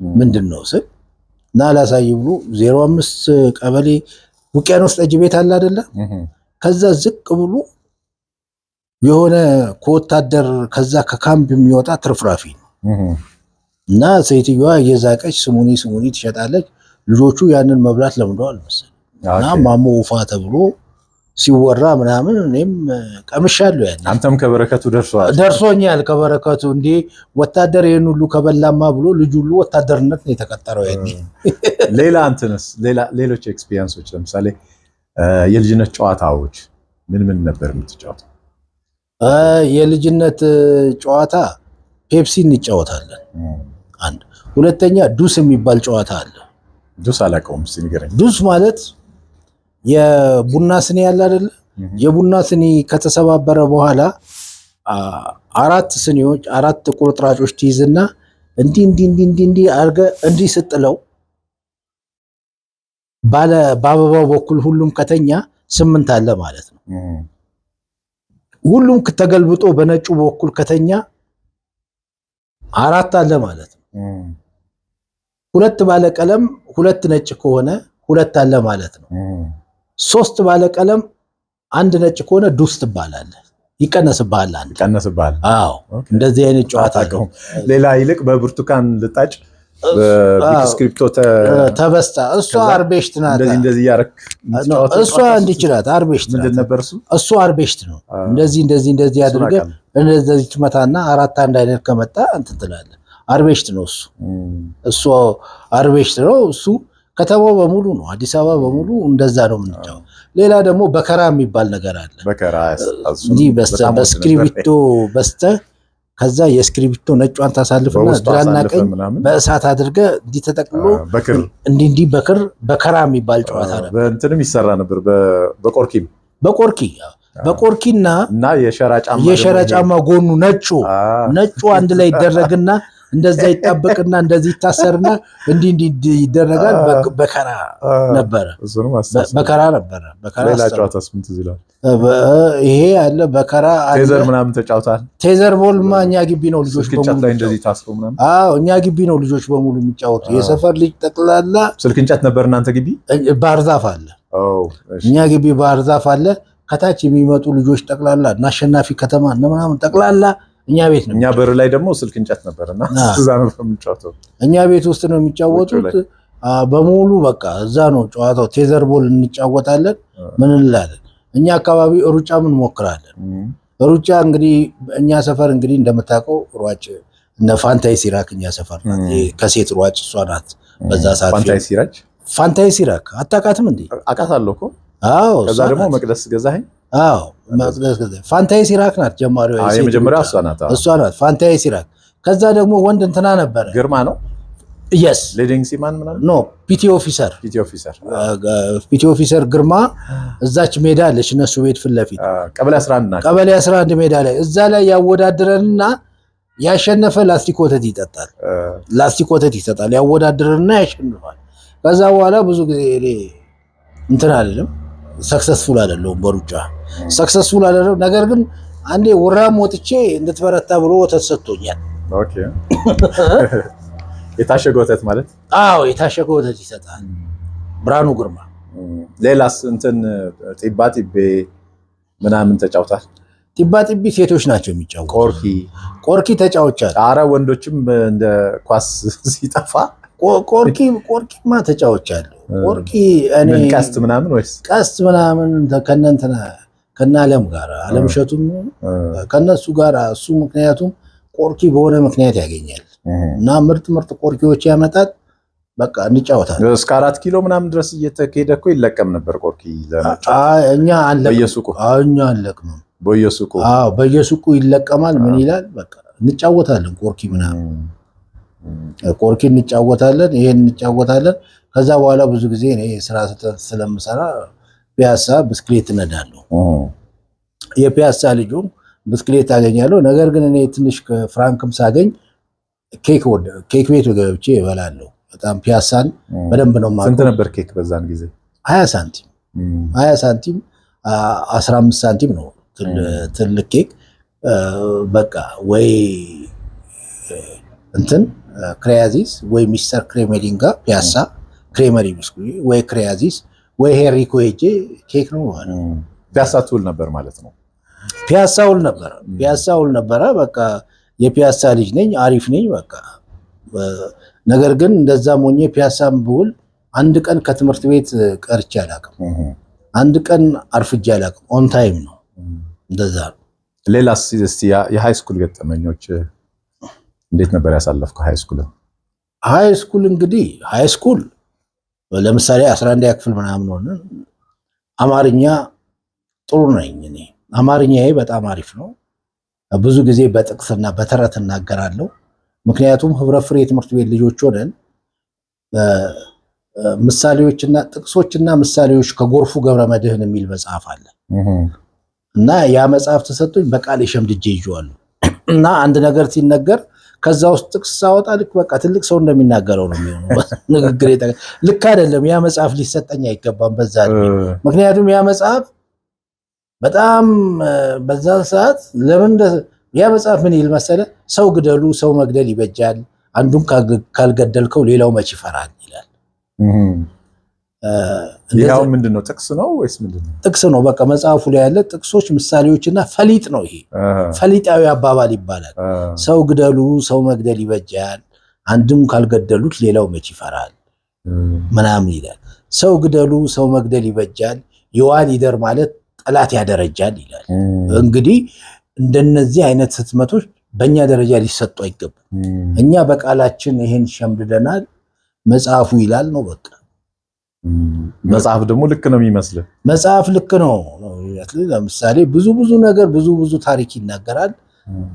Speaker 1: ምንድን ነው ስል እና ላሳይ ብሎ 05 ቀበሌ ውቅያኖስ ጠጅ ቤት አለ አይደለ? ከዛ ዝቅ ብሎ የሆነ ከወታደር ከዛ ከካምፕ የሚወጣ ትርፍራፊ ነው እና ሴትዮዋ እየዛቀች ስሙኒ ትሸጣለች። ልጆቹ ያንን መብላት ለምደዋል መሰለኝ እና ማሞ ውፋ ተብሎ ሲወራ ምናምን እኔም ቀምሻለሁ። ያን
Speaker 2: አንተም ከበረከቱ
Speaker 1: ደርሶኛል። ከበረከቱ እንዴ ወታደር ይሄን ሁሉ ከበላማ ብሎ ልጅ ሁሉ ወታደርነት ነው የተቀጠረው። ያኔ
Speaker 2: ሌሎች ኤክስፒሪየንሶች ለምሳሌ የልጅነት ጨዋታዎች ምን ነበር የምትጫወተው?
Speaker 1: የልጅነት ጨዋታ ፔፕሲ እንጫወታለን። አንድ ሁለተኛ ዱስ የሚባል ጨዋታ አለ።
Speaker 2: ዱስ አላውቀውም፣ እስኪ ንገረኝ።
Speaker 1: ዱስ ማለት የቡና ስኒ ያለ አይደለ? የቡና ስኒ ከተሰባበረ በኋላ 4 ስኒዎች 4 ቁርጥራጮች ትይዝና እንዲህ አድርገህ እንዲህ ስጥለው በአበባው በኩል ሁሉም ከተኛ 8 አለ ማለት ነው። ሁሉም ተገልብጦ በነጩ በኩል ከተኛ 4 አለ ማለት ነው። 2 ባለ ቀለም 2 ነጭ ከሆነ 2 አለ ማለት ነው። 3 ባለ ቀለም 1 ነጭ ከሆነ ዱስ ትባላለህ። ይቀነስብሃል። አዎ እንደዚህ አይነት ጨዋታ ነው።
Speaker 2: ሌላ ይልቅ በብርቱካን ልጣጭ በስክሪፕቶ
Speaker 1: ተበስታ እሷ አርቤሽት ናት።
Speaker 2: እንደዚህ ያረክ
Speaker 1: እሷ እንዲችላት አርቤሽት
Speaker 2: ምንድን ነበር
Speaker 1: እሱ አርቤሽት ነው። እንደዚህ አድርገህ እንደዚህ ትመታና 4 አንድ አይነት ከመጣ እንትን ትላለህ። አርቤሽት ነው እሱ አርቤሽት ነው እሱ። ከተማው በሙሉ ነው፣ አዲስ አበባ በሙሉ እንደዛ ነው የምንጫወተው። ሌላ ደግሞ በከራ የሚባል ነገር አለ። እንዲህ በስክሪፕቶ በስተህ ከዛ የስክሪፕቶ ነጯን ታሳልፍና ግራና ቀኝ በእሳት አድርገህ እንዲህ ተጠቅሎ እንዲህ በከራ የሚባል ጨዋታ ነበር።
Speaker 2: በእንትንም ይሰራ ነበር
Speaker 1: በቆርኪና የሸራ ጫማ ጎኑ ነጩ አንድ ላይ ይደረግና እንደዛ ይጣበቅና እንደዚህ ይታሰርና እንዲህ ይደረጋል። በከራ ነበረ።
Speaker 2: ሌላ ጨዋታስ ምን ትዝ ይላል?
Speaker 1: ይሄ አለ በከራ
Speaker 2: ቴዘር ምናምን ተጫውታል።
Speaker 1: ቴዘር ቦልማ እኛ ግቢ ነው ልጆች
Speaker 2: በሙሉ ላይ እንደዚህ ታስሮ ምናምን።
Speaker 1: አዎ እኛ ግቢ ነው ልጆች በሙሉ የሚጫወቱ። የሰፈር ልጅ ጠቅላላ
Speaker 2: ስልክ እንጨት ነበር እናንተ ግቢ?
Speaker 1: ባህር ዛፍ አለ። እኛ ግቢ ባህር ዛፍ አለ። ከታች የሚመጡ ልጆች ጠቅላላ እና አሸናፊ ከተማ እና ምናምን ጠቅላላ እኛ ቤት ነው።
Speaker 2: እኛ በር ላይ ደግሞ ስልክ እንጨት ነበርና እዛ ነው የምንጫወተው።
Speaker 1: እኛ ቤት ውስጥ ነው የሚጫወቱት በሙሉ። በቃ እዛ ነው ጨዋታው። ቴዘር ቦል እንጫወታለን። ምን እንላለን እኛ አካባቢ ሩጫ ምን ሞክራለን። ሩጫ እንግዲህ እኛ ሰፈር እንግዲህ እንደምታውቀው ሯጭ እነ ፋንታይ ሲራክ እኛ ሰፈር ናት። ከሴት ሯጭ እሷ ናት። በዛ ሰዓት ፋንታይ ሲራክ አታውቃትም እንዴ?
Speaker 2: አውቃታለሁ እኮ።
Speaker 1: አዎ
Speaker 2: ከዛ ደግሞ መቅደስ ገዛኸኝ።
Speaker 1: አዎ መቅደስ ገዛኸኝ። ፋንታይ ሲራክ ናት ጀማሪዋ።
Speaker 2: የመጀመሪያው እሷ ናት ፋንታይ ሲራክ። ከዛ ደግሞ ወንድ እንትና ነበረ። ግርማ ነው
Speaker 1: yes
Speaker 2: ሊዲንግ ሲማን ምናምን
Speaker 1: ኖ ፒቲ ኦፊሰር ግርማ። እዛች ሜዳ አለች እነሱ ቤት ፊት ለፊት ቀበሌ 11 ሜዳ ላይ እዛ ላይ ያወዳድረንና ያሸነፈ ላስቲክ ወተት ይሰጣል። ያወዳድረንና ያሸንፋል። ከዛ በኋላ ብዙ ጊዜ እንትን አይደለም ሰክሰስፉል አይደለም በሩጫ ሰክሰስፉል አይደለም። ነገር ግን አንዴ ወራም ወጥቼ እንድትበረታ ብሎ ወተት ሰጥቶኛል።
Speaker 2: ኦኬ የታሸገ ወተት ማለት?
Speaker 1: አዎ የታሸገ ወተት ይሰጣል ብርሃኑ ግርማ።
Speaker 2: ሌላስ እንትን ጢባጢቤ ምናምን ተጫውታል?
Speaker 1: ጢባጢቤ ሴቶች ናቸው የሚጫወቱት። ቆርኪ ተጫውቻለሁ።
Speaker 2: ኧረ ወንዶችም እንደ ኳስ ሲጠፋ
Speaker 1: ቆርኪማ ተጫውቻለሁ። ቆርኪ እኔ
Speaker 2: ቀስት ምናምን ወይስ
Speaker 1: ቀስት ምናምን ከነ አለም ጋር አለምሸቱም ከነሱ ጋር እሱ ምክንያቱም ቆርኪ በሆነ ምክንያት ያገኛል እና ምርጥ ቆርኪዎች ያመጣል። በቃ እንጫወታለን።
Speaker 2: እስከ 4 ኪሎ ምናምን ድረስ እየተከሄደ እኮ ይለቀም ነበር ቆርኪ
Speaker 1: እኛ
Speaker 2: በየሱቁ
Speaker 1: አንለቅም። በየሱቁ ይለቀማል። ምን ይላል በቃ እንጫወታለን። ቆርኪ ምናምን ቆርኪ እንጫወታለን። ይሄን እንጫወታለን። ከዛ በኋላ ብዙ ጊዜ እኔ ስራ ስለምሰራ ፒያሳ ብስክሌት እነዳለሁ። የፒያሳ ልጁም ብስክሌት አገኛለሁ። ነገር ግን እኔ ትንሽ ከፍራንክም ሳገኝ ኬክ ቤት ገብቼ እበላለሁ። በጣም ፒያሳን በደንብ ነው ማለት።
Speaker 2: ስንት ነበር ኬክ በዛን ጊዜ?
Speaker 1: 20 ሳንቲም 15 ሳንቲም ነው ትልቅ ኬክ። በቃ ወይ እንትን ክሬያዚስ ወይ ሚስተር ክሬሜሊንጋ ፒያሳ ክሬመሪ ብስኩት ወይ ክሬያዚስ ወይ ሄሪኮ ሄጄ ኬክ ነው ማለት ነው።
Speaker 2: ፒያሳ ትውል ነበር ማለት ነው።
Speaker 1: ፒያሳ ውል ነበረ። በቃ የፒያሳ ልጅ ነኝ፣ አሪፍ ነኝ በቃ። ነገር ግን እንደዛም ሆኜ ፒያሳም ብውል አንድ ቀን ከትምህርት ቤት ቀርቼ አላውቅም። አንድ ቀን አርፍጄ አላውቅም። ኦን ታይም ነው። እንደዛ ነው።
Speaker 2: ሌላስ እስቲ የሃይ ስኩል ገጠመኞች እንዴት ነበር ያሳለፍከው? ሃይ ስኩል
Speaker 1: እንግዲህ ሃይ ስኩል ለምሳሌ 11ኛ ክፍል ምናምን ሆነ አማርኛ ጥሩ ነኝ እኔ። አማርኛዬ በጣም አሪፍ ነው። ብዙ ጊዜ በጥቅስና በተረት እናገራለሁ። ምክንያቱም ህብረ ፍሬ ትምህርት ቤት ልጆች ሆነን ምሳሌዎችና ጥቅሶችና ምሳሌዎች ከጎርፉ ገብረ መድኅን የሚል መጽሐፍ አለ እና ያ መጽሐፍ ተሰጥቶኝ በቃል ሸምድጄ ይዤዋለሁ እና አንድ ነገር ሲነገር ከዛ ውስጥ ጥቅስ ሳወጣ ልክ በቃ ትልቅ ሰው እንደሚናገረው ነው የሚሆነው። ንግግር ልክ አይደለም። ያ መጽሐፍ ሊሰጠኝ አይገባም በዛ። ምክንያቱም ያ መጽሐፍ በጣም በዛ ሰዓት ለምን ያ መጽሐፍ ምን ይል መሰለ? ሰው ግደሉ፣ ሰው መግደል ይበጃል፣ አንዱን ካልገደልከው ሌላው መች ይፈራል ይላል።
Speaker 2: ያው ምንድነው? ጥቅስ ነው ወይስ ምንድነው?
Speaker 1: ጥቅስ ነው። በቃ መጽሐፉ ላይ ያለ ጥቅሶች፣ ምሳሌዎችና ፈሊጥ ነው። ይሄ ፈሊጣዊ አባባል ይባላል። ሰው ግደሉ፣ ሰው መግደል ይበጃል፣ አንድም ካልገደሉት ሌላው መች ይፈራል ምናምን ይላል። ሰው ግደሉ፣ ሰው መግደል ይበጃል፣ የዋል ይደር ማለት ጠላት ያደረጃል ይላል። እንግዲህ እንደነዚህ አይነት ህትመቶች በእኛ ደረጃ ሊሰጡ አይገባም። እኛ በቃላችን ይሄን ሸምድደናል። መጽሐፉ ይላል ነው በቃ።
Speaker 2: መጽሐፍ ደግሞ ልክ ነው የሚመስል
Speaker 1: መጽሐፍ ልክ ነው። ለምሳሌ ብዙ ነገር ብዙ ታሪክ ይናገራል።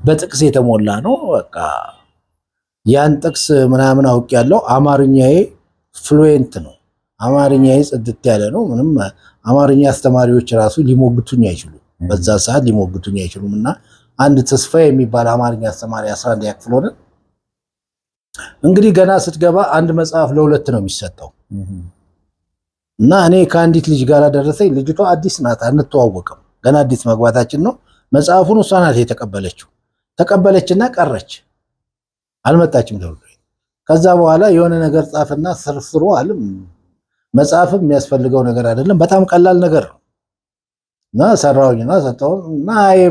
Speaker 1: በጥቅስ የተሞላ ነው በቃ። ያን ጥቅስ ምናምን አውቄያለሁ። አማርኛዬ ፍሉዌንት ነው። አማርኛዬ ጽድት ያለ ነው። ምንም አማርኛ አስተማሪዎች ራሱ ሊሞግቱኝ አይችሉም። በዛ ሰዓት ሊሞግቱኝ አይችሉም። እና አንድ ተስፋ የሚባል አማርኛ አስተማሪ 11ኛ ክፍል ሆነ። እንግዲህ ገና ስትገባ አንድ መጽሐፍ ለሁለት ነው የሚሰጠው እና እኔ ከአንዲት ልጅ ጋር ደረሰኝ። ልጅቷ አዲስ ናት፣ አንተዋወቅም፣ ገና አዲስ መግባታችን ነው። መጽሐፉን እሷ ናት የተቀበለችው። ተቀበለችና ቀረች፣ አልመጣችም ደውሎ። ከዛ በኋላ የሆነ ነገር ጻፍና ስርስሩ አልም። መጽሐፍም የሚያስፈልገው ነገር አይደለም፣ በጣም ቀላል ነገር ነው። እና ሰራውኝና ሰጠው እና ይሄ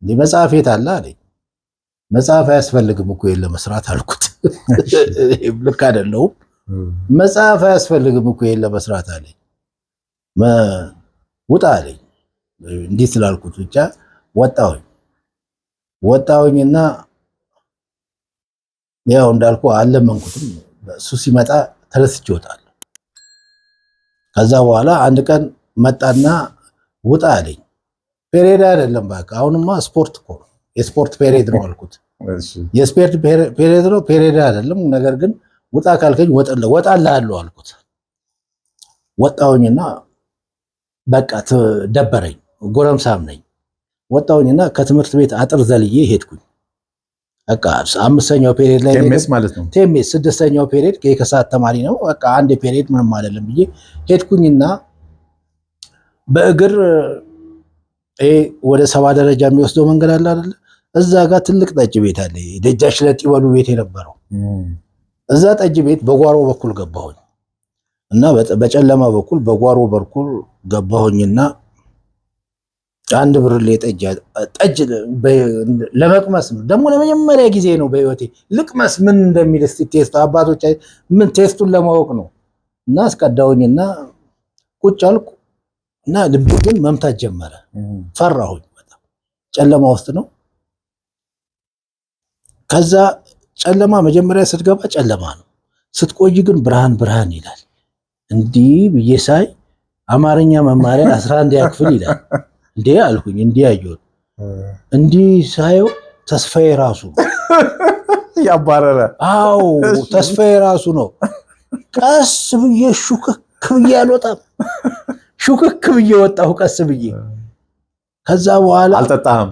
Speaker 1: መጽሐፍ የት አለ አለኝ። መጽሐፍ አያስፈልግም እኮ የለ መስራት አልኩት። ልክ አይደለሁም። መጽሐፍ አያስፈልግም እኮ የለ መስራት አለኝ። ውጣ አለኝ። እንዲህ ስላልኩት ብቻ ወጣሁኝና ያው እንዳልኩ አለመንኩትም። እሱ ሲመጣ ተነስቼ እወጣለሁ። ከዛ በኋላ አንድ ቀን መጣና ውጣ አለኝ። ፔሬድ አይደለም በቃ አሁንማ ስፖርት እኮ ነው፣ የስፖርት ፔሬድ ነው አልኩት። የስፖርት ፔሬድ ነው፣ ፔሬድ አይደለም። ነገር ግን ውጣ ካልከኝ ወጣልሃለሁ አልኩት። ወጣሁኝና በቃ ደበረኝ፣ ጎረምሳም ነኝ። ወጣሁኝና ከትምህርት ቤት አጥር ዘልዬ ሄድኩኝ። በቃ 5ኛው ፔሬድ ላይ
Speaker 2: ቴሜስ ማለት ነው።
Speaker 1: ቴሜስ 6ኛው ፔሬድ ከሰዓት ተማሪ ነው። በቃ አንድ ፔሬድ ምንም አይደለም ብዬ ሄድኩኝና በእግር ወደ 70 ደረጃ የሚወስደው መንገድ አለ አይደል? እዛ ጋር ትልቅ ጠጅ ቤት አለ፣ ደጃች ለጢበሉ ቤት የነበረው። እዛ ጠጅ ቤት በጓሮ በኩል ገባሁኝ እና በጨለማ በኩል በጓሮ በኩል ገባሁኝና አንድ ብርሌ ጠጅ ለመቅመስ ነው። ደግሞ ለመጀመሪያ ጊዜ ነው በህይወቴ ልቅመስ ምን እንደሚል እስቲ ቴስቱ አባቶች ምን ቴስቱን ለማወቅ ነው። እና አስቀዳሁኝና ቁጭ አልኩ እና ልቤ ግን መምታት ጀመረ። ፈራሁኝ በጣም። ጨለማ ውስጥ ነው። ከዛ ጨለማ መጀመሪያ ስትገባ ጨለማ ነው፣ ስትቆይ ግን ብርሃን ይላል። እንዲህ ብዬ ሳይ አማርኛ መማሪያ 11ኛ ክፍል ይላል። እንዴ አልኩኝ። እንዲህ አየሁት። እንዲህ ሳየው ተስፋዬ ራሱ
Speaker 2: ያባረረ።
Speaker 1: አዎ ተስፋዬ ራሱ ነው። ቀስ ብዬ ሹክክ ብዬ አልወጣም፣ ሹክክ ብዬ ወጣሁ ቀስ ብዬ። ከዛ በኋላ
Speaker 2: አልጠጣህም?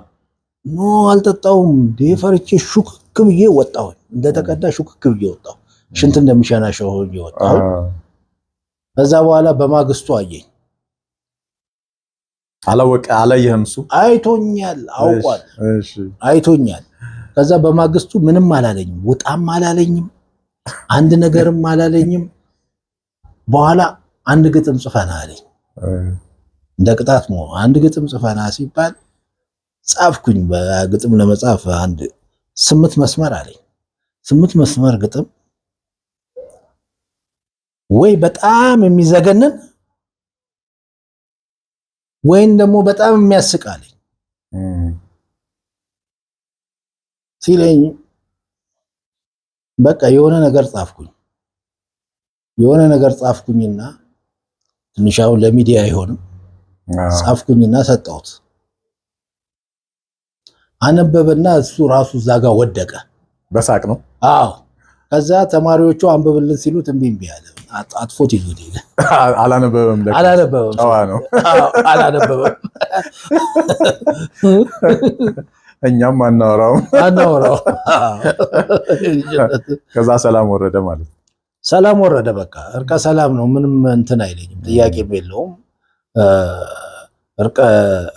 Speaker 1: ኖ አልጠጣሁም። እንዴ ፈርቼ ሹክክ ብዬ ወጣሁ። እንደተቀዳ ሹክክ ብዬ ወጣሁ። ሽንት እንደሚሸናሸው ሆኜ ወጣሁ። ከዛ በኋላ በማግስቱ አየኝ።
Speaker 2: አላየህም? እሱ
Speaker 1: አይቶኛል፣ አውቋል፣ አይቶኛል። ከዛ በማግስቱ ምንም አላለኝም፣ ውጣም አላለኝም፣ አንድ ነገርም አላለኝም። በኋላ አንድ ግጥም ጽፈና አለኝ። እንደ ቅጣት ነው። አንድ ግጥም ጽፈና ሲባል ጻፍኩኝ። በግጥም ለመጻፍ አንድ 8 መስመር አለኝ። 8 መስመር ግጥም ወይ በጣም የሚዘገንን ወይም ደግሞ በጣም የሚያስቃለኝ ሲለኝ በቃ የሆነ ነገር ጻፍኩኝና ትንሽ አሁን ለሚዲያ አይሆንም ጻፍኩኝና ሰጠሁት። አነበበና እሱ ራሱ እዛ ጋር ወደቀ።
Speaker 2: በሳቅ ነው።
Speaker 1: አዎ። ከዛ ተማሪዎቹ አንብብልን ሲሉት እምቢ አለ። አጥፎት ይሉት ይለ
Speaker 2: አላነበበም። ጨዋ ነው።
Speaker 1: አላነበበም።
Speaker 2: እኛም አናወራው። ከዛ ሰላም ወረደ ማለት ነው።
Speaker 1: ሰላም ወረደ። በቃ እርቀ ሰላም ነው። ምንም እንትን አይለኝም፣ ጥያቄም የለውም።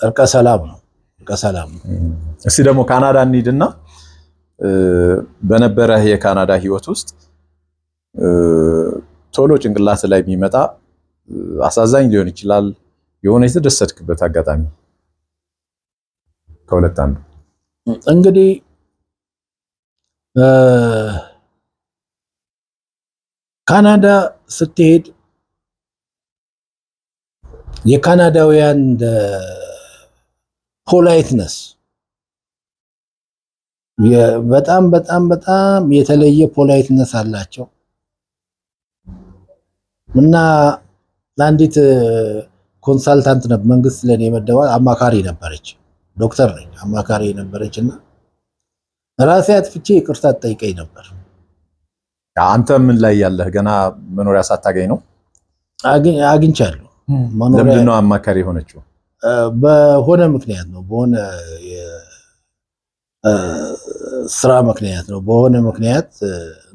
Speaker 1: እርቀ ሰላም ነው።
Speaker 2: እስቲ ደግሞ ካናዳ እንሂድና በነበረህ የካናዳ ህይወት ውስጥ ቶሎ ጭንቅላት ላይ የሚመጣ አሳዛኝ ሊሆን ይችላል የሆነ የተደሰትክበት አጋጣሚ ከሁለት አንዱ።
Speaker 1: እንግዲህ ካናዳ ስትሄድ የካናዳውያን ፖላይትነስ በጣም በጣም በጣም የተለየ ፖላይትነስ አላቸው እና ለአንዲት ኮንሳልታንት ነበር መንግስት ለኔ የመደባል አማካሪ ነበረች። ዶክተር ነኝ፣ አማካሪ ነበረችና ራሴ አጥፍቼ ይቅርታ ጠይቀኝ ነበር።
Speaker 2: አንተ ምን ላይ ያለህ ገና መኖሪያ ሳታገኝ ነው?
Speaker 1: አግኝቻለሁ።
Speaker 2: ለምንድን ነው አማካሪ የሆነችው?
Speaker 1: በሆነ ምክንያት ነው፣ በሆነ ስራ ምክንያት ነው። በሆነ ምክንያት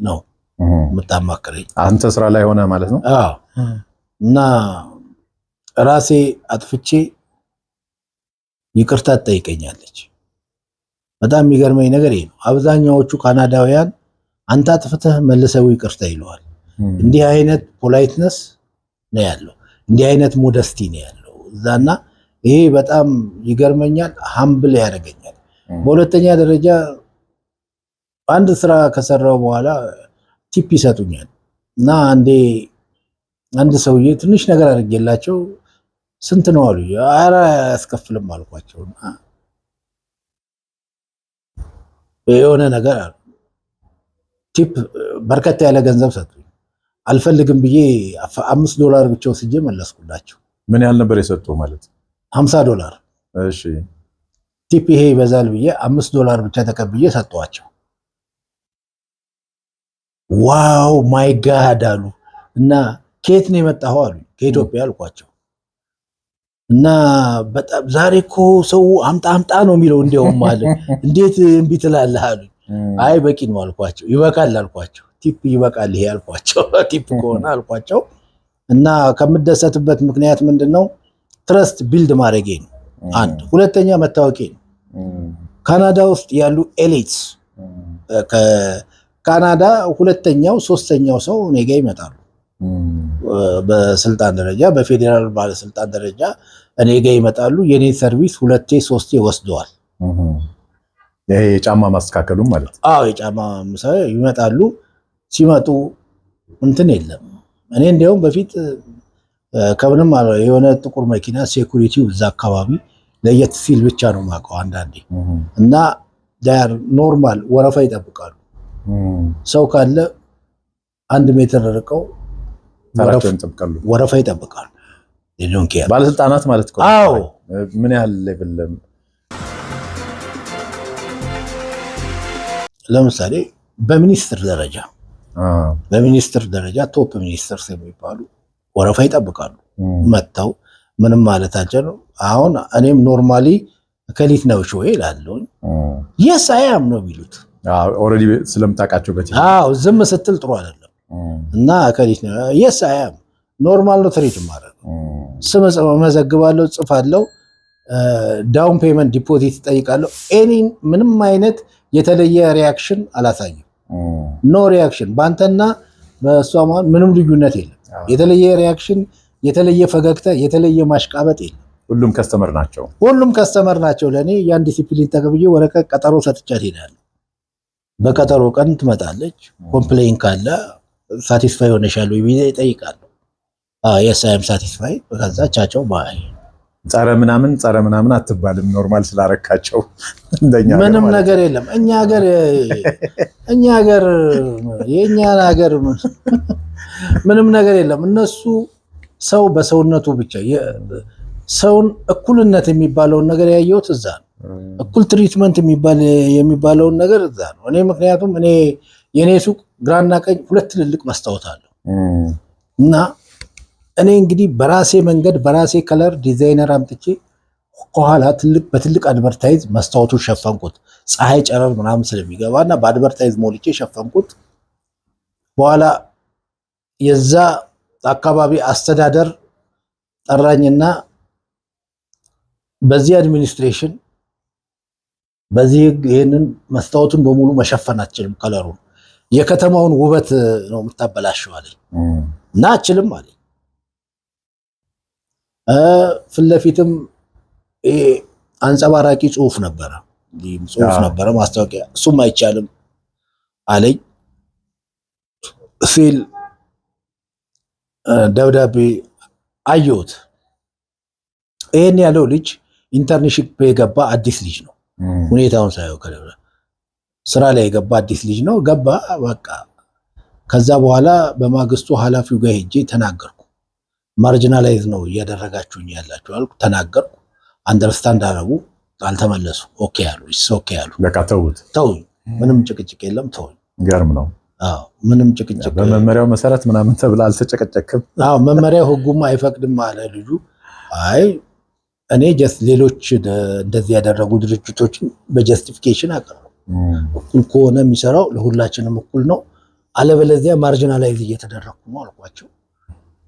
Speaker 1: ነው የምታማክረኝ።
Speaker 2: አንተ ስራ ላይ ሆነ ማለት ነው?
Speaker 1: አዎ። እና ራሴ አጥፍቼ ይቅርታ ትጠይቀኛለች። በጣም የሚገርመኝ ነገር ይሄ ነው። አብዛኛዎቹ ካናዳውያን አንተ አጥፍተህ መልሰው ይቅርታ ይለዋል። እንዲህ አይነት ፖላይትነስ ነው ያለው፣ እንዲህ አይነት ሞደስቲ ነው ያለው እዛና ይሄ በጣም ይገርመኛል፣ ሃምብል ያደርገኛል። በሁለተኛ ደረጃ አንድ ስራ ከሰራው በኋላ ቲፕ ይሰጡኛል እና አንድ ሰውዬ ትንሽ ነገር አድርጌላቸው ስንት ነው አሉ። ኧረ አያስከፍልም አልኳቸው። የሆነ ነገር አሉ ቲፕ በርከት ያለ ገንዘብ ሰጡኝ። አልፈልግም ብዬ $5 ብቻ ወስጄ መለስኩላቸው።
Speaker 2: ምን ያህል ነበር የሰጡ ማለት?
Speaker 1: $50።
Speaker 2: እሺ
Speaker 1: ቲፕ ይሄ ይበዛል ብዬ $5 ብቻ ተቀብዬ ሰጠዋቸው። ዋው ማይ ጋድ አሉ እና ከየት ነው የመጣኸው አሉ። ከኢትዮጵያ አልኳቸው። እና በጣም ዛሬ እኮ ሰው አምጣ ነው የሚለው እንዲያውም ማለት እንዴት እምቢ ትላለህ አሉ። አይ በቂ ነው አልኳቸው። ይበቃል አልኳቸው። ቲፕ ይበቃል ይሄ አልኳቸው። ቲፕ ከሆነ አልኳቸው። እና ከምደሰትበት ምክንያት ምንድነው? ትረስት ቢልድ ማድረጌ ነው አንድ። ሁለተኛ መታወቂያ ነው። ካናዳ ውስጥ ያሉ ኤሊትስ ከካናዳ ሁለተኛው ሶስተኛው ሰው እኔ ጋ ይመጣሉ። በስልጣን ደረጃ በፌዴራል ባለስልጣን ደረጃ እኔ ጋ ይመጣሉ። የኔ ሰርቪስ 2-3 ወስደዋል።
Speaker 2: ይሄ የጫማ ማስተካከሉ ማለት?
Speaker 1: አዎ የጫማ ይመጣሉ። ሲመጡ እንትን የለም። እኔ እንዲያውም በፊት ከምንም የሆነ ጥቁር መኪና ሴኩሪቲው እዛ አካባቢ ለየት ሲል ብቻ ነው የማውቀው አንዳንዴ። እና ዳር ኖርማል ወረፋ ይጠብቃሉ። ሰው ካለ 1 ሜትር ርቀው ወረፋ ይጠብቃሉ።
Speaker 2: ባለስልጣናት ማለት ነው።
Speaker 1: አዎ
Speaker 2: ምን ያህል ሌቭል?
Speaker 1: ለምሳሌ በሚኒስትር ደረጃ ቶፕ ሚኒስትርስ የሚባሉ ወረፋ ይጠብቃሉ። መጥተው ምንም ማለታቸው ነው። አሁን እኔም ኖርማሊ ከሊት ነው ሾይ ይላልው የስ አያም ነው የሚሉት።
Speaker 2: ኦሬዲ ስለምታውቃቸው በቲ
Speaker 1: ዝም ስትል ጥሩ አይደለም። እና ከሊት ነው የስ አያም ኖርማል ነው። ትሪት ማለት ነው። ስም መዘግባለሁ፣ ጽፋለሁ፣ ዳውን ፔመንት ዲፖዚት ይጠይቃለሁ። ምንም አይነት የተለየ ሪያክሽን አላሳይም። ኖ ሪያክሽን ባንተና በእሷ ምንም ልዩነት የለም። የተለየ ሪያክሽን፣ የተለየ ፈገግታ፣ የተለየ ማሽቃበጥ የለም።
Speaker 2: ሁሉም ከስተመር ናቸው።
Speaker 1: ሁሉም ከስተመር ናቸው። ለእኔ ያን ዲሲፕሊን ተቀብዬ ወረቀት ቀጠሮ ሰጥቻት ሄዳለሁ። በቀጠሮ ቀን ትመጣለች። ኮምፕሌን ካለ ሳቲስፋይ ሆነሻል ወይ ብዬ እጠይቃለሁ። የስ አይ አም ሳቲስፋይ። ከዛ ቻቸው ባይ
Speaker 2: ጸረ ምናምን አትባልም። ኖርማል ስላረካቸው እንደኛ
Speaker 1: ምንም ነገር የለም። እኛ ሀገር የኛ ሀገር ምንም ነገር የለም። እነሱ ሰው በሰውነቱ ብቻ ሰውን እኩልነት የሚባለውን ነገር ያየሁት እዛ ነው። እኩል ትሪትመንት የሚባለውን ነገር እዛ ነው። እኔ ምክንያቱም የኔ ሱቅ ግራና ቀኝ 2 ትልልቅ መስታወት አለው እና እኔ እንግዲህ በራሴ መንገድ በራሴ ከለር ዲዛይነር አምጥቼ ከኋላ በትልቅ አድቨርታይዝ መስታወቱን ሸፈንኩት። ፀሐይ ጨረር ምናምን ስለሚገባና በአድቨርታይዝ ሞልቼ ሸፈንኩት። በኋላ የዛ አካባቢ አስተዳደር ጠራኝና በዚህ አድሚኒስትሬሽን በዚህ ይሄንን መስታወቱን በሙሉ መሸፈን አትችልም፣ ከለሩን የከተማውን ውበት ነው የምታበላሸው አለኝ እና አችልም አለኝ። ፊት ለፊትም አንጸባራቂ ጽሁፍ ነበረ ማስታወቂያ፣ እሱም አይቻልም አለኝ ሲል ደብዳቤ አየሁት። ይሄን ያለው ልጅ ኢንተርንሺፕ የገባ አዲስ ልጅ ነው። ሁኔታውን ሳይው ስራ ላይ የገባ አዲስ ልጅ ነው። ገባ በቃ። ከዛ በኋላ በማግስቱ ኃላፊው ጋር ሄጄ ተናገርኩ። ማርጂናላይዝ ነው እያደረጋችሁኝ ያላችሁ አልኩ። ተናገርኩ። አንደርስታንድ አረጉ። አልተመለሱ። ኦኬ አሉ። ኦኬ አሉ።
Speaker 2: በቃ ተውኝ።
Speaker 1: ምንም ጭቅጭቅ የለም። ተውኝ።
Speaker 2: ገርም ነው።
Speaker 1: ምንም ጭቅጭቅ
Speaker 2: በመመሪያው መሰረት ምናምን ተብላ አልተጨቀጨክም።
Speaker 1: መመሪያው ህጉም አይፈቅድም አለ ልጁ። አይ እኔ ጀስት ሌሎች እንደዚህ ያደረጉ ድርጅቶችን በጀስቲፊኬሽን አቀረቡ። እኩል ከሆነ የሚሰራው ለሁላችንም እኩል ነው፣ አለበለዚያ ማርጂናላይዝ እየተደረግኩ ነው አልኳቸው።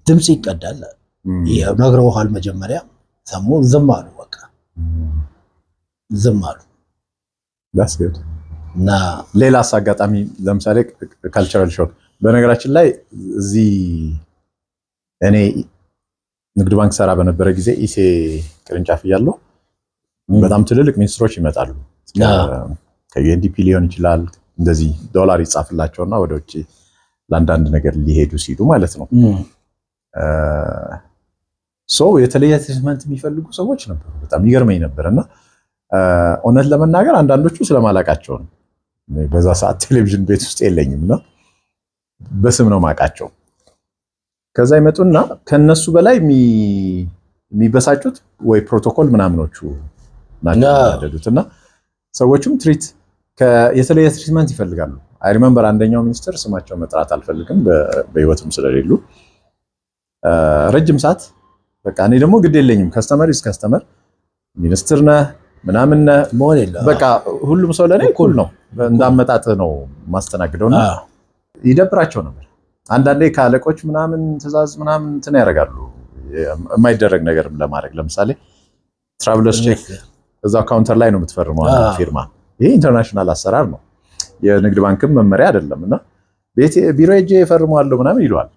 Speaker 1: ድምጽ ይቀዳል ነግረውሃል። መጀመሪያ ሰሙ፣ ዝም አሉ። በቃ ዝም አሉ። እና
Speaker 2: ሌላስ አጋጣሚ ለምሳሌ ካልቸራል ሾክ። በነገራችን ላይ እዚህ እኔ ንግድ ባንክ ሰራ በነበረ ጊዜ ኢሴ ቅርንጫፍ እያለሁ በጣም ትልልቅ ሚኒስትሮች ይመጣሉ። ከዩኤንዲፒ ሊሆን ይችላል። እንደዚህ ዶላር ይጻፍላቸውና ወደ ውጭ ለአንዳንድ ነገር ሊሄዱ ሲሉ ማለት ነው። የተለየ ትሪትመንት የሚፈልጉ ሰዎች ነበሩ። በጣም ይገርመኝ ነበርና እውነት ለመናገር አንዳንዶቹ ስለማላቃቸው ነው። በዛ ሰዓት ቴሌቪዥን ቤት ውስጥ የለኝም እና በስም ነው ማቃቸው። ከዛ ይመጡና ከነሱ በላይ የሚበሳጩት ወይ ፕሮቶኮል ምናምኖቹ ናቸው ያደዱትና ሰዎችም የተለየ ትሪትመንት ይፈልጋሉ። አይ ሪመምበር አንደኛው ሚኒስትር ስማቸው መጥራት አልፈልግም በህይወትም ስለሌሉ ረጅም ሰዓት በቃ እኔ ደግሞ ግድ የለኝም ከስተመር ኢዝ ከስተመር ሚኒስትር ነህ ምናምን መሆን የለም በቃ ሁሉም ሰው ለኔ እኩል ነው እንዳመጣጥ ነው ማስተናግደውና ይደብራቸው ነበር። አንዳንዴ ከአለቆች ምናምን ትእዛዝ ምናምን እንትን ያደርጋሉ የማይደረግ ነገርም ለማድረግ ለምሳሌ ትራቭለርስ ቼክ እዛው ካውንተር ላይ ነው የምትፈርመው ፊርማ። ይሄ ኢንተርናሽናል አሰራር ነው የንግድ ባንክም መመሪያ አይደለምና ቢሮ ሄጄ እፈርመዋለሁ ምናምን ይለዋል።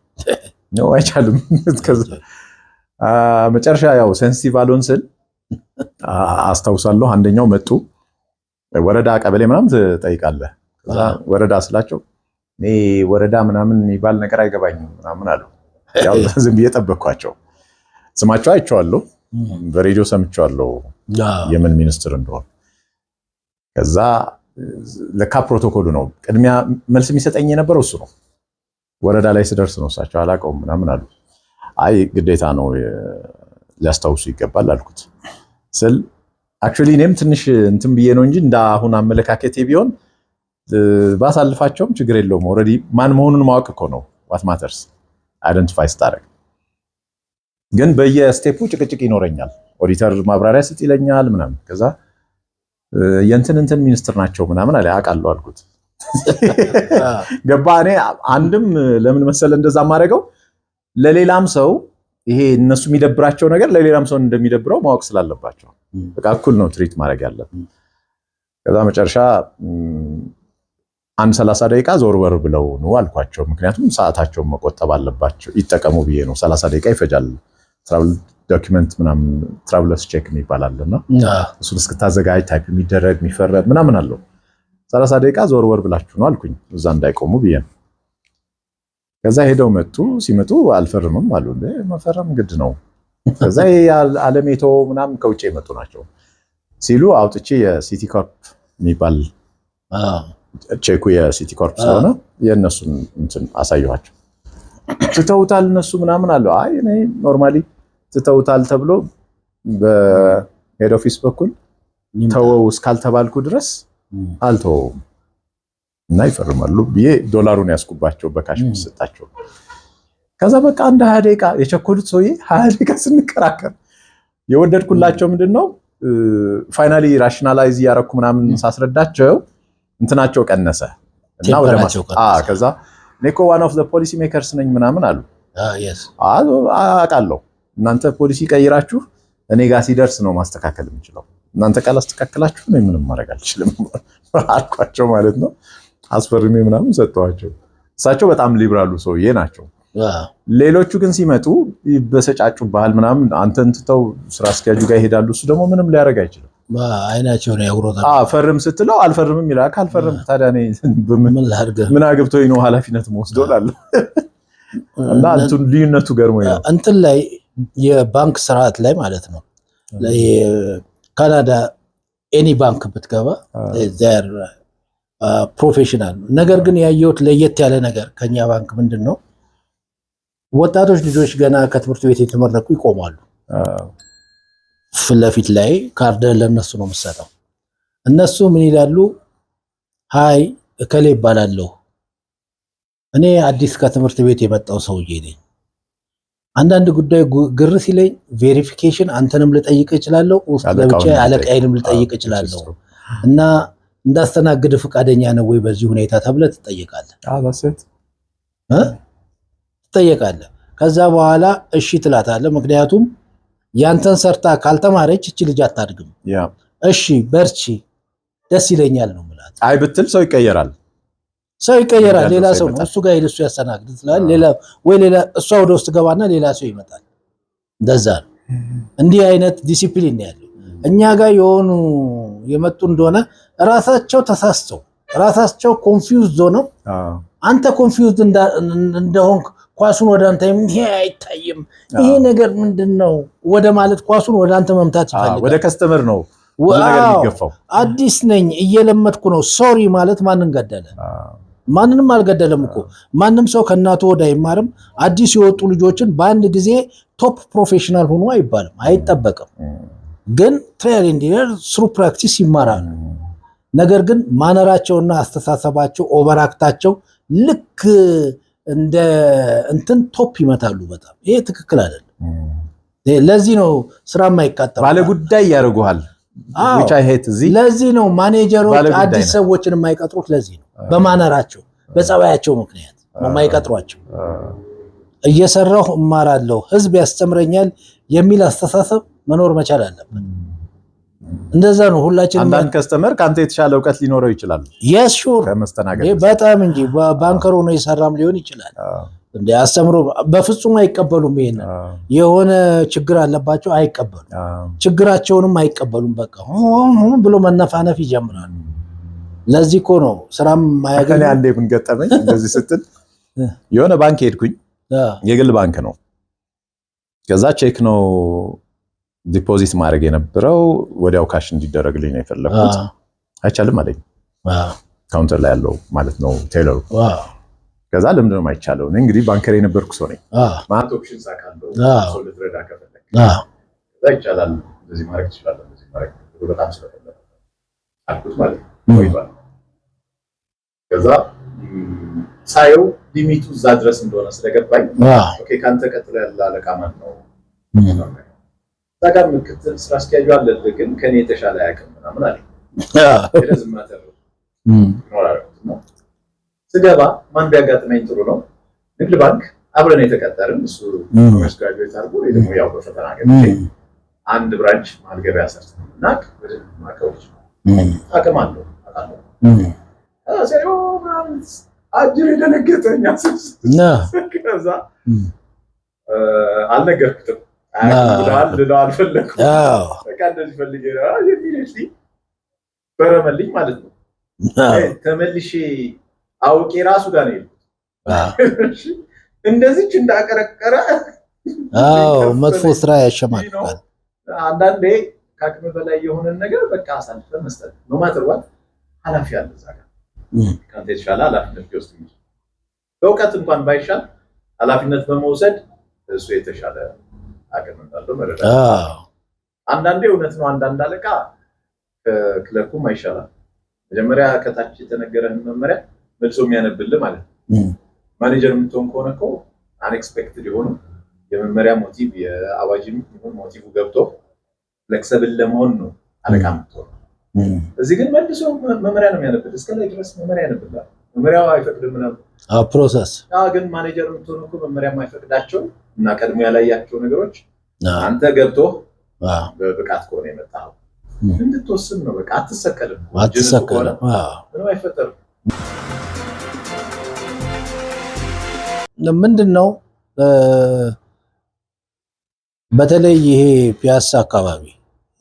Speaker 2: ነው አይቻልም። መጨረሻ ያው ሴንሲቲቭ አልሆን ስል አስታውሳለሁ። አንደኛው መጡ ወረዳ ቀበሌ ምናምን ትጠይቃለህ። ከዛ ወረዳ ስላቸው እኔ ወረዳ ምናምን የሚባል ነገር አይገባኝም ምናምን አሉ። ያው ዝም ብዬ ጠበቅኳቸው። ስማቸው አይቼዋለሁ፣ በሬዲዮ ሰምቼዋለሁ የምን ሚኒስትር እንደሆነ። ከዛ ለካ ፕሮቶኮሉ ነው ቅድሚያ መልስ የሚሰጠኝ የነበረው እሱ ነው። ወረዳ ላይ ስደርስ ነው እሳቸው አላውቀውም ምናምን አሉ። አይ ግዴታ ነው ሊያስታውሱ ይገባል አልኩት ስል አክቹሊ እኔም ትንሽ እንትን ብዬ ነው እንጂ እንደ አሁን አመለካከቴ ቢሆን ባሳልፋቸውም ችግር የለውም። ኦልሬዲ ማን መሆኑን ማወቅ እኮ ነው ዋት ማተርስ አይደንቲፋይ ስታደርግ። ግን በየስቴፑ ጭቅጭቅ ይኖረኛል። ኦዲተር ማብራሪያ ስጥ ይለኛል ምናምን። ከዛ የእንትን ሚኒስትር ናቸው ምናምን አለ አውቃለሁ አልኩት። ገባ። እኔ አንድም ለምን መሰለ እንደዛ ማድረገው ለሌላም ሰው ይሄ እነሱ የሚደብራቸው ነገር ለሌላም ሰው እንደሚደብረው ማወቅ ስላለባቸው በቃ እኩል ነው ትሪት ማድረግ ያለብን። ከዛ መጨረሻ 30 ደቂቃ ዞር በር ብለው ነው አልኳቸው። ምክንያቱም ሰዓታቸውን መቆጠብ አለባቸው ይጠቀሙ ብዬ ነው። 30 ደቂቃ ይፈጃል ትራቭል ዶክመንት ምናምን ትራቭለርስ ቼክ የሚባላልና እሱን እስክታዘጋጅ ታይፕ የሚደረግ የሚፈረድ ምናምን አለው። 30 ደቂቃ ዞር ወር ብላችሁ ነው አልኩኝ፣ እዛ እንዳይቆሙ ብዬ ነው። ከዛ ሄደው መጡ። ሲመጡ አልፈርምም አሉ። መፈረም ግድ ነው። ከዛ አለሜቶ ምናምን ከውጭ የመጡ ናቸው ሲሉ አውጥቼ የሲቲ ኮርፕ የሚባል ቼኩ የሲቲ ኮርፕ ስለሆነ የእነሱን እንትን አሳየኋቸው። ትተውታል እነሱ ምናምን አለው። አይ እኔ ኖርማሊ ትተውታል ተብሎ በሄድ ኦፊስ በኩል ተወው እስካልተባልኩ ድረስ አልተወውም እና ይፈርማሉ ብዬ ዶላሩን ያስኩባቸው በካሽ ሰጣቸው። ከዛ በቃ አንድ 20 ደቂቃ የቸኮሉት ሰውዬ 20 ደቂቃ ስንከራከር የወደድኩላቸው ምንድነው ፋይናሊ ራሽናላይዝ ያረኩ ምናምን ሳስረዳቸው እንትናቸው ቀነሰ እና ወደ ከዛ ኔኮ ዋን ኦፍ ዘ ፖሊሲ ሜከርስ ነኝ ምናምን አሉ። አውቃለሁ እናንተ ፖሊሲ ቀይራችሁ እኔ ጋር ሲደርስ ነው ማስተካከል የምችለው። እናንተ ቃል አስተካክላችሁ ነው ምንም ማድረግ አልችልም አልኳቸው ማለት ነው። አስፈርሜ ምናምን ሰጠዋቸው። እሳቸው በጣም ሊብራሉ ሰውዬ ናቸው። ሌሎቹ ግን ሲመጡ በሰጫጩ ባህል ምናምን አንተን ትተው ስራ አስኪያጁ ጋር ይሄዳሉ። እሱ ደግሞ ምንም ሊያደርግ አይችልም።
Speaker 1: አይናቸው ነው ያውሮታል።
Speaker 2: ፈርም ስትለው አልፈርምም ይላል። ካልፈርም ታዲያ እኔ ምን አግብቶኝ ነው ኃላፊነት መወስደው አለ እና እንትን ልዩነቱ ገርሞኝ ነው። እንትን
Speaker 1: ላይ የባንክ ስርዓት ላይ ማለት ነው። ካናዳ ኤኒ ባንክ ብትገባ ዘር ፕሮፌሽናል። ነገር ግን ያየሁት ለየት ያለ ነገር ከኛ ባንክ ምንድነው ወጣቶች ልጆች ገና ከትምህርት ቤት የተመረቁ ይቆማሉ። ፊት ለፊት ላይ ካርድ ለነሱ ነው የምሰጠው። እነሱ ምን ይላሉ? ሃይ እከሌ ይባላለሁ፣ እኔ አዲስ ከትምህርት ቤት የመጣው ሰውዬ ነኝ። አንዳንድ ጉዳይ ግር ሲለኝ ቬሪፊኬሽን አንተንም ልጠይቅ እችላለሁ፣ ውስጥ ለብቻ አለቃዬንም ልጠይቅ እችላለሁ እና እንዳስተናግድ ፈቃደኛ ነው ወይ በዚህ ሁኔታ ተብለ ትጠይቃለህ። ትጠይቃለህ። ከዛ በኋላ እሺ ትላታለህ። ምክንያቱም ያንተን ሰርታ ካልተማረች እቺ ልጅ አታድግም። እሺ በርቺ ደስ ይለኛል ነው ማለት።
Speaker 2: አይ ብትል ሰው ይቀየራል።
Speaker 1: ሌላ ሰው ነው እሱ ጋር እሱ ያስተናግድ ትላል። ሌላ እሷ ወደ ውስጥ ገባና ሌላ ሰው ይመጣል። እንደዛ ነው። እንዲህ አይነት ዲሲፕሊን ነው ያለው። እኛ ጋር የሆኑ የመጡ እንደሆነ ራሳቸው ተሳስተው ራሳቸው ኮንፊውዝድ ሆነው አንተ ኮንፊውዝድ እንደሆንክ ኳሱን ወደ አንተ ይሄ አይታይም ይሄ ነገር ምንድነው ወደ ማለት ኳሱን ወደ አንተ መምታት ይፈልጋል።
Speaker 2: ወደ ከስተመር ነው ነገር የሚገፋው።
Speaker 1: አዲስ ነኝ እየለመድኩ ነው። ሶሪ ማለት ማንን ገደለ? ማንንም አልገደለም እኮ። ማንም ሰው ከእናቱ ወደ አይማርም። አዲስ የወጡ ልጆችን በአንድ ጊዜ ቶፕ ፕሮፌሽናል ሆኖ አይባልም፣ አይጠበቅም። ግን ትራያል ኤንድ ኤረር ስሩ ፕራክቲስ ይማራሉ። ነገር ግን ማነራቸውና አስተሳሰባቸው ኦቨራክታቸው ልክ እንደ እንትን ቶፕ ይመታሉ። በጣም ይሄ ትክክል አይደለም። ለዚህ ነው ስራ የማይቃጠለው።
Speaker 2: ባለ ጉዳይ ያደርጉሃል።
Speaker 1: ለዚህ ነው ማኔጀሮች አዲስ ሰዎችን የማይቀጥሩት። ለዚህ ነው በማነራቸው በጸባያቸው ምክንያት የማይቀጥሯቸው። እየሰራሁ እማራለሁ፣ ህዝብ ያስተምረኛል የሚል አስተሳሰብ መኖር መቻል አለበት። እንደዛ ነው ሁላችንም።
Speaker 2: አንዳንድ ከስተመር ካንተ የተሻለ ዕውቀት ሊኖረው ይችላል።
Speaker 1: yes sure በጣም እንጂ ባንከር ሆኖ ይሰራም ሊሆን ይችላል። እንደ አስተምሮ በፍጹም አይቀበሉም። ይሄን የሆነ ችግር አለባቸው አይቀበሉም። ችግራቸውንም አይቀበሉም። በቃ ብሎ መነፋነፍ ይጀምራሉ። ለዚህ እኮ ነው ስራም ማያገኝ።
Speaker 2: እኔ አንዴ ምን ገጠመኝ እንደዚህ ስትል የሆነ ባንክ ሄድኩኝ። የግል ባንክ ነው። ከዛ ቼክ ነው ዲፖዚት ማድረግ የነበረው ወዲያው ካሽ እንዲደረግልኝ ነው የፈለኩት። አይቻልም አለኝ። ካውንተር ላይ ያለው ማለት ነው ቴለሩ። ከዛ ለምንድን ነው የማይቻለው? እኔ እንግዲህ ባንከር የነበርኩ ሰው ነኝ። ማለት ኦፕሽን ሳካለው ሰው ልትረዳ ከፈለክ ከዛ ይቻላል፣ እንደዚህ ማድረግ ትችላለህ፣ እንደዚህ ማድረግ በጣም ስለፈለኩ አልኩት ማለት ነው። ከዛ ሳየው ሊሚቱ እዛ ድረስ እንደሆነ ስለገባኝ ኦኬ ካንተ ቀጥሎ ያለ አለቃ ማን ነው? ታጋም ምክትል ስራ አስኪያጁ አለ ግን ከኔ የተሻለ አያውቅም ምናምን አለ። ለዝም አተረው ነው ስገባ ማን ቢያጋጥመኝ ጥሩ ነው። ንግድ ባንክ አብረን የተቀጠርን እሱ ኮመርስ ግራጁዌት አድርጎ ደግሞ ያው በፈተና ገብቼ አንድ ብራንች ማልገበያ ሰርተን እና ወደ ማከውች አቅም አለው አጣለው አሰዮ አጅር የደነገጠኛ ከዛ አልነገርኩትም። አያውቁዳል ልለው አልፈለኩም። በቃ እንደዚህ ፈልጌ ነው የሚልሽ በረመልኝ ማለት ነው። ተመልሼ አውቄ ራሱ ጋር ነው እንደዚህ እንዳቀረቀረ
Speaker 1: መጥፎ ስራ ያሸማቅቃል።
Speaker 2: አንዳንዴ ከአቅም በላይ የሆነ ነገር በቃ አሳልፈን መስጠት ነው። ማጥሯት ኃላፊ አለ እዛ ጋር ካንተ የተሻለ ኃላፊነት ይወስድ እንጂ በእውቀት እንኳን ባይሻል ኃላፊነት በመውሰድ እሱ የተሻለ አቅም እንዳለው መረዳት። አንዳንዴ እውነት ነው። አንዳንድ አለቃ ከክለርኩም አይሻላል። መጀመሪያ ከታች የተነገረህን መመሪያ መልሶ የሚያነብልህ ማለት ነው። ማኔጀር የምትሆን ከሆነ እኮ አንኤክስፔክትድ የሆኑ የመመሪያ ሞቲቭ የአዋጅም ይሁን ሞቲቭ ገብቶ ፍሌክሲብል ለመሆን ነው አለቃ የምትሆን። እዚህ ግን መልሶ መመሪያ ነው የሚያነብልህ። እስከ ላይ ድረስ መመሪያ ያነብልሃል። መመሪያው አይፈቅድም ምናምን
Speaker 1: ፕሮሰስ።
Speaker 2: ግን ማኔጀር የምትሆን እኮ መመሪያ የማይፈቅዳቸው እና ቀድሞ ያላያቸው ነገሮች አንተ ገብቶ በብቃት ከሆነ የመጣው እንድትወስን ነው። በቃ አትሰቀልም። ምንም አይፈጠርም።
Speaker 1: ምንድነው በተለይ ይሄ ፒያሳ አካባቢ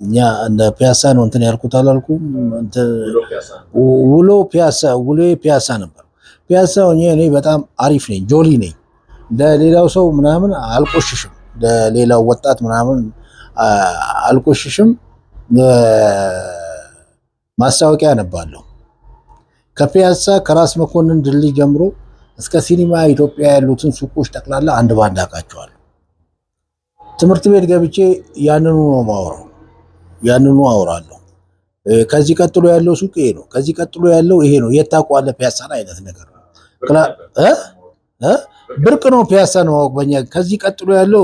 Speaker 1: እኛ እንደ ፒያሳ ነው እንትን ያልኩት አላልኩም። ውሎ ፒያሳ ነበር። ፒያሳ እኔ በጣም አሪፍ ነኝ፣ ጆሊ ነኝ። ለሌላው ሰው ምናምን አልቆሽሽም፣ ለሌላው ወጣት ምናምን አልቆሽሽም። ማስታወቂያ አነባለሁ። ከፒያሳ ከራስ መኮንን ድልድይ ጀምሮ እስከ ሲኒማ ኢትዮጵያ ያሉትን ሱቆች ጠቅላላ አንድ ባንድ አውቃቸዋለሁ። ትምህርት ቤት ገብቼ ያንኑ ነው ማወራው፣ ያንኑ አወራለሁ። ከዚህ ቀጥሎ ያለው ሱቅ ይሄ ነው፣ ከዚህ ቀጥሎ ያለው ይሄ ነው። የት ታውቀዋለህ ፒያሳን አይነት ነገር ብርቅ ነው። ፒያሳ ነው በእኛ። ከዚህ ቀጥሎ ያለው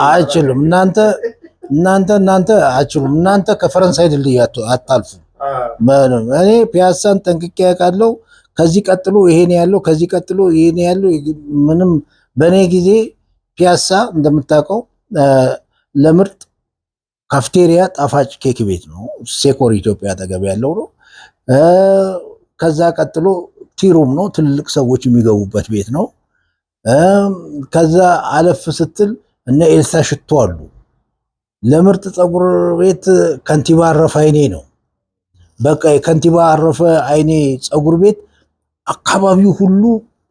Speaker 1: አይችልም። እናንተ አችሉም። እናንተ ከፈረንሳይ ድልድይ አታልፉም። እኔ ፒያሳን ጠንቅቄ ያውቃለሁ። ከዚህ ቀጥሎ ይሄን ያለው፣ ከዚህ ቀጥሎ ይሄን ያለው ምንም። በእኔ ጊዜ ፒያሳ እንደምታውቀው ለምርጥ ካፍቴሪያ ጣፋጭ ኬክ ቤት ነው። ሴኮር ኢትዮጵያ አጠገብ ያለው ነው። ከዛ ቀጥሎ ቲሩም ነው፣ ትልልቅ ሰዎች የሚገቡበት ቤት ነው። ከዛ አለፍ ስትል እነ ኤልሳ ሽቶ አሉ። ለምርጥ ፀጉር ቤት ከንቲባ አረፈ አይኔ ነው። በቃ የከንቲባ አረፈ አይኔ ፀጉር ቤት አካባቢው ሁሉ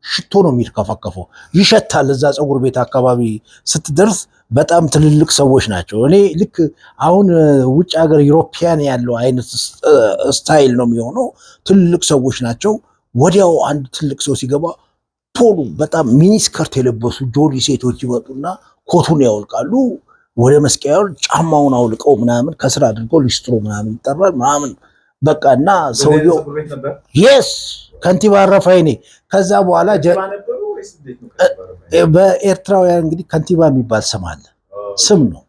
Speaker 1: ሽቶ ነው የሚከፋከፈው፣ ይሸታል። እዛ ፀጉር ቤት አካባቢ ስትደርስ በጣም ትልልቅ ሰዎች ናቸው። እኔ ልክ አሁን ውጭ ሀገር ዩሮፒያን ያለው አይነት ስታይል ነው የሚሆነው። ትልልቅ ሰዎች ናቸው። ወዲያው አንድ ትልቅ ሰው ሲገባ ቶሎ በጣም ሚኒስከርት የለበሱ ጆሊ ሴቶች ይመጡና ኮቱን ያወልቃሉ። ወደ መስቀያው ጫማውን አውልቀው ምናምን ከስራ አድርገው ሊስትሮ ምናምን ይጠራል ምናምን በቃ። እና ሰውየው የስ ከንቲባ አረፈ አይኔ። ከዛ በኋላ በኤርትራውያን እንግዲህ ከንቲባ የሚባል ስም አለ፣ ስም ነው።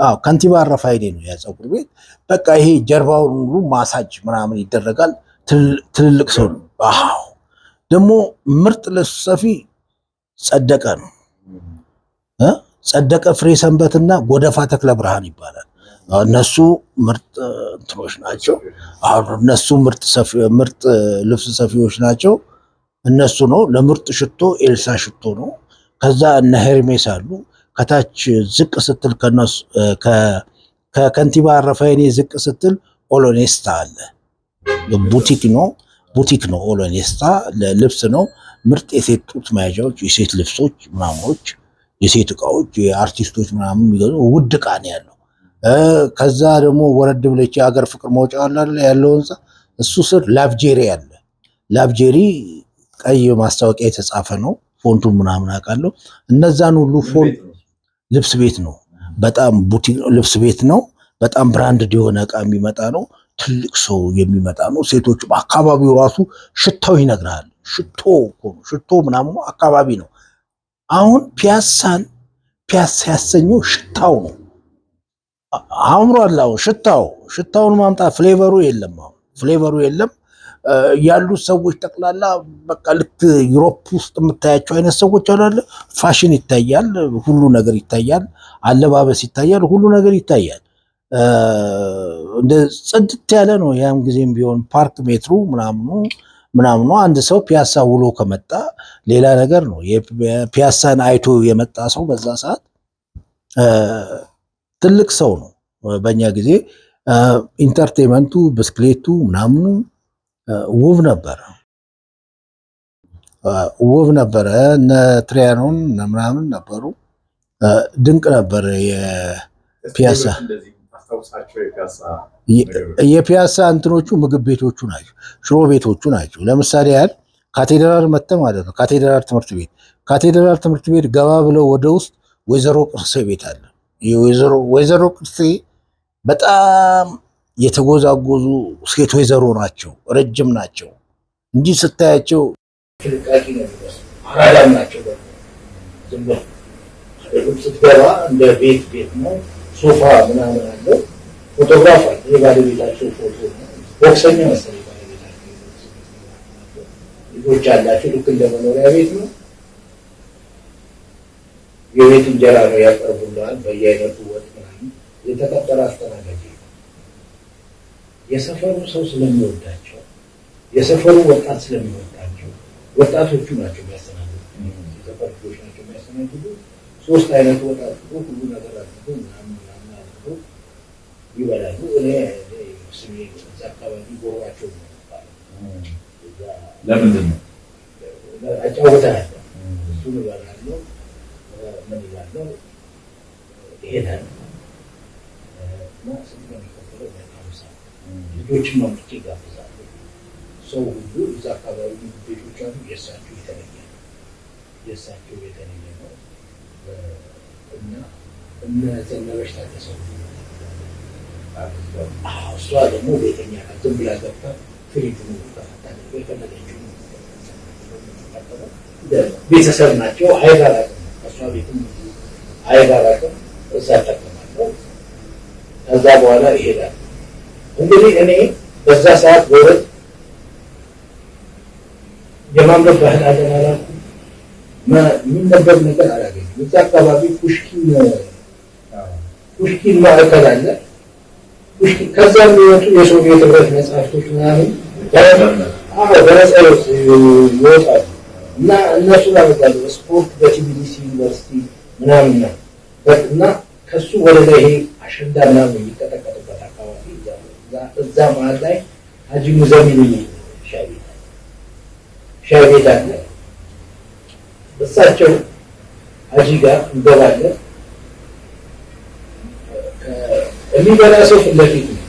Speaker 1: አዎ ከንቲባ አረፈ አይኔ ነው ያ ፀጉር ቤት። በቃ ይሄ ጀርባውን ሁሉ ማሳጅ ምናምን ይደረጋል። ትልልቅ ሰው ነው። አዎ ደግሞ ምርጥ ልብስ ሰፊ ጸደቀ ነው። ጸደቀ ፍሬ ሰንበትና ጎደፋ ተክለ ብርሃን ይባላል። እነሱ ምርጥ እንትኖች ናቸው። እነሱ ምርጥ ልብስ ሰፊዎች ናቸው። እነሱ ነው። ለምርጥ ሽቶ ኤልሳ ሽቶ ነው። ከዛ እነ ሄርሜስ አሉ። ከታች ዝቅ ስትል ከከንቲባ አረፋይኔ ዝቅ ስትል ኦሎኔስታ አለ። ቡቲክ ነው ኦሎኔስታ። ለልብስ ነው። ምርጥ የሴት ጡት መያዣዎች፣ የሴት ልብሶች ምናምኖች፣ የሴት እቃዎች፣ የአርቲስቶች ምናምን የሚገዙ ውድ እቃ ነው ያለው። ከዛ ደግሞ ወረድ ብለች የሀገር ፍቅር መውጫ ያለው ህንፃ፣ እሱ ስር ላብጄሪ አለ። ላብጄሪ ቀይ ማስታወቂያ የተጻፈ ነው። ፎንቱን ምናምን አውቃለሁ። እነዛን ሁሉ ፎንት ልብስ ቤት ነው። በጣም ቡቲክ ልብስ ቤት ነው። በጣም ብራንድ የሆነ እቃ የሚመጣ ነው። ትልቅ ሰው የሚመጣ ነው። ሴቶች አካባቢው ራሱ ሽታው ይነግራል። ሽቶ ምናምን አካባቢ ነው። አሁን ፒያሳ ያሰኘው ሽታው ነው። አምሯል። አሁን ሽታውን ማምጣት ፍሌቨሩ የለም። ያሉት ሰዎች ጠቅላላ በቃ ልክ ዩሮፕ ውስጥ የምታያቸው አይነት ሰዎች አላለ። ፋሽን ይታያል፣ ሁሉ ነገር ይታያል፣ አለባበስ ይታያል፣ ሁሉ ነገር ይታያል። እንደ ጽድት ያለ ነው። ያም ጊዜም ቢሆን ፓርክ ሜትሩ ምናምኑ አንድ ሰው ፒያሳ ውሎ ከመጣ ሌላ ነገር ነው። ፒያሳን አይቶ የመጣ ሰው በዛ ሰዓት ትልቅ ሰው ነው። በእኛ ጊዜ ኢንተርቴንመንቱ ብስክሌቱ ምናምኑ ውብ ነበረ። እነ ትሪያኖን ምናምን ነበሩ። ድንቅ ነበር። የፒያሳ እንትኖቹ ምግብ ቤቶቹ ናቸው፣ ሽሮ ቤቶቹ ናቸው። ለምሳሌ ያህል ካቴድራል መጥተህ ማለት ነው። ካቴድራል ትምህርት ቤት ገባ ብለው ወደ ውስጥ ወይዘሮ ቅርሴ ቤት አለ። ወይዘሮ ቅርሴ በጣም የተጎዛጎዙ ሴት ወይዘሮ ናቸው። ረጅም ናቸው። እንዲህ ስታያቸው ፍልቃቂ ነው የሚመስሉ አራዳም ናቸው። ስትገባ እንደ ቤት ነው። ሶፋ ምናምን አለው። ፎቶግራፍ አለ። የባለቤታቸው ፎቶ ቦክሰኛ መሰለኝ ባለቤታቸው። ልጆች አላቸው። ልክ እንደ መኖሪያ ቤት ነው። የቤት እንጀራ ነው ያቀርቡልሃል፣ በየአይነቱ ወጥ ምናምን። የተቀጠረ አስተናጋጅ የሰፈሩ ሰው ስለሚወዳቸው፣ የሰፈሩ ወጣት ስለሚወዳቸው፣ ወጣቶቹ ናቸው የሚያስተናግዱ። የሰፈር ልጆች ናቸው የሚያስተናግዱ። 3 አይነት ወጥ አድርጎ ሁሉ ነገር አድርጎ ምናምን አድርጎ ይበላሉ። እኔ ስሜ እዛ አካባቢ ጎሯቸው ነው የሚባለው። ለምንድን ነው አጫውታለሁ። እሱን እበላለሁ። ምን ይላለሁ እሄዳለሁ እና ስለሚከፈለው በጣምሳ ልጆችን ማምጥቼ ጋብዛለሁ። ሰው ሁሉ እዛ አካባቢ ቤቶች አሉ። የእሳቸው የተለየ ነው እና እነ ዘነበች ታደሰው እሷ ደግሞ ቤተኛ ናት። ዝም ብላ ገብታ ፍሪጅኑ ከፈታ የፈለገችው ቤተሰብ ናቸው። አይጋራቅም እሷ ቤትም አይጋራቅም። እዛ ጠቀማለሁ። ከዛ በኋላ ይሄዳል። እንግዲህ እኔ በዛ ሰዓት በወጥ የማንበብ ባህል አለን አላልኩም። የሚነበብ ነገር አላገኝም። እዛ አካባቢ ፑሽኪን ማዕከል አለ። ከዛ የሚወጡ የሶቪየት ህብረት መጽሐፍቶች ምናምን በነፃ ይወጣሉ እና እነሱ ላመጣሉ። ስፖርት በቲቢሊሲ ዩኒቨርሲቲ ምናምን ነው እና ከሱ ወደዛ ይሄ አሸንዳ ምናምን የሚቀጠቀጥበት አካባቢ እዛ መሀል ላይ ሀጂ ሙዘሚን ሻይ ቤት አለ። እሳቸው ሀጂ ጋር እንገባለን። የሚበላ ሰው ፊት ለፊት ነው።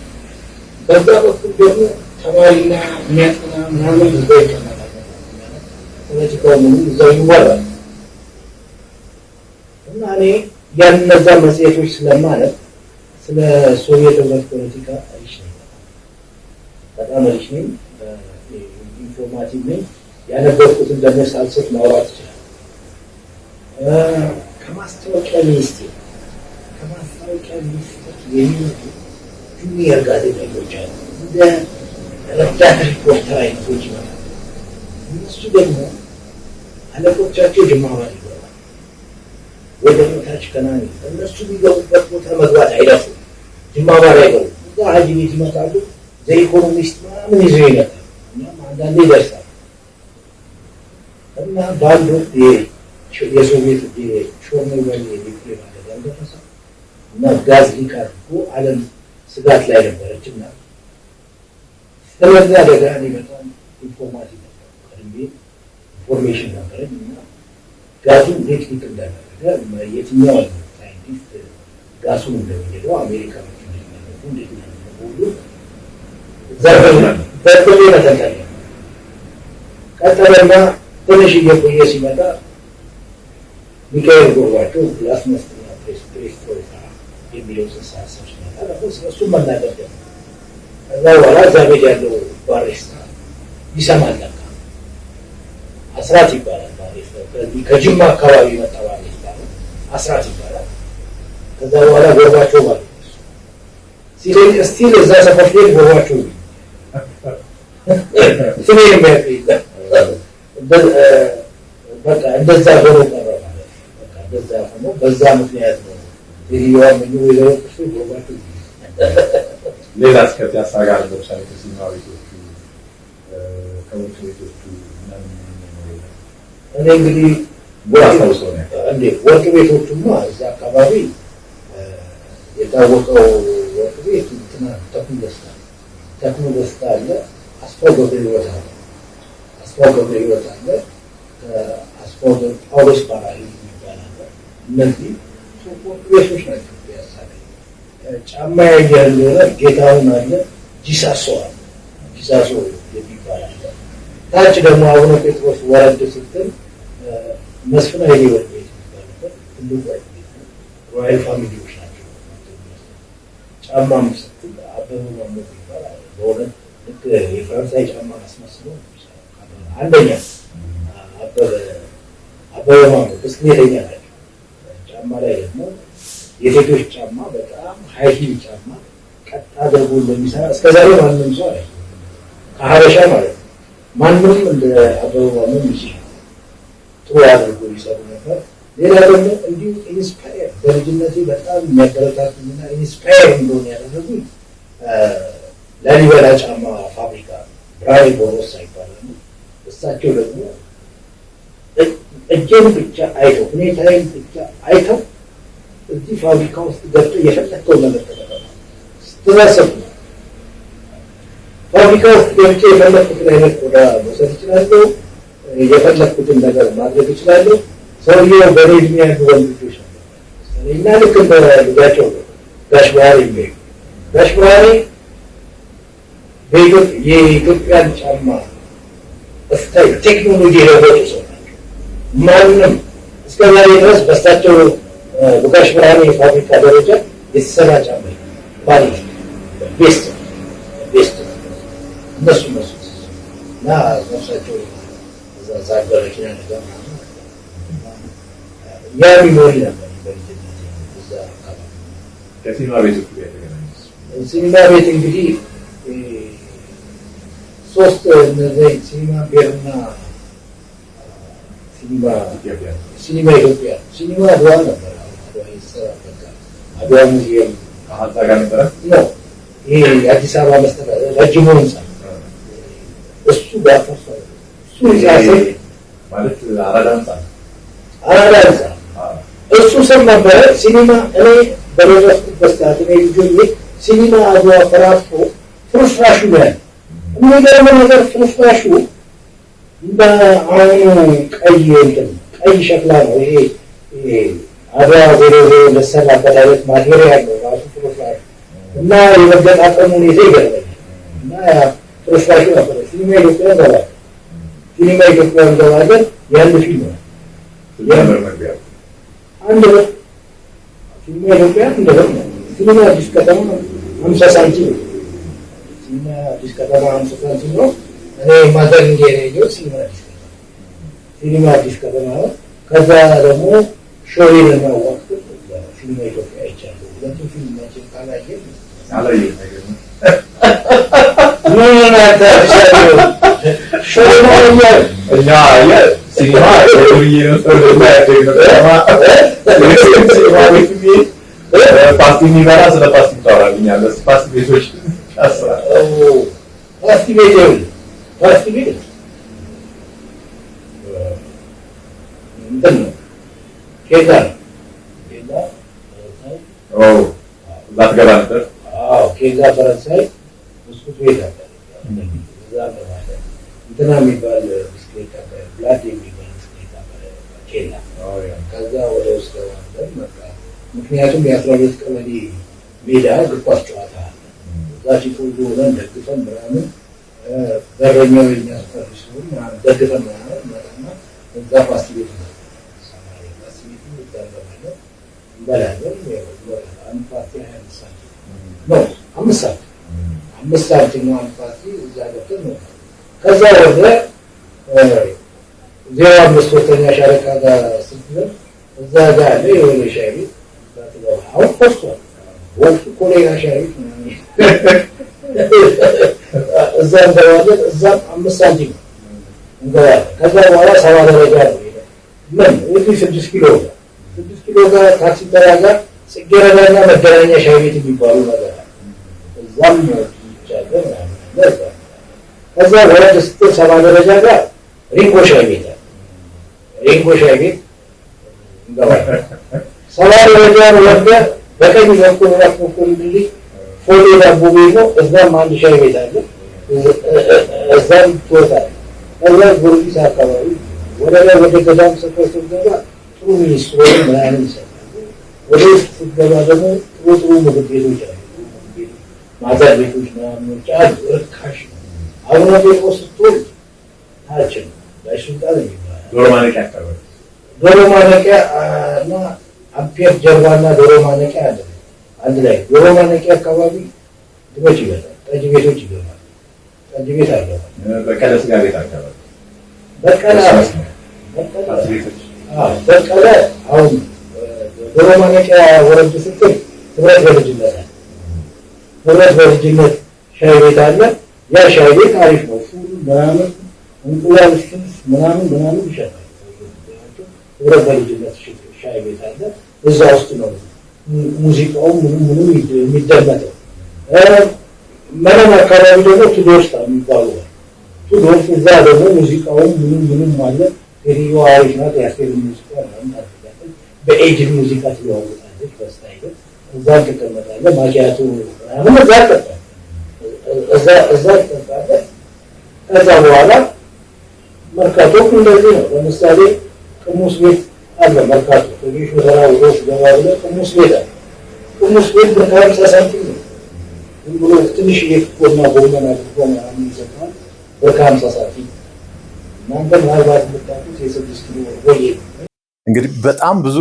Speaker 1: በዛ በኩል ደግሞ ተማሪና የሚያጠና ምናምን እዛ ይቀመጣል። ፖለቲካው ምኑ እዛው ይወራል እና እኔ ያነዛ መጽሔቶች ስለማለት ስለ ሶቪየት ህብረት ፖለቲካ በጣም አሪፍ ነኝ። ኢንፎርማቲቭ ነኝ። ያነበብኩትን ደግሞ ሳልስት ማውራት ይችላል። ከማስታወቂያ ሚኒስቴር የሚመጡ ጁኒየር ጋዜጠኞች አሉ። እንደ ረዳት ሪፖርተር አይነቶች ይመጣሉ። እነሱ ደግሞ አለቆቻቸው ጅማዋል ይገባል። ወደ ታች ከናኒ እነሱ የሚገቡበት ቦታ መግባት አይደፍሩም። ጅማዋል አይገቡም። እዛ ሀጂ ቤት ይመጣሉ። ዘኢኮኖሚስት ምናምን ይዘው ይመጣሉ። እኛም አንዳንዴ ይደርሳል እና በአንድ ወቅት የሶቪየት ሾርኖቤል የኒውክሌር አደጋ ደረሰ እና ጋዝ ሊክ አድርጎ ዓለም ስጋት ላይ ነበረች እና ስለዚህ አደጋ እኔ በጣም ኢንፎርማቲቭ ነበር። ቀድሜ ኢንፎርሜሽን ነበረኝ እና ጋዙ እንዴት ሊክ እንዳደረገ የትኛው ሳይንቲስት ጋሱን እንደሚሄደው አሜሪካኖች እንደሚያደርጉ እንዴት ሁሉ ዘርበሌ መተንተን ቀጠለና ትንሽ እየቆየ ሲመጣ ሚካኤል ጎርባቸው ግላስ መስጠኛ ፕሬስትሮይካ የሚለው ጽንሰ ሀሳብ ሲመጣ እሱ መናገር ደግሞ ከዛ በኋላ እዛ ቤት ያለው ባሪስታ ይሰማል። ለካ አስራት ይባላል ባሪስታ። ከጅማ አካባቢ የመጣ ባሪስታ ነው። አስራት ይባላል። ከዛ በኋላ ጎርባቸው ማለት ነው ሲለኝ እስቲል እዛ ሰፈር ቤት ጎርባቸው ስሜ የሚያውቅ በቃ እንደዛ ሆኖ ቀረ ማለት በቃ እንደዛ ሆኖ በዛ ምክንያት ነው ይሄው ምን ነው ጎርባቸው።
Speaker 2: ሌላ እስከዚያ ጋር ለምሳሌ ከሲኒማ ቤቶቹ ከወርቅ ቤቶቹ
Speaker 1: እኔ እንግዲህ ወርቅ ቤቶቹማ እዛ አካባቢ የታወቀው ወርቅ ቤት እንትና ተክሉ ደስታ አለ፣ አስፋው ገብረ ሕይወት አለ፣ አስፋው ጳውሎስ ባራሪ ይባላል። እነዚህ ወርቅ ቤቶች ናቸው ያሳገኝ። ጫማ ያየህ እንደሆነ ጌታውን አለ፣ ጂሳሶ የሚባል አለ። ታች ደግሞ አቡነ ጴጥሮስ ወረድ ስትል መስፍን ኃይሌ ወርቅ ቤት የሚባልበት ትልቅ ወርቅ ቤት ነው። ሮያል ፋሚሊዎች ናቸው። ጫማም ስትል አበበ ማሞ ይባላል። በእውነት ልክ የፈረንሳይ ጫማ አስመስሎ አንደኛ አበበ ማሞ ብስክሌተኛ ናቸው። ጫማ ላይ ደግሞ የሴቶች ጫማ በጣም ሃይሂል ጫማ ቀጥ አድርጎ እንደሚሰራ እስከዛሬ ማንም ሰው አለ ከሀበሻ ማለት ነው። ማንም እንደ አበበ ማሞ ይችላል ጥሩ አድርጎ ይሰሩ ነበር። ሌላ ደግሞ እንዲሁ ኢንስፓየር በልጅነቴ በጣም የሚያበረታቱኝና ኢንስፓየር እንደሆነ ያደረጉኝ ላሊበላ ጫማ ፋብሪካ ብራሪ ቦሮሳ ይባላሉ። እሳቸው ደግሞ እጄን ብቻ አይተው ሁኔታዬን ብቻ አይተው እዚህ ፋብሪካ ውስጥ ገብተው የፈለግከውን ነገር ተጠቀሙ ስትዘሰብ ፋብሪካ ውስጥ ገብቼ የፈለግኩትን አይነት ቆዳ መውሰድ እችላለሁ፣ የፈለግኩትን ነገር ማድረግ እችላለሁ። ሰውዬው በእኔ ዕድሜ ያሉ ወንድ ልጆች ነበር እና ልክ እንደ ልጃቸው ጋሽ ባህሪ የሚሄዱ ጋሽ ባህሪ የኢትዮጵያን ጫማ ስታይል ቴክኖሎጂ የለወጡ ሰው ናቸው። ማንም እስከዛሬ ድረስ በእሳቸው በጋሽ ብርሃኔ የፋብሪካ ደረጃ የተሰራ ጫማ ኳሊቲ ቤስት እነሱ እና ነፍሳቸው እዛ በረኪና ነገር ያ ሚሞሪ ነበር። እዛ ሲኒማ ቤት እንግዲህ ሶስት እነዚህ ሲኒማ ቤርና ሲኒማ ኢትዮጵያ ሲኒማ አድዋ ነበር። አድዋ ሙዚየም ነው። ይሄ የአዲስ አበባ መስተዳድር ረጅሙ ህንፃ እሱ ጋር ፈርሷል። እሱ ሲያስብ
Speaker 2: ማለት አራዳ ህንፃ
Speaker 1: እሱ ስም ነበረ ሲኒማ። እኔ በደረስኩበት ሰዓት እኔ ልጆቼ ሲኒማ አድዋ ፈራርሶ ፍርስራሹ ነው ያለ። የሚገርም ነገር ፍርስራሹ እንደ አሁኑ ቀይ ሸክላ ነው። ይሄ አድዋ ዜሮ ለሰራበት አይነት ማቴሪያል ነው ራሱ ፍርስራሹ እና የመገጣጠሙ ሁኔታ ይገርመኛል። እና ፍርስራሹ ነበረ ሲኒማ ኢትዮጵያ ዘባል ሲኒማ ኢትዮጵያ ዘባል ያንድ ፊልም ነው አንድ ብር ሲኒማ ኢትዮጵያ አንድ ብር ነው። ሲኒማ አዲስ ከተማ 50 ሳንቲም ነው። ሲኒማ አዲስ ከተማ 50 ሳንቲም ነው። እኔ ማዘር እንጀራ ሲኒማ አዲስ ከተማ ነው። ከዛ ደግሞ ሾሪን እና ወቅት ሲኒማ ኢትዮጵያ አይቻለሁ። ሁለቱ ፊልማችን ካላየን
Speaker 2: ፓስቲ የሚበላ ስለ ፓስቲ ታወራልኛለህ። ፓስቲ ቤቶች
Speaker 1: ፓስቲ ቤት እንትን ነው ኬዛ
Speaker 2: እዛ ትገባ ነበር።
Speaker 1: ኬዛ ፈረንሳይ ብስኩት ቤት አለ። እዛ ማለት እንትና የሚባል ብስክሌት አለ፣ ብላድ የሚባል ብስክሌት አለ ኬላ። ከዛ ወደ ውስጥ ገባን መጣ። ምክንያቱም የ12 ቀበሌ ሜዳ እግር ኳስ ጨዋታ አለ። እዛ ፊት ሁሉ ሆነን ደግፈን ምናምን በረኛው የሚያስፈር ሲሆን ደግፈን ምናምን መጣና እዛ ፓስቲ ቤት ነው ፓስቲ ቤት ይታረማል እንበላለን። አንድ ፓስቲ 25 ሳንቲም ነው። 5 ሳንቲም ነው አንድ ፓስቲ። እዛ ገብተን ነው ከዛ ወደ 05 ሶስተኛ ሻለቃ ጋር ስትደርስ እዛ ጋር አለ የሆነ ሻይ ቤት አሁን ፈርሷል። ወልፍ ኮሌራ ሻይ ቤት ምናምን እዛ እንገባለን። እዛም 5 ሳንቲም እንገባለን። ከዛ በኋላ 70 ደረጃ ነው ምን እዚህ 6 ኪሎ ጋር ታክሲ ተራ ጋር ጽጌረዳና መገናኛ ሻይ ቤት የሚባሉ ነገር አለ። እዛም ይቻላል ማለት ነው። ከዛ ወረድ ስትል 70 ደረጃ ጋር ሪንጎ ሻይ ቤት አለ። ሪንጎ ሻይ ቤት እንገባለን። 70 ደረጃ ወረደ በቀኝ በኩል ራስ በኩል እንግዲህ ፎሌ ዳቦ ቤት ነው። እዛም አንድ ሻይ ቤት አለ። እዛም ትወጣለህ። ከዛ ጊዮርጊስ አካባቢ ወደ ላይ ወደ ገዳም ሰፈር ስትገባ ጥሩ ሚኒስትሮ ምናምን ይሰጣሉ። ወደ ውስጥ ስትገባ ደግሞ ጥሩ ምግብ ቤቶች አሉ። ማዘር ቤቶች ምናምኖች አሉ። ርካሽ ነው። አቡነ ጴጥሮስ ስትወልድ ታች ነው ላይ ሱልጣን ይባላል። ዶሮ ማነቂያ እና አምፔር ጀርባና ዶሮ ማነቂያ አለ አንድ ላይ። ዶሮ ማነቂያ አካባቢ ድቦች ይገባል፣ ጠጅ ቤቶች ይገባል። ጠጅ ቤት አለ። በቀለ ስጋ ቤት አካባቢ በቀለ አሁን ዶሮ ማነቂያ ወረድ ስትል ህብረት በልጅነት ሻይ ቤት አለ። ያ ሻይ ቤት አሪፍ ነው። ፉል ምናምን እንቁላል ምናምን ይሸጣል። ህብረት በልጅነት ሻይ ቤት አለ። እዛ ውስጥ ነው ሙዚቃው ምንም የሚደመጠው። መነን አካባቢ ደግሞ ቱዶርስ የሚባሉ ቱዶርስ፣ እዛ ደግሞ ሙዚቃውም ምንም አለ። ሴትዮ አሪፍ ናት። የአስቴር ሙዚቃ ምናምን ታደርጋለች። በኤጅድ ሙዚቃ ትለዋወጣለች በስታይል። እዛ ትቀመጣለህ። ማኪያቱ ምናምን እዛ ትጠጣለህ። ከዛ በኋላ መርካቶ እንደዚህ ነው። ለምሳሌ ቅሙስ ቤት አለ። መርካቶ ከጌሾ ተራ ወዶች ገባ ብለህ ቅሙስ ቤት አለ። ቅሙስ ቤት በ50 ሳንቲም ነው። ዝም ብሎ ትንሽ የክኮና ጎመን አድርጎ ምናምን ይሰጣል በ50 ሳንቲም። እናንተ ምናልባት የምታውቁት የ6 ኪሎ ወይ
Speaker 2: እንግዲህ በጣም ብዙ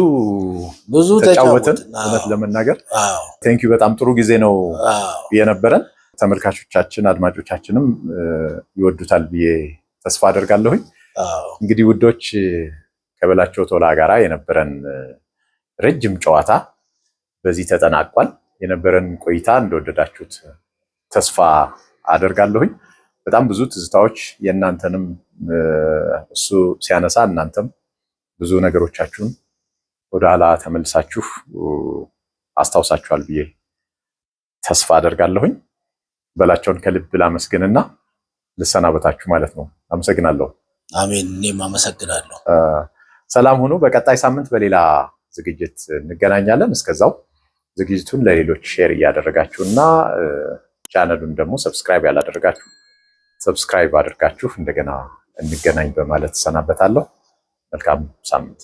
Speaker 2: ተጫወትን። እውነት ለመናገር ቴንኪው። በጣም ጥሩ ጊዜ ነው የነበረን። ተመልካቾቻችን አድማጮቻችንም ይወዱታል ብዬ ተስፋ አደርጋለሁኝ። እንግዲህ ውዶች ከበላቸው ቶላ ጋራ የነበረን ረጅም ጨዋታ በዚህ ተጠናቋል። የነበረን ቆይታ እንደወደዳችሁት ተስፋ አደርጋለሁኝ። በጣም ብዙ ትዝታዎች የእናንተንም እሱ ሲያነሳ እናንተም ብዙ ነገሮቻችሁን ወደኋላ ተመልሳችሁ አስታውሳችኋል ብዬ ተስፋ አደርጋለሁኝ። በላቸውን ከልብ ላመስግንና ልሰናበታችሁ ማለት ነው። አመሰግናለሁ።
Speaker 1: አሜን። እኔም አመሰግናለሁ።
Speaker 2: ሰላም ሁኑ። በቀጣይ ሳምንት በሌላ ዝግጅት እንገናኛለን። እስከዛው ዝግጅቱን ለሌሎች ሼር እያደረጋችሁና ቻናሉን ደግሞ ሰብስክራይብ ያላደረጋችሁ ሰብስክራይብ አድርጋችሁ እንደገና እንገናኝ በማለት ሰናበታለሁ። መልካም ሳምንት።